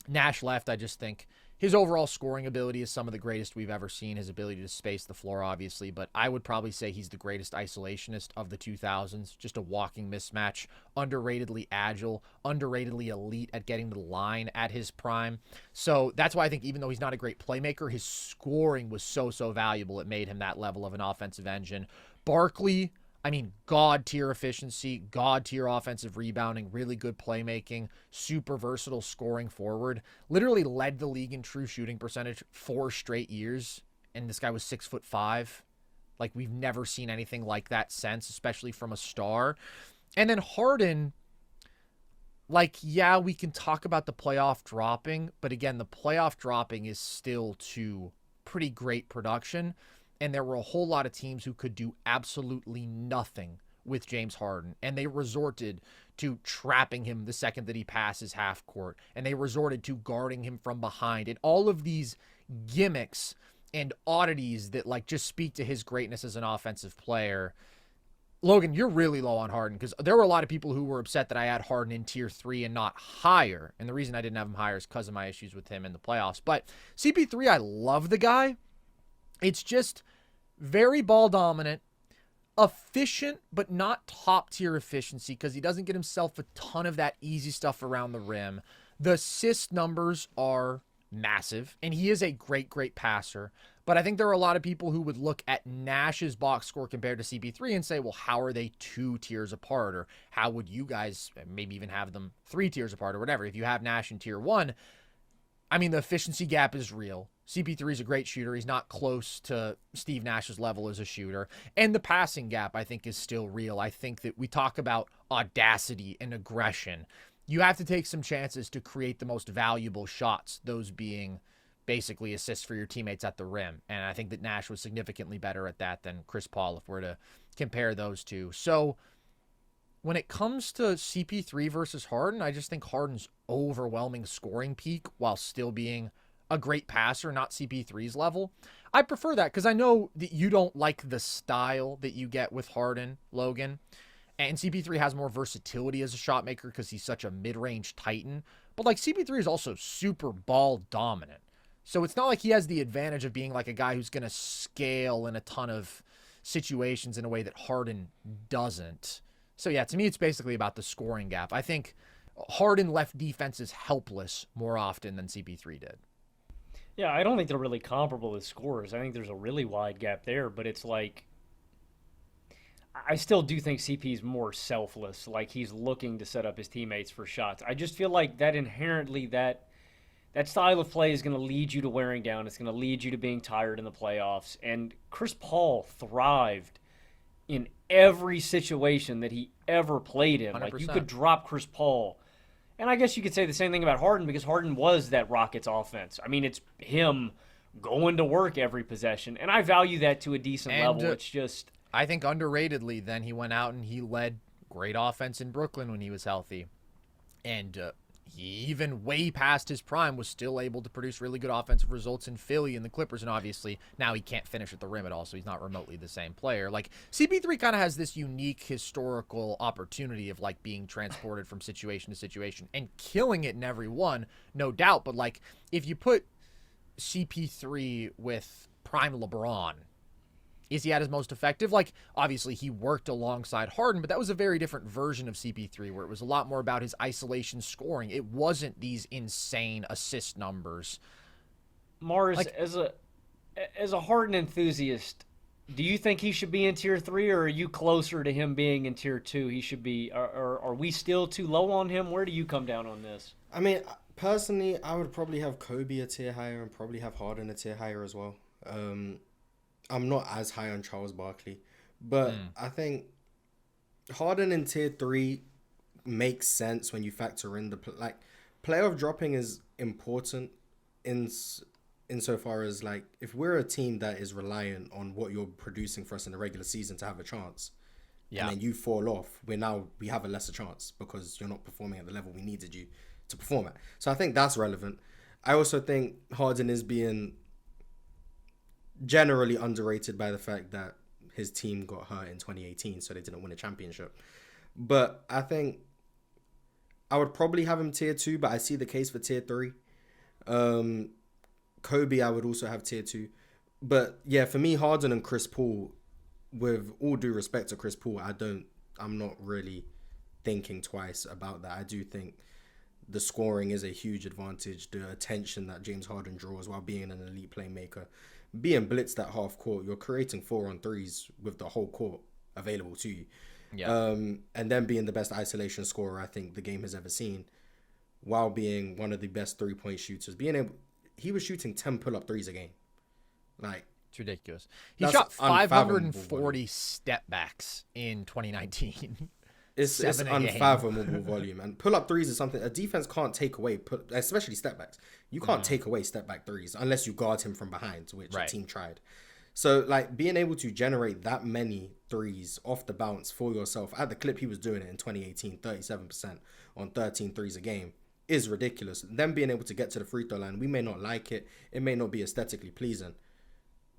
Speaker 1: Nash left. I just think his overall scoring ability is some of the greatest we've ever seen. His ability to space the floor, obviously, but I would probably say he's the greatest isolationist of the 2000s. Just a walking mismatch, underratedly agile, underratedly elite at getting to the line at his prime. So that's why I think even though he's not a great playmaker, his scoring was so valuable. It made him that level of an offensive engine. Barkley, I mean, God-tier efficiency, God-tier offensive rebounding, really good playmaking, super versatile scoring forward. Literally led the league in true shooting percentage 4 straight years, and this guy was 6'5". Like, we've never seen anything like that since, especially from a star. And then Harden, like, yeah, we can talk about the playoff dropping, but again, the playoff dropping is still to pretty great production, and there were a whole lot of teams who could do absolutely nothing with James Harden, and they resorted to trapping him the second that he passes half court, and they resorted to guarding him from behind, and all of these gimmicks and oddities that like just speak to his greatness as an offensive player. Logan, you're really low on Harden, because there were a lot of people who were upset that I had Harden in tier 3 and not higher, and the reason I didn't have him higher is because of my issues with him in the playoffs. But CP3, I love the guy. It's just very ball dominant, efficient, but not top tier efficiency, because he doesn't get himself a ton of that easy stuff around the rim. The assist numbers are massive, and he is a great passer. But I think there are a lot of people who would look at Nash's box score compared to CP3 and say, well, how are they 2 tiers apart? Or how would you guys maybe even have them 3 tiers apart or whatever? If you have Nash in tier 1, I mean, the efficiency gap is real. CP3 is a great shooter. He's not close to Steve Nash's level as a shooter. And the passing gap, I think, is still real. I think that we talk about audacity and aggression. You have to take some chances to create the most valuable shots, those being basically assists for your teammates at the rim. And I think that Nash was significantly better at that than Chris Paul if we're to compare those two. So when it comes to CP3 versus Harden, I just think Harden's overwhelming scoring peak while still being a great passer, not CP3's level. I prefer that because I know that you don't like the style that you get with Harden, Logan. And CP3 has more versatility as a shot maker because he's such a mid-range titan. But like CP3 is also super ball dominant. So it's not like he has the advantage of being like a guy who's going to scale in a ton of situations in a way that Harden doesn't. So yeah, to me, it's basically about the scoring gap. I think Harden left defenses helpless more often than CP3 did.
Speaker 3: Yeah, I don't think they're really comparable as scorers. I think there's a really wide gap there, but it's like, I still do think CP's more selfless. Like, he's looking to set up his teammates for shots. I just feel like that inherently, that style of play is going to lead you to wearing down. It's going to lead you to being tired in the playoffs. And Chris Paul thrived in every situation that he ever played in. 100%. Like, you could drop Chris Paul. And I guess you could say the same thing about Harden, because Harden was that Rockets offense. I mean, it's him going to work every possession. And I value that to a decent level. It's just,
Speaker 1: I think underratedly, then he went out and he led great offense in Brooklyn when he was healthy. And he, even way past his prime, was still able to produce really good offensive results in Philly and the Clippers. And obviously now he can't finish at the rim at all, so he's not remotely the same player. Like, CP3 kind of has this unique historical opportunity of like being transported from situation to situation and killing it in every one, no doubt. But like, if you put CP3 with prime LeBron, is he at his most effective? Like, obviously, he worked alongside Harden, but that was a very different version of CP3, where it was a lot more about his isolation scoring. It wasn't these insane assist numbers.
Speaker 3: Marz, like, as a Harden enthusiast, do you think he should be in tier 3, or are you closer to him being in tier 2? He should be, or are we still too low on him? Where do you come down on this?
Speaker 2: I mean, personally, I would probably have Kobe a tier higher and probably have Harden a tier higher as well. I'm not as high on Charles Barkley, but I think Harden in tier 3 makes sense when you factor in the playoff dropping is important insofar as, like, if we're a team that is reliant on what you're producing for us in the regular season to have a chance, and then you fall off, we have a lesser chance because you're not performing at the level we needed you to perform at. So I think that's relevant. I also think Harden is being generally underrated by the fact that his team got hurt in 2018, so they didn't win a championship. But I think I would probably have him tier 2, but I see the case for tier 3. Kobe, I would also have tier 2. But yeah, for me, Harden and Chris Paul, with all due respect to Chris Paul, I'm not really thinking twice about that. I do think the scoring is a huge advantage. The attention that James Harden draws while being an elite playmaker, being blitzed at half court, you're creating 4-on-3s with the whole court available to you. Yeah. And then being the best isolation scorer I think the game has ever seen, while being one of the best 3-point shooters. He was shooting 10 pull-up threes a game. Like,
Speaker 1: it's ridiculous. He shot 540 step backs in 2019.
Speaker 2: It's
Speaker 1: 7 a game.
Speaker 2: unfathomable volume. And pull-up threes is something a defense can't take away, especially step-backs. You can't take away step-back threes unless you guard him from behind, which the team tried. So, like, being able to generate that many threes off the bounce for yourself, at the clip he was doing it in 2018, 37% on 13 threes a game, is ridiculous. Then being able to get to the free throw line, we may not like it. It may not be aesthetically pleasing.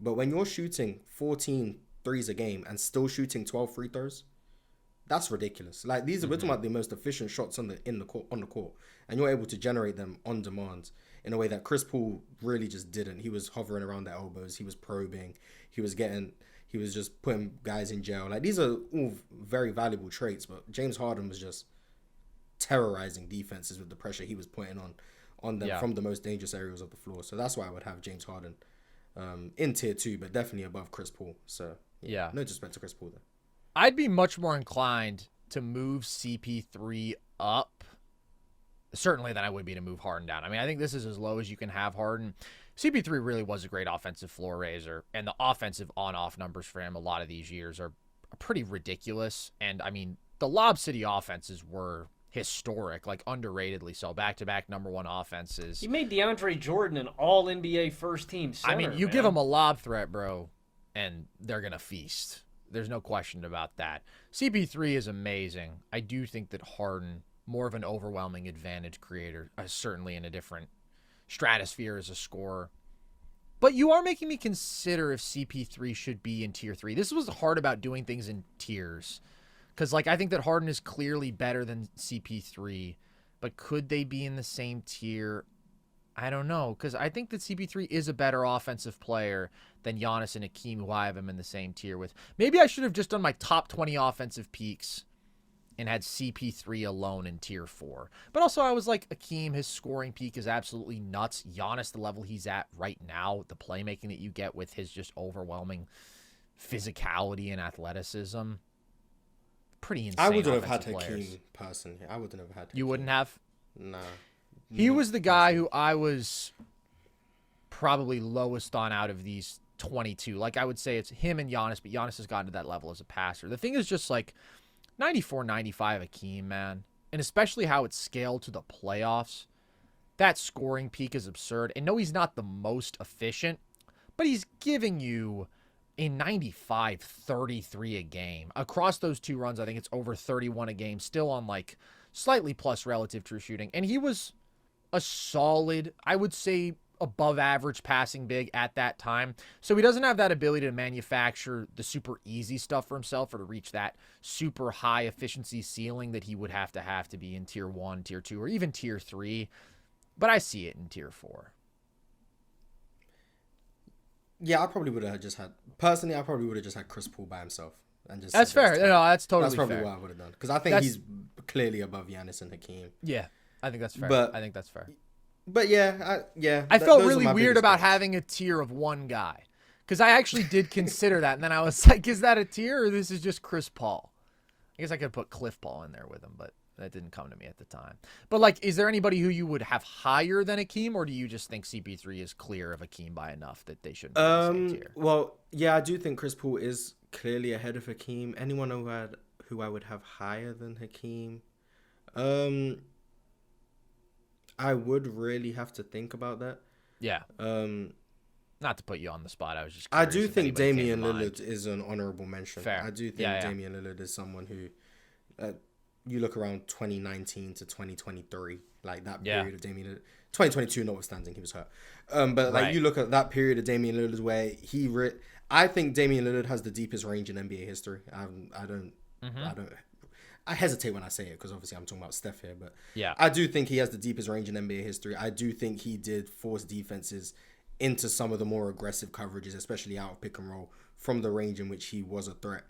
Speaker 2: But when you're shooting 14 threes a game and still shooting 12 free throws, that's ridiculous. Like, these are we're talking about the most efficient shots on the court, and you're able to generate them on demand in a way that Chris Paul really just didn't. He was hovering around the elbows, he was probing, he was just putting guys in jail. Like, these are all very valuable traits, but James Harden was just terrorizing defenses with the pressure he was putting on them from the most dangerous areas of the floor. So that's why I would have James Harden in tier 2, but definitely above Chris Paul. So no disrespect to Chris Paul though.
Speaker 1: I'd be much more inclined to move CP3 up, certainly, than I would be to move Harden down. I mean, I think this is as low as you can have Harden. CP3 really was a great offensive floor raiser, and the offensive on-off numbers for him a lot of these years are pretty ridiculous. And, I mean, the Lob City offenses were historic, like underratedly so. Back-to-back number 1 offenses.
Speaker 3: He made DeAndre Jordan an all-NBA first-team center,
Speaker 1: I mean, you give him a lob threat, bro, and they're going to feast. There's no question about that. CP3 is amazing. I do think that Harden, more of an overwhelming advantage creator, certainly in a different stratosphere as a scorer. But you are making me consider if CP3 should be in tier 3. This was hard about doing things in tiers. Because, like, I think that Harden is clearly better than CP3. But could they be in the same tier? I don't know, because I think that CP3 is a better offensive player than Giannis and Hakeem, who I have him in the same tier with. Maybe I should have just done my top 20 offensive peaks and had CP3 alone in tier 4. But also I was like, Hakeem, his scoring peak is absolutely nuts. Giannis, the level he's at right now, the playmaking that you get with his just overwhelming physicality and athleticism, pretty insane.
Speaker 2: I wouldn't have had
Speaker 1: players.
Speaker 2: Hakeem personally. I wouldn't have had Hakeem.
Speaker 1: You wouldn't have?
Speaker 2: Nah.
Speaker 1: He was the guy who I was probably lowest on out of these 22. Like, I would say it's him and Giannis, but Giannis has gotten to that level as a passer. The thing is just, like, 94, 95 Hakeem, man. And especially how it's scaled to the playoffs. That scoring peak is absurd. And no, he's not the most efficient, but he's giving you a 95-33 a game. Across those 2 runs, I think it's over 31 a game. Still on, like, slightly plus relative true shooting. And he was a solid, I would say, above average passing big at that time. So he doesn't have that ability to manufacture the super easy stuff for himself or to reach that super high efficiency ceiling that he would have to be in tier 1, tier 2, or even tier 3. But I see it in tier 4.
Speaker 2: Yeah, I probably would have just had Chris Paul by himself. And just
Speaker 1: that's fair. No, that's totally
Speaker 2: fair. That's probably
Speaker 1: fair.
Speaker 2: what I would have done. Because I think he's clearly above Giannis and Hakeem.
Speaker 1: Yeah, I think that's fair. I think that's fair.
Speaker 2: But
Speaker 1: I felt really weird about having a tier of one guy. Because I actually did consider that. And then I was like, is that a tier or this is just Chris Paul? I guess I could put Cliff Paul in there with him, but that didn't come to me at the time. But, like, is there anybody who you would have higher than Hakeem, or do you just think CP3 is clear of Hakeem by enough that they shouldn't be in the same tier?
Speaker 2: Well, yeah, I do think Chris Paul is clearly ahead of Hakeem. Anyone who I would have higher than Hakeem? I would really have to think about that.
Speaker 1: Yeah. Not to put you on the spot, I was just
Speaker 2: I do think Damian Lillard is an honorable mention.
Speaker 1: Fair.
Speaker 2: I do think Damian Lillard is someone who, you look around 2019 to 2023, like that period of Damian Lillard. 2022 notwithstanding, he was hurt. But like you look at that period of Damian Lillard where I think Damian Lillard has the deepest range in NBA history. I hesitate when I say it because obviously I'm talking about Steph here, but I do think he has the deepest range in NBA history. I do think he did force defenses into some of the more aggressive coverages, especially out of pick and roll, from the range in which he was a threat.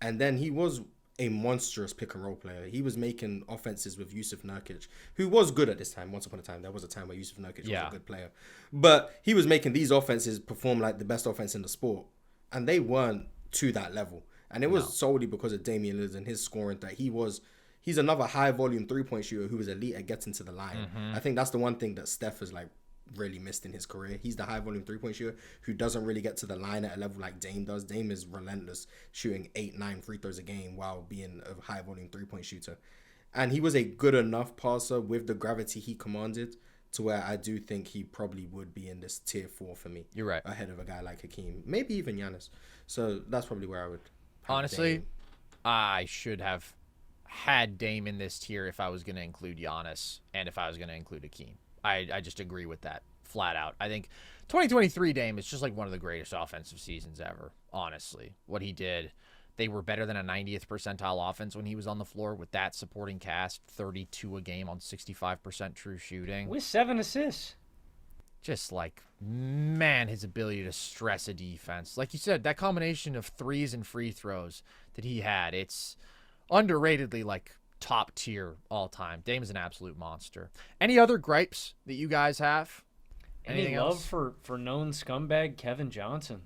Speaker 2: And then he was a monstrous pick and roll player. He was making offenses with Yusuf Nurkic, who was good at this time. Once upon a time, there was a time where Yusuf Nurkic was a good player. But he was making these offenses perform like the best offense in the sport. And they weren't to that level. And it was solely because of Damian Lillard and his scoring that he's another high volume 3-point shooter who was elite at getting to the line. I think that's the one thing that Steph is like really missed in his career. He's the high volume 3-point shooter who doesn't really get to the line at a level like Dame does. Dame is relentless, shooting 8-9 free throws a game while being a high volume 3-point shooter. And he was a good enough passer with the gravity he commanded to where I do think he probably would be in this tier 4 for me.
Speaker 1: You're right.
Speaker 2: Ahead of a guy like Hakeem, maybe even Giannis. So that's probably where I would.
Speaker 1: Honestly, I should have had Dame in this tier if I was going to include Giannis and if I was going to include Hakeem. I just agree with that flat out. I think 2023 Dame is just like one of the greatest offensive seasons ever, honestly. What he did, they were better than a 90th percentile offense when he was on the floor with that supporting cast, 32 a game on 65% true shooting.
Speaker 3: With 7 assists.
Speaker 1: Just like, man, his ability to stress a defense. Like you said, that combination of threes and free throws that he had, it's underratedly like top tier all time. Dame is an absolute monster. Any other gripes that you guys have? Anything
Speaker 3: Any love
Speaker 1: else?
Speaker 3: for known scumbag Kevin Johnson?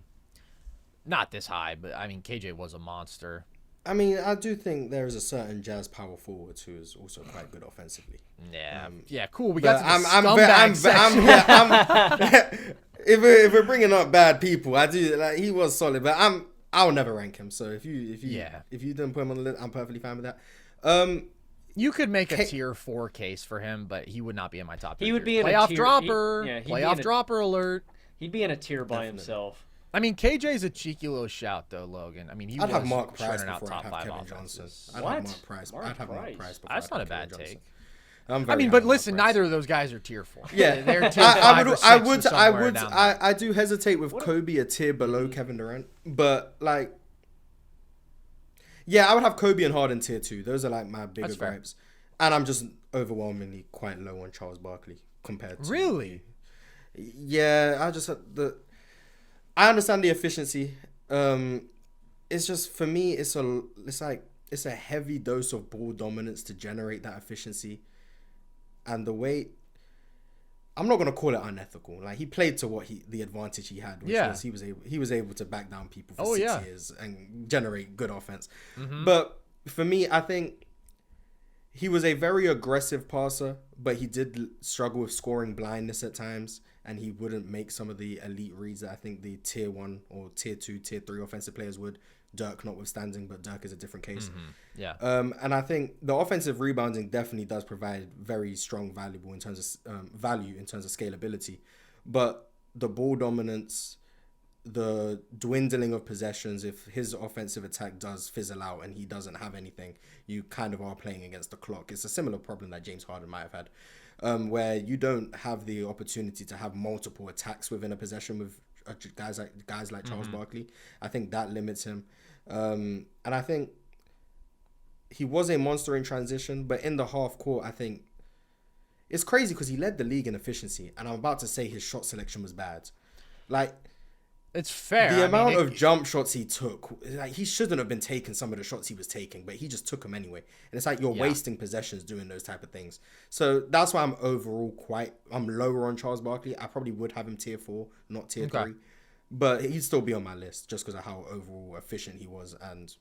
Speaker 1: Not this high, but I mean, KJ was a monster.
Speaker 2: I mean, I do think there is a certain Jazz power forward who is also quite good offensively.
Speaker 1: Yeah, yeah, cool. We got to the
Speaker 2: I'm
Speaker 1: scumbag section.
Speaker 2: If we're bringing up bad people, I do like he was solid, but I'll never rank him. So if you didn't put him on the list, I'm perfectly fine with that.
Speaker 1: You could make a tier 4 case for him, but he would not be in my top 3.
Speaker 3: He would be in
Speaker 1: playoff
Speaker 3: a tier,
Speaker 1: dropper.
Speaker 3: he'd
Speaker 1: Playoff dropper alert.
Speaker 3: He'd be in a tier by himself.
Speaker 1: I mean, KJ's a cheeky little shout, though, Logan. I mean,
Speaker 2: I'd
Speaker 1: was
Speaker 2: have Mark Price
Speaker 1: churning out
Speaker 2: before
Speaker 1: top
Speaker 2: I'd have
Speaker 1: 5
Speaker 2: Kevin
Speaker 1: offenses.
Speaker 2: Johnson. I'd
Speaker 3: What?
Speaker 2: have Mark Price.
Speaker 3: Mark
Speaker 2: I'd have Mark
Speaker 3: Price.
Speaker 2: Price before
Speaker 1: That's
Speaker 2: I'd
Speaker 1: not a
Speaker 2: have
Speaker 1: bad
Speaker 2: Kevin
Speaker 1: take.
Speaker 2: Johnson.
Speaker 1: I mean, but listen, neither of those guys are tier 4.
Speaker 2: Yeah,
Speaker 1: they're tier 5 or 6
Speaker 2: I do hesitate with Kobe a tier below Kevin Durant, but like, yeah, I would have Kobe and Harden tier 2. Those are like my bigger gripes, and I'm just overwhelmingly quite low on Charles Barkley compared to
Speaker 1: Really.
Speaker 2: Yeah, I understand the efficiency. It's just for me, it's a heavy dose of ball dominance to generate that efficiency, and the way. I'm not gonna call it unethical. Like he played to the advantage he had, which was he was able to back down people for 6 years and generate good offense. Mm-hmm. But for me, I think he was a very aggressive passer, but he did struggle with scoring blindness at times, and he wouldn't make some of the elite reads that I think the tier 1 or tier 2, tier 3 offensive players would. Dirk notwithstanding, but Dirk is a different case.
Speaker 1: Mm-hmm. Yeah.
Speaker 2: And I think the offensive rebounding definitely does provide very strong value in terms of scalability, but the ball dominance, the dwindling of possessions, if his offensive attack does fizzle out and he doesn't have anything, you kind of are playing against the clock. It's a similar problem that James Harden might have had, where you don't have the opportunity to have multiple attacks within a possession with guys like Charles Barkley. I think that limits him. And I think he was a monster in transition, but in the half court, I think it's crazy because he led the league in efficiency, and I'm about to say his shot selection was bad. Like,
Speaker 1: it's fair.
Speaker 2: The amount of jump shots he took, like he shouldn't have been taking some of the shots he was taking, but he just took them anyway. And it's like you're wasting possessions doing those type of things. So that's why I'm overall I'm lower on Charles Barkley. I probably would have him tier 4, not tier 3. But he'd still be on my list just because of how overall efficient he was and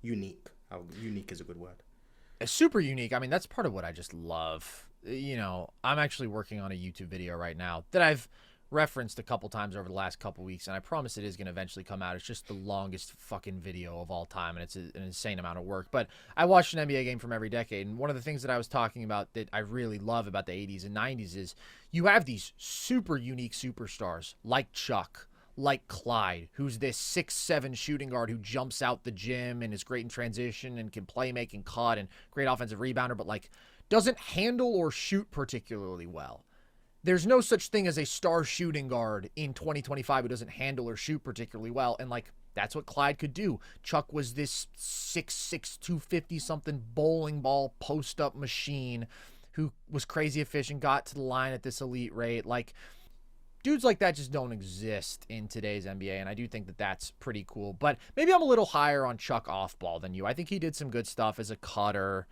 Speaker 2: unique. How unique is a good word.
Speaker 1: It's super unique. I mean, that's part of what I just love. You know, I'm actually working on a YouTube video right now that I've referenced a couple times over the last couple weeks, and I promise it is going to eventually come out. It's just the longest fucking video of all time, and it's an insane amount of work. But I watched an NBA game from every decade, and one of the things that I was talking about that I really love about the 80s and 90s is you have these super unique superstars like Chuck, like Clyde, who's this 6'7" shooting guard who jumps out the gym and is great in transition and can play, make, and cut, and great offensive rebounder, but like doesn't handle or shoot particularly well. There's no such thing as a star shooting guard in 2025 who doesn't handle or shoot particularly well, and like that's what Clyde could do. Chuck was this 6'6", 250-something bowling ball post-up machine who was crazy efficient, got to the line at this elite rate. Like, dudes like that just don't exist in today's NBA, and I do think that that's pretty cool. But maybe I'm a little higher on Chuck off-ball than you. I think he did some good stuff as a cutter.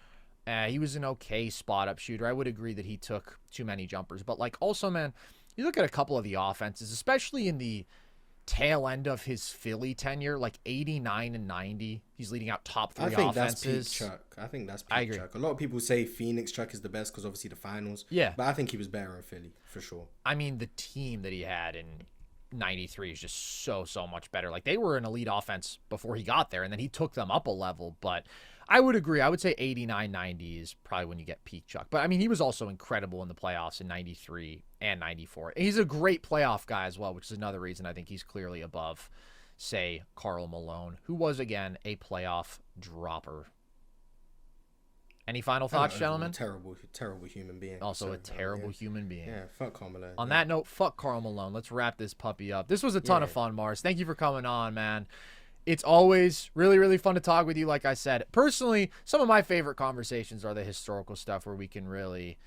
Speaker 1: He was an okay spot-up shooter. I would agree that he took too many jumpers. But, like, also, man, you look at a couple of the offenses, especially in the tail end of his Philly tenure, like 89 and 90. He's leading out top 3
Speaker 2: I think
Speaker 1: offenses.
Speaker 2: that's peak Chuck. I think that's
Speaker 1: I
Speaker 2: peak
Speaker 1: agree.
Speaker 2: Chuck. A lot of people say Phoenix Chuck is the best because obviously the finals.
Speaker 1: Yeah.
Speaker 2: But I think he was better in Philly, for sure.
Speaker 1: I mean, the team that he had in 93 is just so much better. Like, they were an elite offense before he got there, and then he took them up a level. But I would agree. I would say 89, 90 is probably when you get peak Chuck. But, I mean, he was also incredible in the playoffs in 93 and 94. He's a great playoff guy as well, which is another reason I think he's clearly above, say, Karl Malone, who was, again, a playoff dropper. Any final thoughts, gentlemen?
Speaker 2: Terrible human being.
Speaker 1: Also a terrible human being.
Speaker 2: Yeah, fuck Karl Malone.
Speaker 1: On that note, fuck Karl Malone. Let's wrap this puppy up. This was a ton of fun, Marz. Thank you for coming on, man. It's always really, really fun to talk with you, like I said. Personally, some of my favorite conversations are the historical stuff where we can really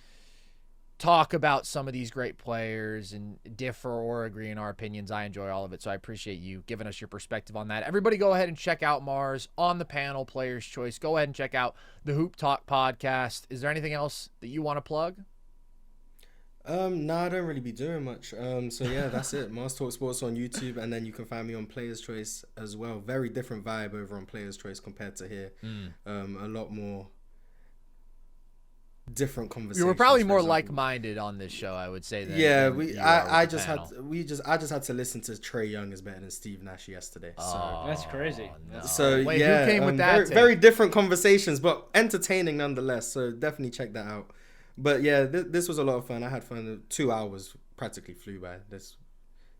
Speaker 1: talk about some of these great players and differ or agree in our opinions. I enjoy all of it, so I appreciate you giving us your perspective on that. Everybody go ahead and check out Marz on the panel, Player's Choice. Go ahead and check out the Hoop Talk podcast. Is there anything else that you want to plug?
Speaker 2: No, I don't really be doing much. So yeah, that's it. Marz Talk Sports on YouTube, and then you can find me on Player's Choice as well. Very different vibe over on Player's Choice compared to here. A lot more different conversations.
Speaker 1: We were probably more like-minded on this show, I would say.
Speaker 2: I just had to listen to Trae Young is better than Steve Nash yesterday. So
Speaker 3: That's crazy.
Speaker 1: No.
Speaker 2: So
Speaker 1: Wait,
Speaker 2: yeah,
Speaker 1: who came with that?
Speaker 2: Very different conversations, but entertaining nonetheless. So definitely check that out. But yeah, this was a lot of fun. I had fun. 2 hours practically flew by. This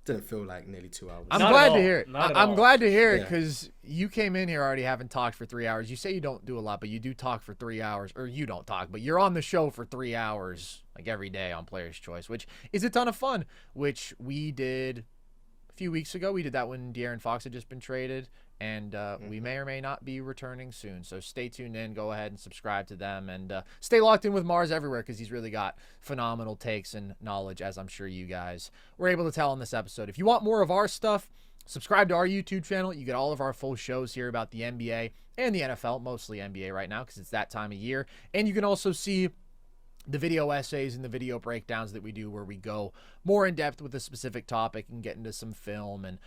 Speaker 2: didn't feel like nearly 2 hours.
Speaker 1: I'm
Speaker 3: Not
Speaker 1: glad
Speaker 3: at
Speaker 1: to
Speaker 3: all.
Speaker 1: hear it.
Speaker 3: Not at
Speaker 1: I'm
Speaker 3: all.
Speaker 1: glad to hear it
Speaker 2: Yeah.
Speaker 1: because you came in here already having talked for 3 hours. You say you don't do a lot, but you do talk for 3 hours. Or you don't talk, but you're on the show for 3 hours like every day on Player's Choice, which is a ton of fun, which we did a few weeks ago. We did that when De'Aaron Fox had just been traded, and we may or may not be returning soon. So stay tuned in. Go ahead and subscribe to them, and stay locked in with Marz everywhere because he's really got phenomenal takes and knowledge, as I'm sure you guys were able to tell in this episode. If you want more of our stuff, subscribe to our YouTube channel. You get all of our full shows here about the NBA and the NFL, mostly NBA right now because it's that time of year. And you can also see the video essays and the video breakdowns that we do where we go more in depth with a specific topic and get into some film and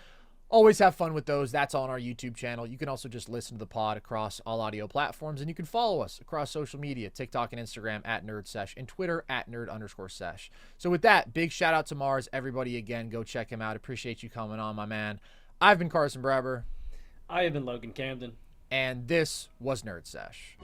Speaker 1: always have fun with those. That's on our YouTube channel. You can also just listen to the pod across all audio platforms, and you can follow us across social media, TikTok and Instagram @NerdSesh, and Twitter @nerd_sesh. So with that, big shout out to Marz. Everybody, again, go check him out. Appreciate you coming on, my man. I've been Carson Breber.
Speaker 3: I have been Logan Camden.
Speaker 1: And this was Nerd Sesh.